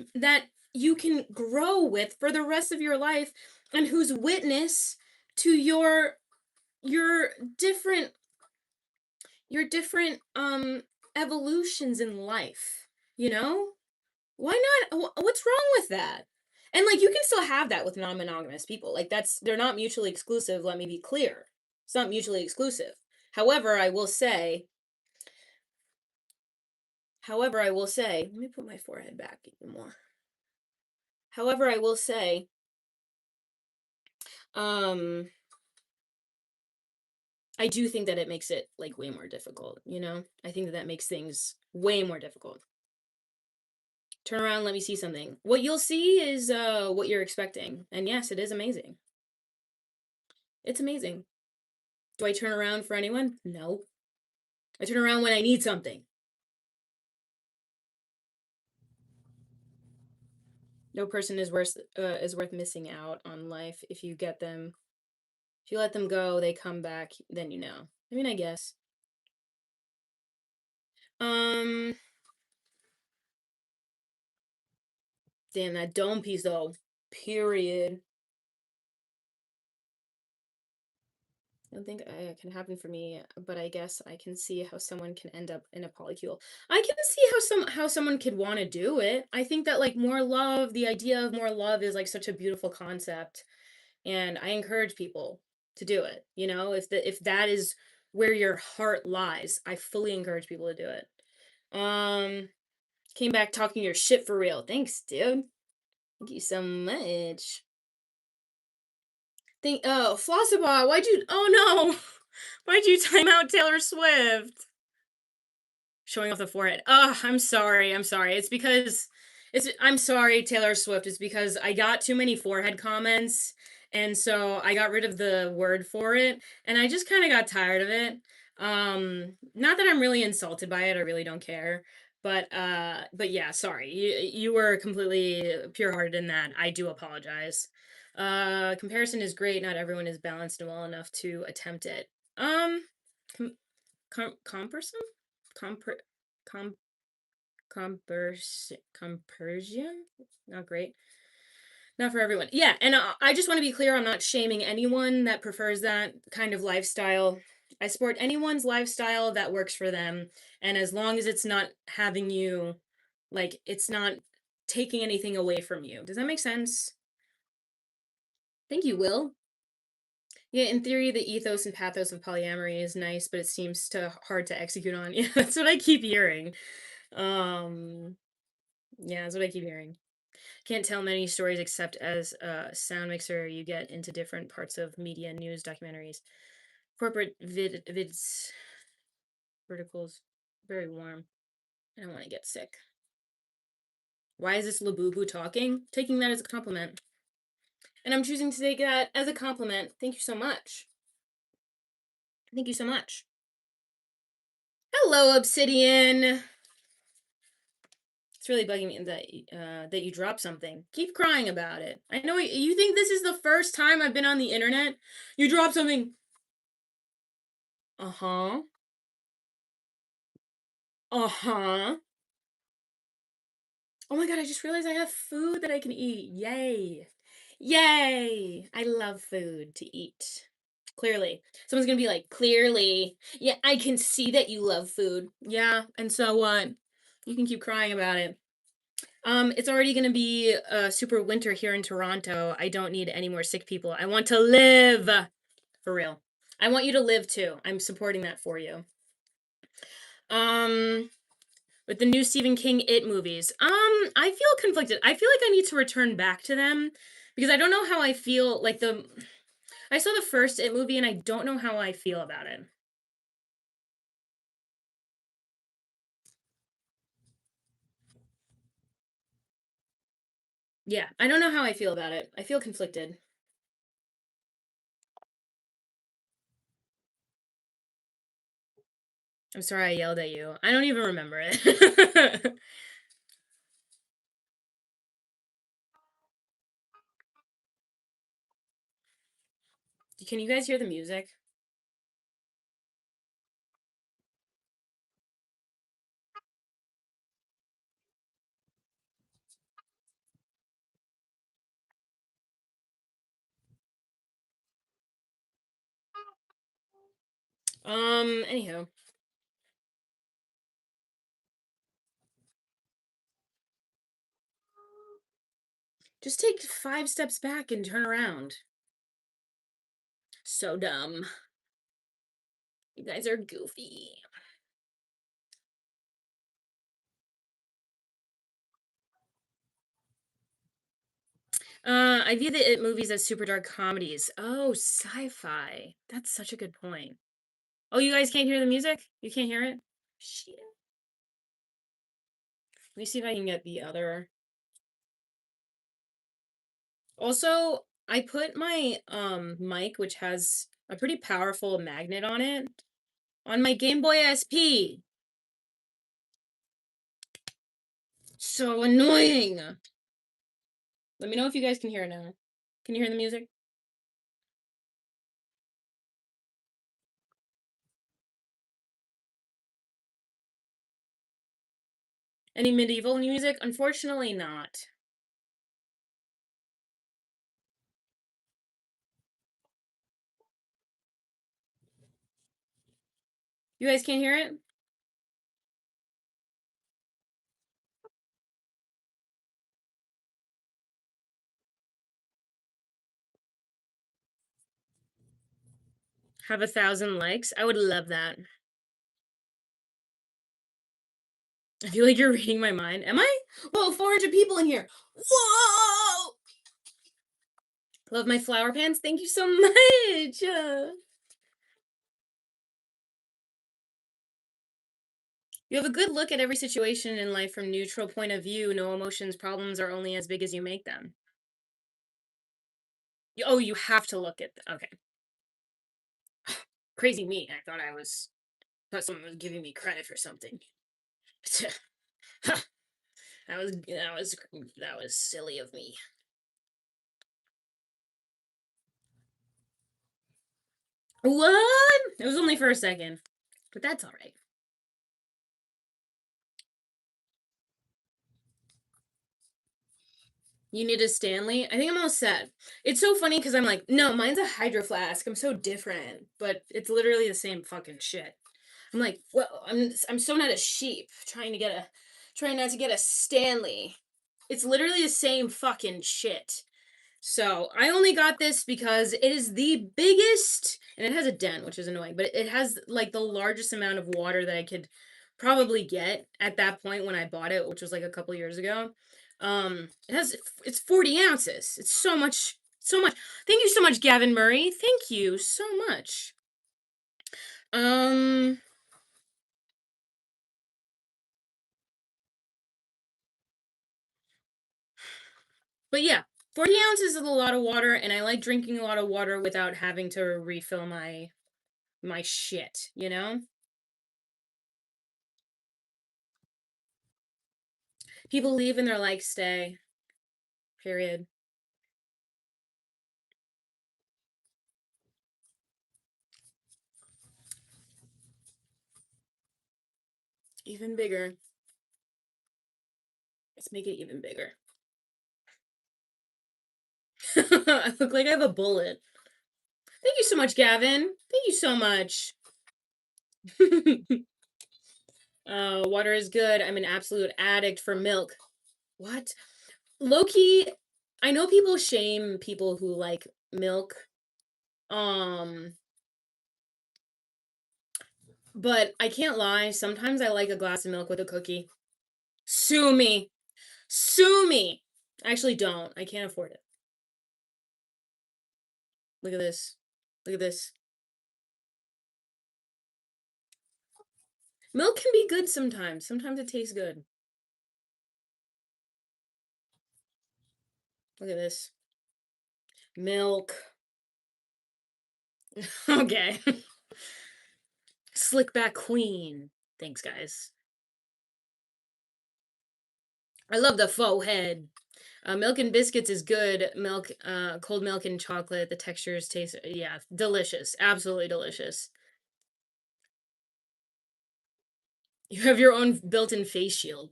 you can grow with for the rest of your life and who's witness to your different your different evolutions in life, you know? Why not? What's wrong with that? And like you can still have that with non-monogamous people. Like they're not mutually exclusive, let me be clear. It's not mutually exclusive. However, I will say, let me put my forehead back even more. However, I will say, um I do think that it makes it like way more difficult, you know? I think that that makes things way more difficult. Turn around, let me see something. What you'll see is what you're expecting. And yes, it is amazing. It's amazing. Do I turn around for anyone? No. I turn around when I need something. No person is worth missing out on life if you get them. If you let them go, they come back, then you know. I mean, I guess. Um damn that dome piece though. Period. I don't think it can happen for me, but I guess I can see how someone can end up in a polycule. I can see how someone could want to do it. I think that like more love, the idea of more love is like such a beautiful concept, and I encourage people to do it. You know, if that is where your heart lies, I fully encourage people to do it. Um, came back talking your shit for real. Thanks, dude. Thank you so much. Think Flossabot, why'd you oh no. Why'd you time out Taylor Swift? Showing off the forehead. Oh, I'm sorry. I'm sorry. It's because I'm sorry, Taylor Swift. It's because I got too many forehead comments. And so I got rid of the word for it. And I just kind of got tired of it. Not that I'm really insulted by it. I really don't care. But yeah, sorry. You were completely pure hearted in that. I do apologize. Comparison is great. Not everyone is balanced and well enough to attempt it. Com- comparison? Compr com compersion? Not great. Not for everyone. Yeah, and I just want to be clear. I'm not shaming anyone that prefers that kind of lifestyle. I support anyone's lifestyle that works for them, and as long as it's not having you, like, it's not taking anything away from you. Does that make sense? Thank you, Will. Yeah, in theory, the ethos and pathos of polyamory is nice, but it seems to hard to execute on. Yeah, that's what I keep hearing. Um, yeah, that's what I keep hearing. Can't tell many stories except as a sound mixer. You get into different parts of media, news, documentaries, corporate vids, verticals. Very warm. I don't want to get sick. Why is this Labubu talking? Taking that as a compliment. And I'm choosing to take that as a compliment. Thank you so much. Thank you so much. Hello, Obsidian. It's really bugging me that you dropped something. Keep crying about it. I know you think this is the first time I've been on the internet. You dropped something. Uh-huh. Uh-huh. Oh my god, I just realized I have food that I can eat. Yay. Yay. I love food to eat. Clearly. Someone's gonna be like, clearly. Yeah, I can see that you love food. Yeah, and so what? You can keep crying about it. It's already gonna be super winter here in Toronto. I don't need any more sick people. I want to live. For real. I want you to live too. I'm supporting that for you. Um, with the new Stephen King It movies. I feel conflicted. I feel like I need to return back to them because I don't know how I feel like the I saw the first It movie and I don't know how I feel about it. Yeah, I don't know how I feel about it. I feel conflicted. I'm sorry I yelled at you. I don't even remember it. Can you guys hear the music? Anyhow. Just take 5 steps back and turn around. So dumb. You guys are goofy. I view the It movies as super dark comedies. Oh, sci-fi. That's such a good point. Oh, you guys can't hear the music? You can't hear it? Shit. Let me see if I can get the other. Also, I put my mic, which has a pretty powerful magnet on my Game Boy SP. So annoying. Let me know if you guys can hear it now. Can you hear the music? Any medieval music? Unfortunately not. You guys can't hear it? Have 1,000 likes? I would love that. I feel like you're reading my mind. Am I? Whoa, 400 people in here. Whoa! Love my flower pants. Thank you so much. You have a good look at every situation in life from neutral point of view. No emotions, problems are only as big as you make them. Oh, you have to look at okay. Crazy me. Thought someone was giving me credit for something. That was silly of me. What? It was only for a second, but that's all right. You need a Stanley? I think I'm all set. It's so funny because I'm like, no, mine's a Hydro Flask. I'm so different, but it's literally the same fucking shit. I'm like, well, I'm so not a sheep trying not to get a Stanley. It's literally the same fucking shit. So I only got this because it is the biggest, and it has a dent, which is annoying, but it has like the largest amount of water that I could probably get at that point when I bought it, which was like a couple years ago. It's 40 ounces. It's so much, so much. Thank you so much, Gavin Murray. Thank you so much. Um, but yeah, 40 ounces is a lot of water, and I like drinking a lot of water without having to refill my shit, you know? People leave and they're like, stay. Period. Even bigger. Let's make it even bigger. I look like I have a bullet. Thank you so much, Gavin. Thank you so much. Water is good. I'm an absolute addict for milk. What? Loki, I know people shame people who like milk. Um, but I can't lie. Sometimes I like a glass of milk with a cookie. Sue me. Sue me. I actually don't. I can't afford it. Look at this. Look at this. Milk can be good sometimes. Sometimes it tastes good. Look at this. Milk. Okay. Slick back queen. Thanks, guys. I love the faux head. Milk and biscuits is good. Milk, cold milk and chocolate. The textures taste, yeah, delicious. Absolutely delicious. You have your own built-in face shield.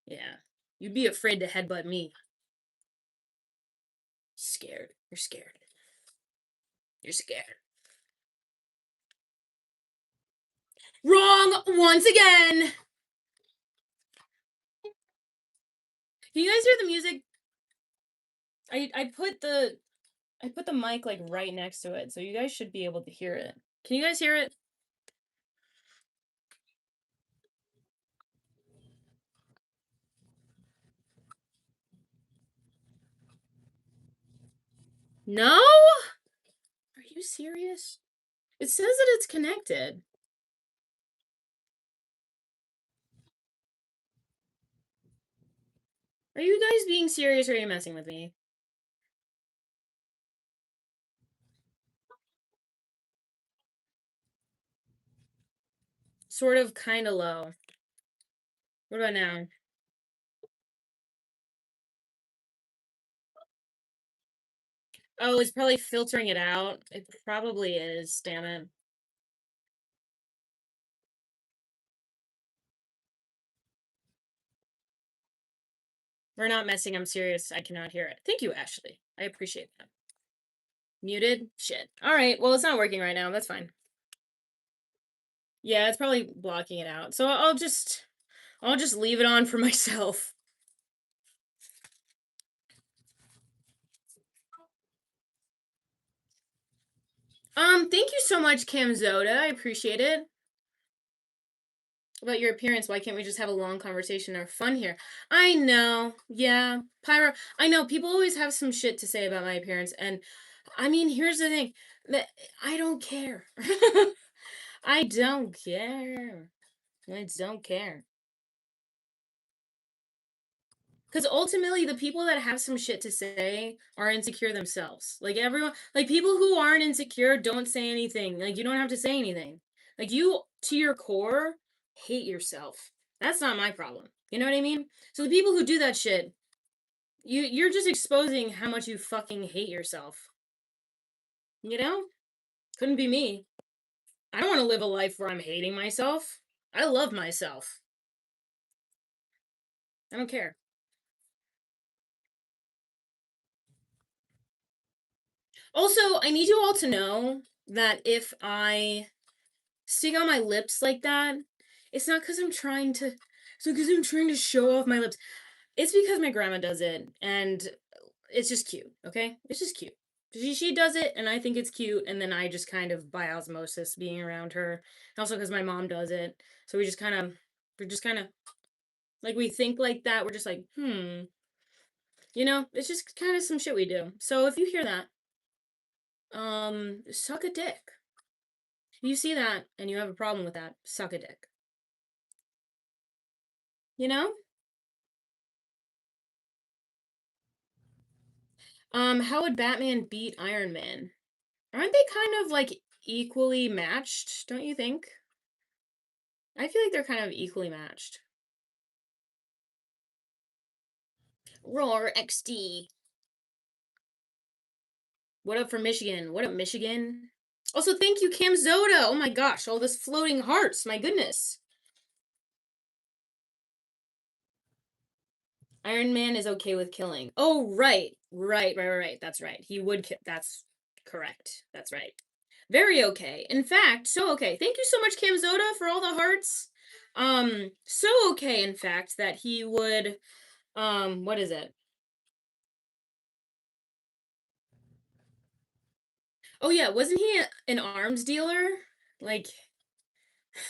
Yeah. You'd be afraid to headbutt me. Scared. You're scared. You're scared. Wrong once again. Can you guys hear the music? I put the mic like right next to it, so you guys should be able to hear it. Can you guys hear it? No? Are you serious? It says that it's connected. Are you guys being serious or are you messing with me? Sort of, kind of low. What about now? Oh, it's probably filtering it out. It probably is, damn it. We're not messing, I'm serious. I cannot hear it. Thank you, Ashley. I appreciate that. Muted? Shit. Alright, well, it's not working right now. That's fine. Yeah, it's probably blocking it out. So I'll just leave it on for myself. Thank you so much, Cam Zoda. I appreciate it. About your appearance, why can't we just have a long conversation or fun here? I know. Yeah. Pyro, I know people always have some shit to say about my appearance, and I mean, here's the thing. That I don't care. I don't care. I don't care. Because ultimately, the people that have some shit to say are insecure themselves. Like everyone, like people who aren't insecure don't say anything. Like you don't have to say anything. Like you, to your core, hate yourself. That's not my problem. You know what I mean? So the people who do that shit, you're just exposing how much you fucking hate yourself. You know? Couldn't be me. I don't want to live a life where I'm hating myself. I love myself. I don't care. Also, I need you all to know that if I stick on my lips like that, it's not because I'm trying to. It's not because I'm trying to show off my lips. It's because my grandma does it, and it's just cute. Okay, it's just cute. She does it, and I think it's cute, and then I just kind of by osmosis being around her. And also because my mom does it, so we're just kind of like we think like that. We're just like, it's just kind of some shit we do. So if you hear that, suck a dick. If you see that and you have a problem with that, suck a dick. You know? How would Batman beat Iron Man? Aren't they kind of like equally matched, don't you think? I feel like they're kind of equally matched. Roar XD. What up for Michigan? What up, Michigan? Also, thank you, Cam Zoda. Oh my gosh, all this floating hearts. My goodness. Iron Man is okay with killing. Oh, right. That's right. He would kill. That's correct. That's right. Very okay. In fact, so okay. Thank you so much, Cam Zoda, for all the hearts. So okay, in fact, that he would, what is it? Oh yeah, wasn't he an arms dealer? Like,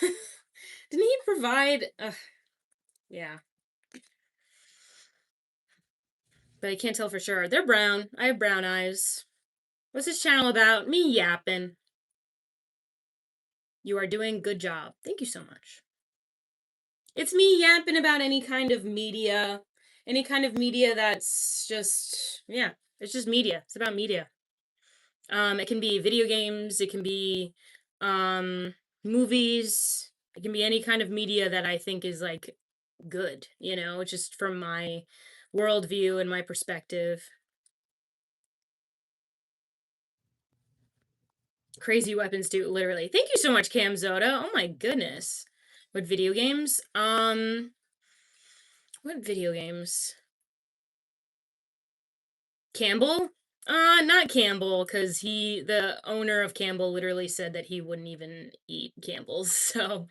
didn't he provide? Yeah, but I can't tell for sure. They're brown. I have brown eyes. What's this channel about? Me yapping. You are doing good job. Thank you so much. It's me yapping about any kind of media that's just, yeah, it's just media. It's about media. It can be video games, it can be um, movies. It can be any kind of media that I think is like good, just from my worldview and my perspective. Crazy weapons too, literally. Thank you so much, Cam Zoda. Oh my goodness. What video games? What video games? Campbell? Not Campbell, because the owner of Campbell literally said that he wouldn't even eat Campbell's. So,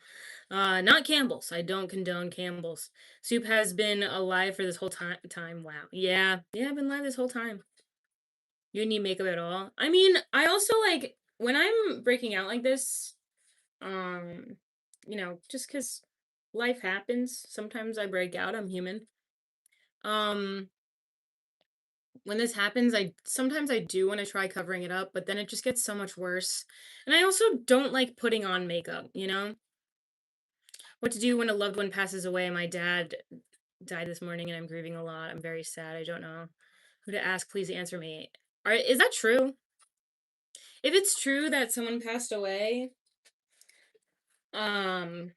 not Campbell's. I don't condone Campbell's. Soup has been alive for this whole time. Wow. Yeah. Yeah, I've been alive this whole time. You didn't need makeup at all. I mean, I also like when I'm breaking out like this, um, just because life happens. Sometimes I break out. I'm human. Um, when this happens, I sometimes I do want to try covering it up, but then it just gets so much worse. And I also don't like putting on makeup. What to do when a loved one passes away. My dad died this morning and I'm grieving a lot. I'm very sad. I don't know who to ask. Please answer me. Is that true? If it's true that someone passed away, um,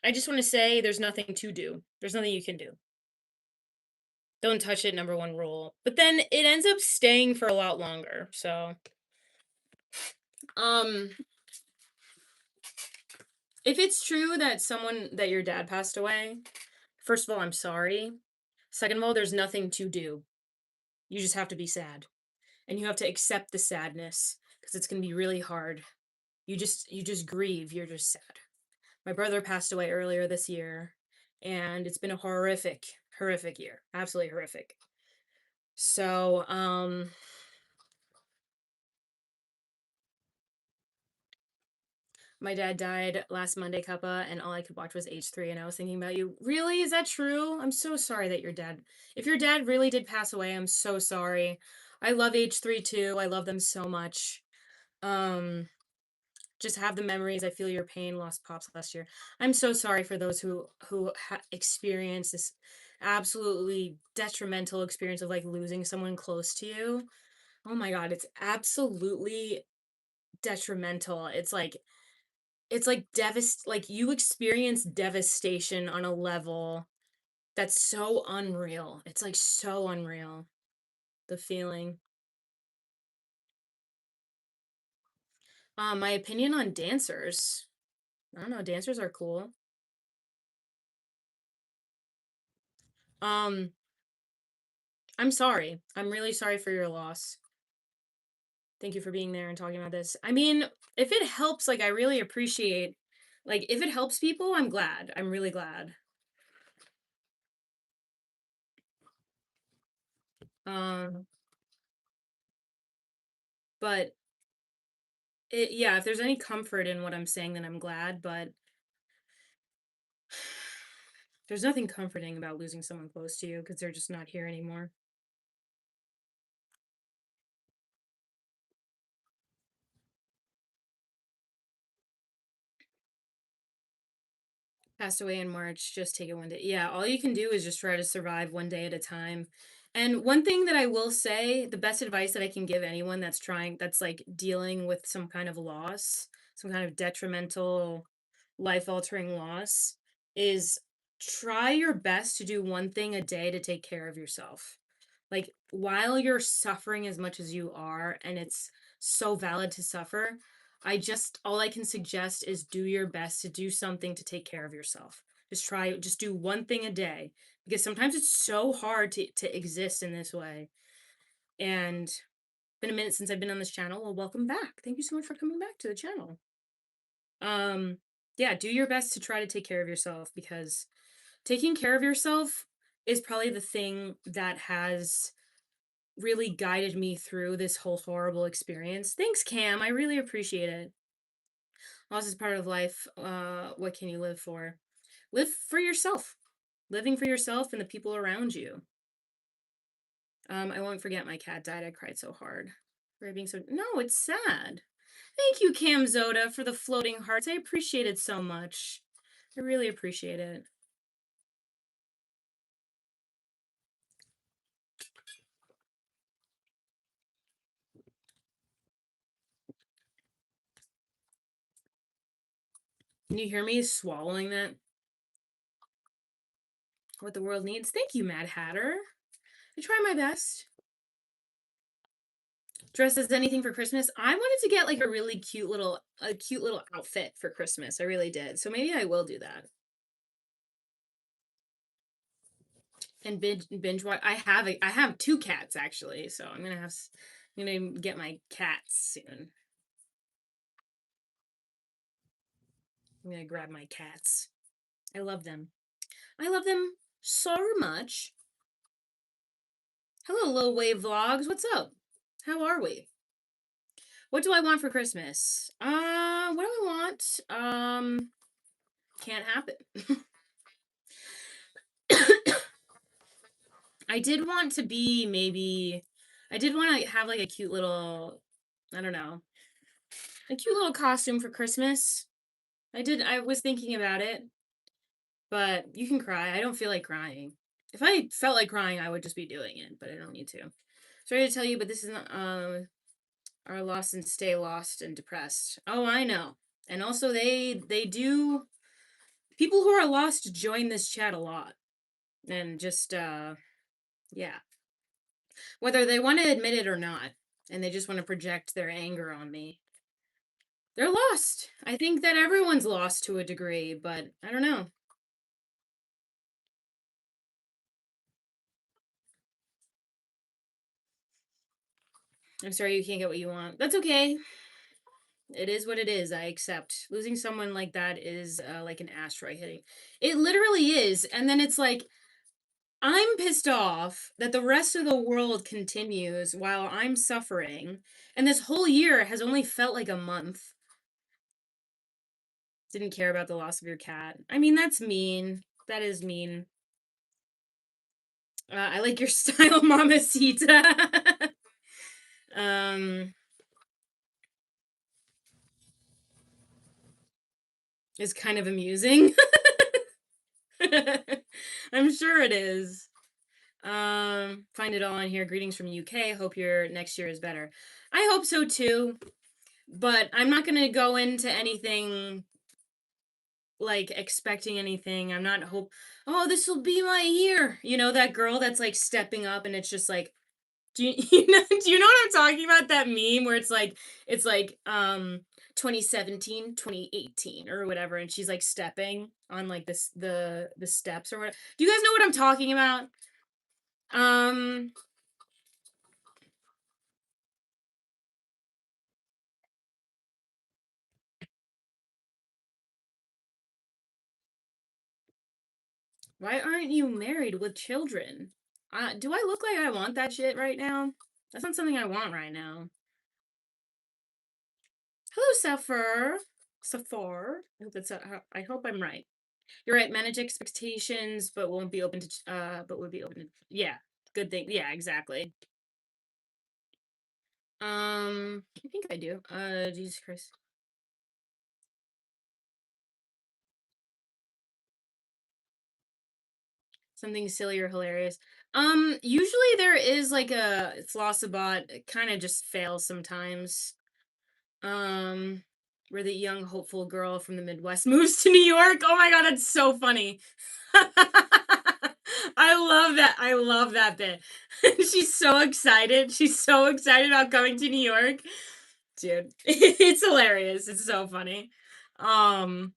I just want to say there's nothing to do. There's nothing you can do. Don't touch it, number one rule. But then it ends up staying for a lot longer. So, um, if it's true that your dad passed away, first of all, I'm sorry. Second of all, there's nothing to do. You just have to be sad. And you have to accept the sadness because it's going to be really hard. You just grieve, you're just sad. My brother passed away earlier this year and it's been a horrific year. Absolutely horrific. So, my dad died last Monday, Cuppa, and all I could watch was H3, and I was thinking about you. Really? Is that true? I'm so sorry that your dad. If your dad really did pass away, I'm so sorry. I love H3 too. I love them so much. Um, just have the memories. I feel your pain. Lost pops last year. I'm so sorry for those who experience this absolutely detrimental experience of like losing someone close to you. Oh my god, it's absolutely detrimental. It's like like you experience devastation on a level that's so unreal. It's like so unreal, the feeling. My opinion on dancers. I don't know, dancers are cool. Um, I'm sorry. I'm really sorry for your loss. Thank you for being there and talking about this. I mean, if it helps, like I really appreciate like if it helps people, I'm glad. I'm really glad. Um, but yeah, if there's any comfort in what I'm saying, then I'm glad, but there's nothing comforting about losing someone close to you because they're just not here anymore. Passed away in March, just take it one day. Yeah, all you can do is just try to survive one day at a time. And one thing that I will say, the best advice that I can give anyone that's like dealing with some kind of loss, some kind of detrimental, life altering loss, is try your best to do one thing a day to take care of yourself. Like, while you're suffering as much as you are, and it's so valid to suffer, all I can suggest is do your best to do something to take care of yourself. Just do one thing a day because sometimes it's so hard to exist in this way. And it's been a minute since I've been on this channel. Well, welcome back. Thank you so much for coming back to the channel. Um, yeah, do your best to try to take care of yourself because taking care of yourself is probably the thing that has really guided me through this whole horrible experience. Thanks, Cam. I really appreciate it. Loss is part of life. What can you live for? Live for yourself. Living for yourself and the people around you. I won't forget my cat died. I cried so hard. For being so no, it's sad. Thank you, Cam Zoda, for the floating hearts. I appreciate it so much. I really appreciate it. Can you hear me swallowing that? What the world needs? Thank you, Mad Hatter. I try my best. Dress as anything for Christmas. I wanted to get like a cute little outfit for Christmas. I really did. So maybe I will do that. And binge watch. I have two cats actually, so I'm gonna get my cats soon. I'm gonna grab my cats. I love them. I love them so much. Hello, Low Wave Vlogs. What's up? How are we? What do I want for Christmas? What do I want? Can't happen. I did want to be maybe. I did want to have like a cute little. I don't know. A cute little costume for Christmas. I did. I was thinking about it, but you can cry. I don't feel like crying. If I felt like crying, I would just be doing it, but I don't need to. Sorry to tell you, but this is not. Are lost and stay lost and depressed. Oh, I know. And also, they do. People who are lost join this chat a lot, and just yeah, whether they want to admit it or not, and they just want to project their anger on me. They're lost. I think that everyone's lost to a degree, but I don't know. I'm sorry you can't get what you want. That's okay. It is what it is. I accept. Losing someone like that is like an asteroid hitting. It literally is. And then it's like, I'm pissed off that the rest of the world continues while I'm suffering. And this whole year has only felt like a month. Didn't care about the loss of your cat. I mean, that's mean. That is mean. I like your style, Mamacita. um, is kind of amusing. I'm sure it is. Find it all on here. Greetings from UK. Hope your next year is better. I hope so too. But I'm not gonna go into anything like expecting anything. I'm not oh, this will be my year. You know, that girl that's like stepping up and it's just like, do you know what I'm talking about? That meme where it's like 2017, 2018 or whatever, and she's like stepping on like the steps or what. Do you guys know what I'm talking about? Um why aren't you married with children? Do I look like I want that shit right now? That's not something I want right now. Hello, Saphar. I hope I'm right. You're right. Manage expectations, but won't be open to. But would be open to. Yeah, good thing. Yeah, exactly. I think I do. Jesus Christ. Something silly or hilarious. Usually there is like a Flossabot. It kind of just fails sometimes. Um, where the young hopeful girl from the Midwest moves to New York. Oh my god, that's so funny. I love that. I love that bit. She's so excited. She's so excited about coming to New York. Dude, it's hilarious. It's so funny. Um,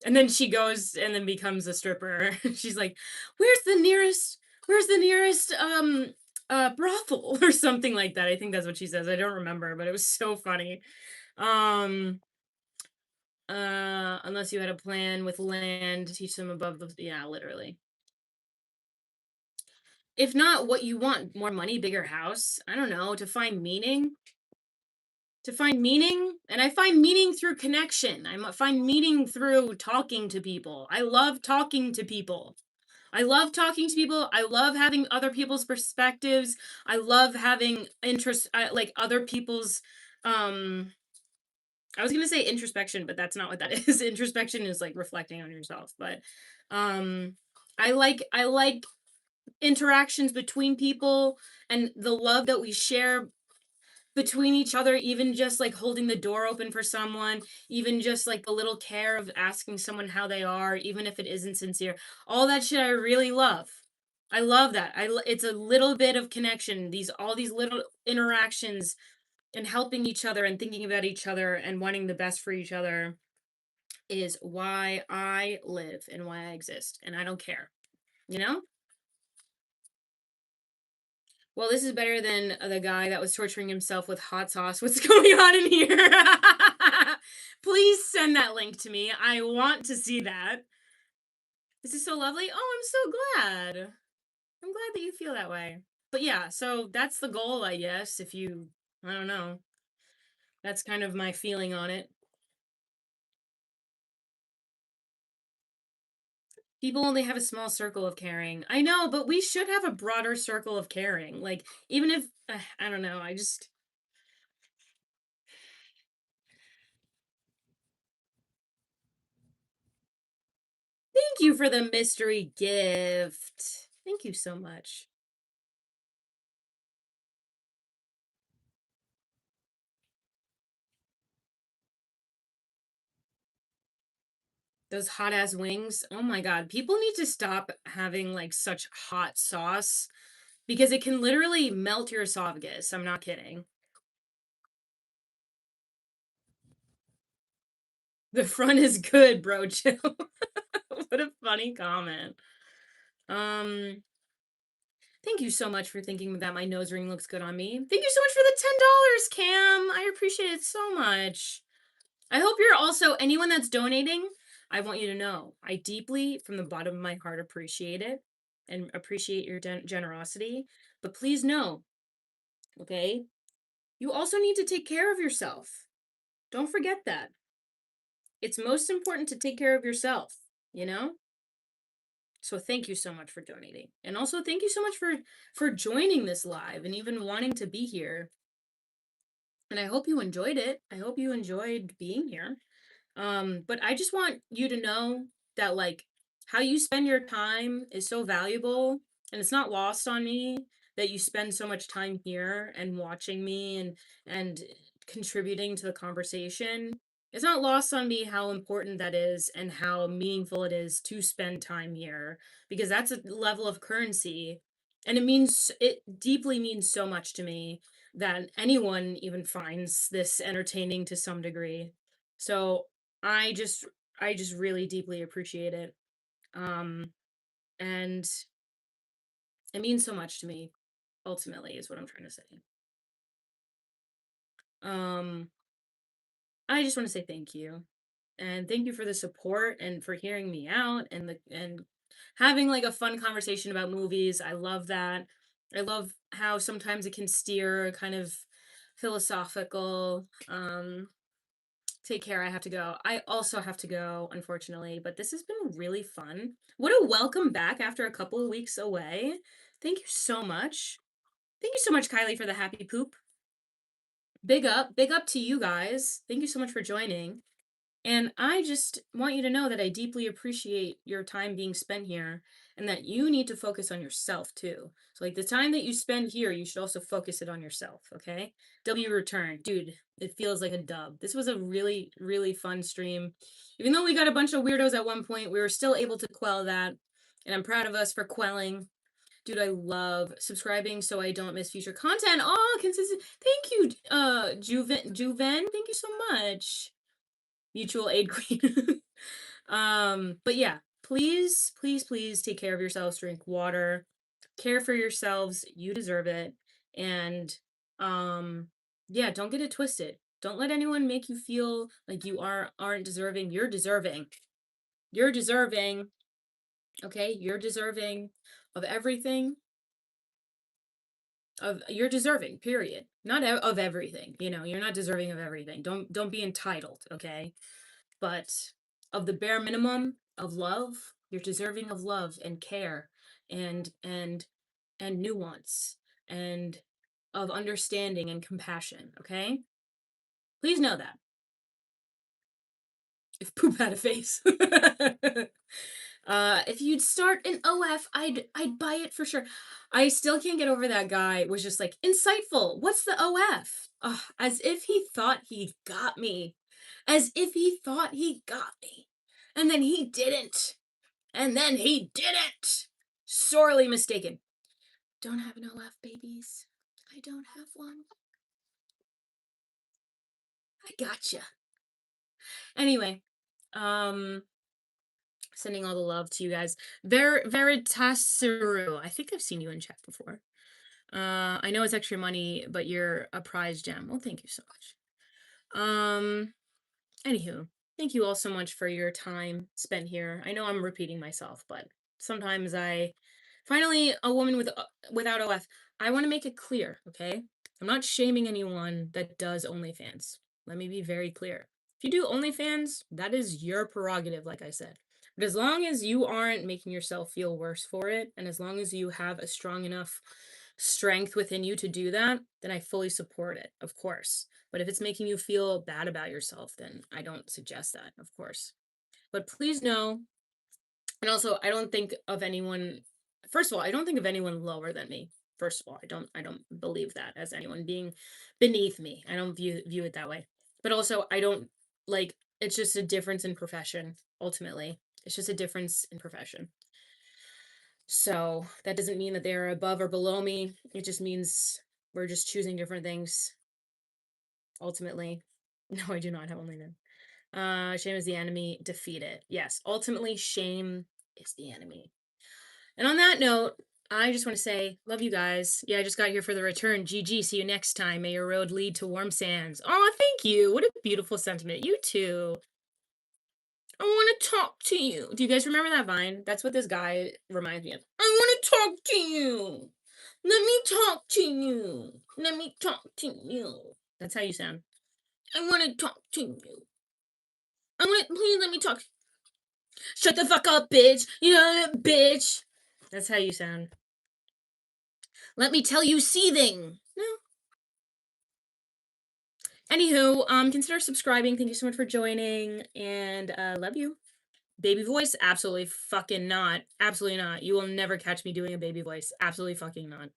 and then she goes and then becomes a stripper. She's like, where's the nearest brothel or something like that. I think that's what she says. I don't remember, but it was so funny. Um unless you had a plan with land to teach them above the yeah, literally. If not, what you want, more money, bigger house, I don't know, to find meaning. To find meaning, and I find meaning through connection. I find meaning through talking to people. I love talking to people. I love talking to people. I love having other people's perspectives. I love having interest like other people's I was going to say introspection, but that's not what that is. Introspection is like reflecting on yourself, but um I like interactions between people and the love that we share between each other, even just like holding the door open for someone, even just like the little care of asking someone how they are, even if it isn't sincere. All that shit I really love. I love that. It's a little bit of connection. These all these little interactions and helping each other and thinking about each other and wanting the best for each other is why I live and why I exist. And I don't care, you know? Well, this is better than the guy that was torturing himself with hot sauce. What's going on in here? Please send that link to me. I want to see that. This is so lovely. Oh, I'm so glad. I'm glad that you feel that way. But yeah, so that's the goal, I guess. If you, I don't know. That's kind of my feeling on it. People only have a small circle of caring. I know, but we should have a broader circle of caring. Like, even if, I don't know, I just, thank you for the mystery gift. Thank you so much. Those hot ass wings. Oh my God. People need to stop having like such hot sauce because it can literally melt your esophagus. I'm not kidding. The front is good, bro. Chill. What a funny comment. Um, Thank you so much for thinking that my nose ring looks good on me. Thank you so much for the $10, Cam. I appreciate it so much. I hope you're also anyone that's donating. I want you to know I deeply, from the bottom of my heart, appreciate it and appreciate your generosity. But please know, okay, you also need to take care of yourself. Don't forget that. It's most important to take care of yourself, you know? So thank you so much for donating. And also thank you so much for joining this live and even wanting to be here. And I hope you enjoyed it. I hope you enjoyed being here. But I just want you to know that like how you spend your time is so valuable and it's not lost on me that you spend so much time here and watching me and contributing to the conversation. It's not lost on me how important that is and how meaningful it is to spend time here because that's a level of currency and it deeply means so much to me that anyone even finds this entertaining to some degree. So I just I just really deeply appreciate it. Um and it means so much to me ultimately is what I'm trying to say. Um I just want to say thank you. And thank you for the support and for hearing me out and having like a fun conversation about movies. I love that. I love how sometimes it can steer kind of philosophical. Take care. I have to go. I also have to go, unfortunately, but this has been really fun. What a welcome back after a couple of weeks away. Thank you so much. Thank you so much, Kylie, for the happy poop. Big up. Big up to you guys. Thank you so much for joining. And I just want you to know that I deeply appreciate your time being spent here and that you need to focus on yourself too. So, like the time that you spend here, you should also focus it on yourself, okay? W return. Dude, it feels like a dub. This was a really, really fun stream. Even though we got a bunch of weirdos at one point, we were still able to quell that. And I'm proud of us for quelling. Dude, I love subscribing so I don't miss future content. Oh, consistent. Thank you, Juven. Thank you so much. Mutual aid queen. But yeah, please, please, please take care of yourselves, drink water, care for yourselves, you deserve it. And um yeah, don't get it twisted. Don't let anyone make you feel like you aren't deserving. You're deserving. You're deserving. Okay? You're deserving of everything. Of you're deserving, period. Not of everything. You know, you're not deserving of everything. Don't be entitled, okay? But of the bare minimum of love, you're deserving of love and care and and nuance and of understanding and compassion, okay? Please know that. If poop had a face. If you'd start an OF, I'd buy it for sure. I still can't get over that guy was just like, "Insightful, what's the OF?" Ugh, as if he thought he got me. As if he thought he got me. And then he didn't. And then he didn't. Sorely mistaken. Don't have an OF, babies. I don't have one. I gotcha. Anyway, um, sending all the love to you guys. Veritasiru. I think I've seen you in chat before. I know it's extra money, but you're a prize gem. Well, thank you so much. Anywho, thank you all so much for your time spent here. I know I'm repeating myself, but sometimes I finally a woman without OF. I want to make it clear, okay? I'm not shaming anyone that does OnlyFans. Let me be very clear. If you do OnlyFans, that is your prerogative, like I said. But as long as you aren't making yourself feel worse for it, and as long as you have a strong enough strength within you to do that, then I fully support it, of course. But if it's making you feel bad about yourself, then I don't suggest that, of course. But please know, and also I don't think of anyone first of all, I don't think of anyone lower than me. First of all, I don't believe that as anyone being beneath me. I don't view it that way. But also I don't like it's just a difference in profession ultimately. It's just a difference in profession. So that doesn't mean that they're above or below me. It just means we're just choosing different things ultimately. No, I do not have only men. Shame is the enemy. Defeat it. Yes, ultimately, shame is the enemy. And on that note, I just want to say, love you guys. Yeah, I just got here for the return. GG. See you next time. May your road lead to warm sands. Oh, thank you. What a beautiful sentiment. You too. I want to talk to you. Do you guys remember that Vine? That's what this guy reminds me of. I want to talk to you. Let me talk to you. Let me talk to you. That's how you sound. I want to talk to you. I want to, please let me talk. Shut the fuck up, bitch. You know, bitch. That's how you sound. Let me tell you seething. No. Anywho, consider subscribing. Thank you so much for joining. And love you. Baby voice? Absolutely fucking not. Absolutely not. You will never catch me doing a baby voice. Absolutely fucking not.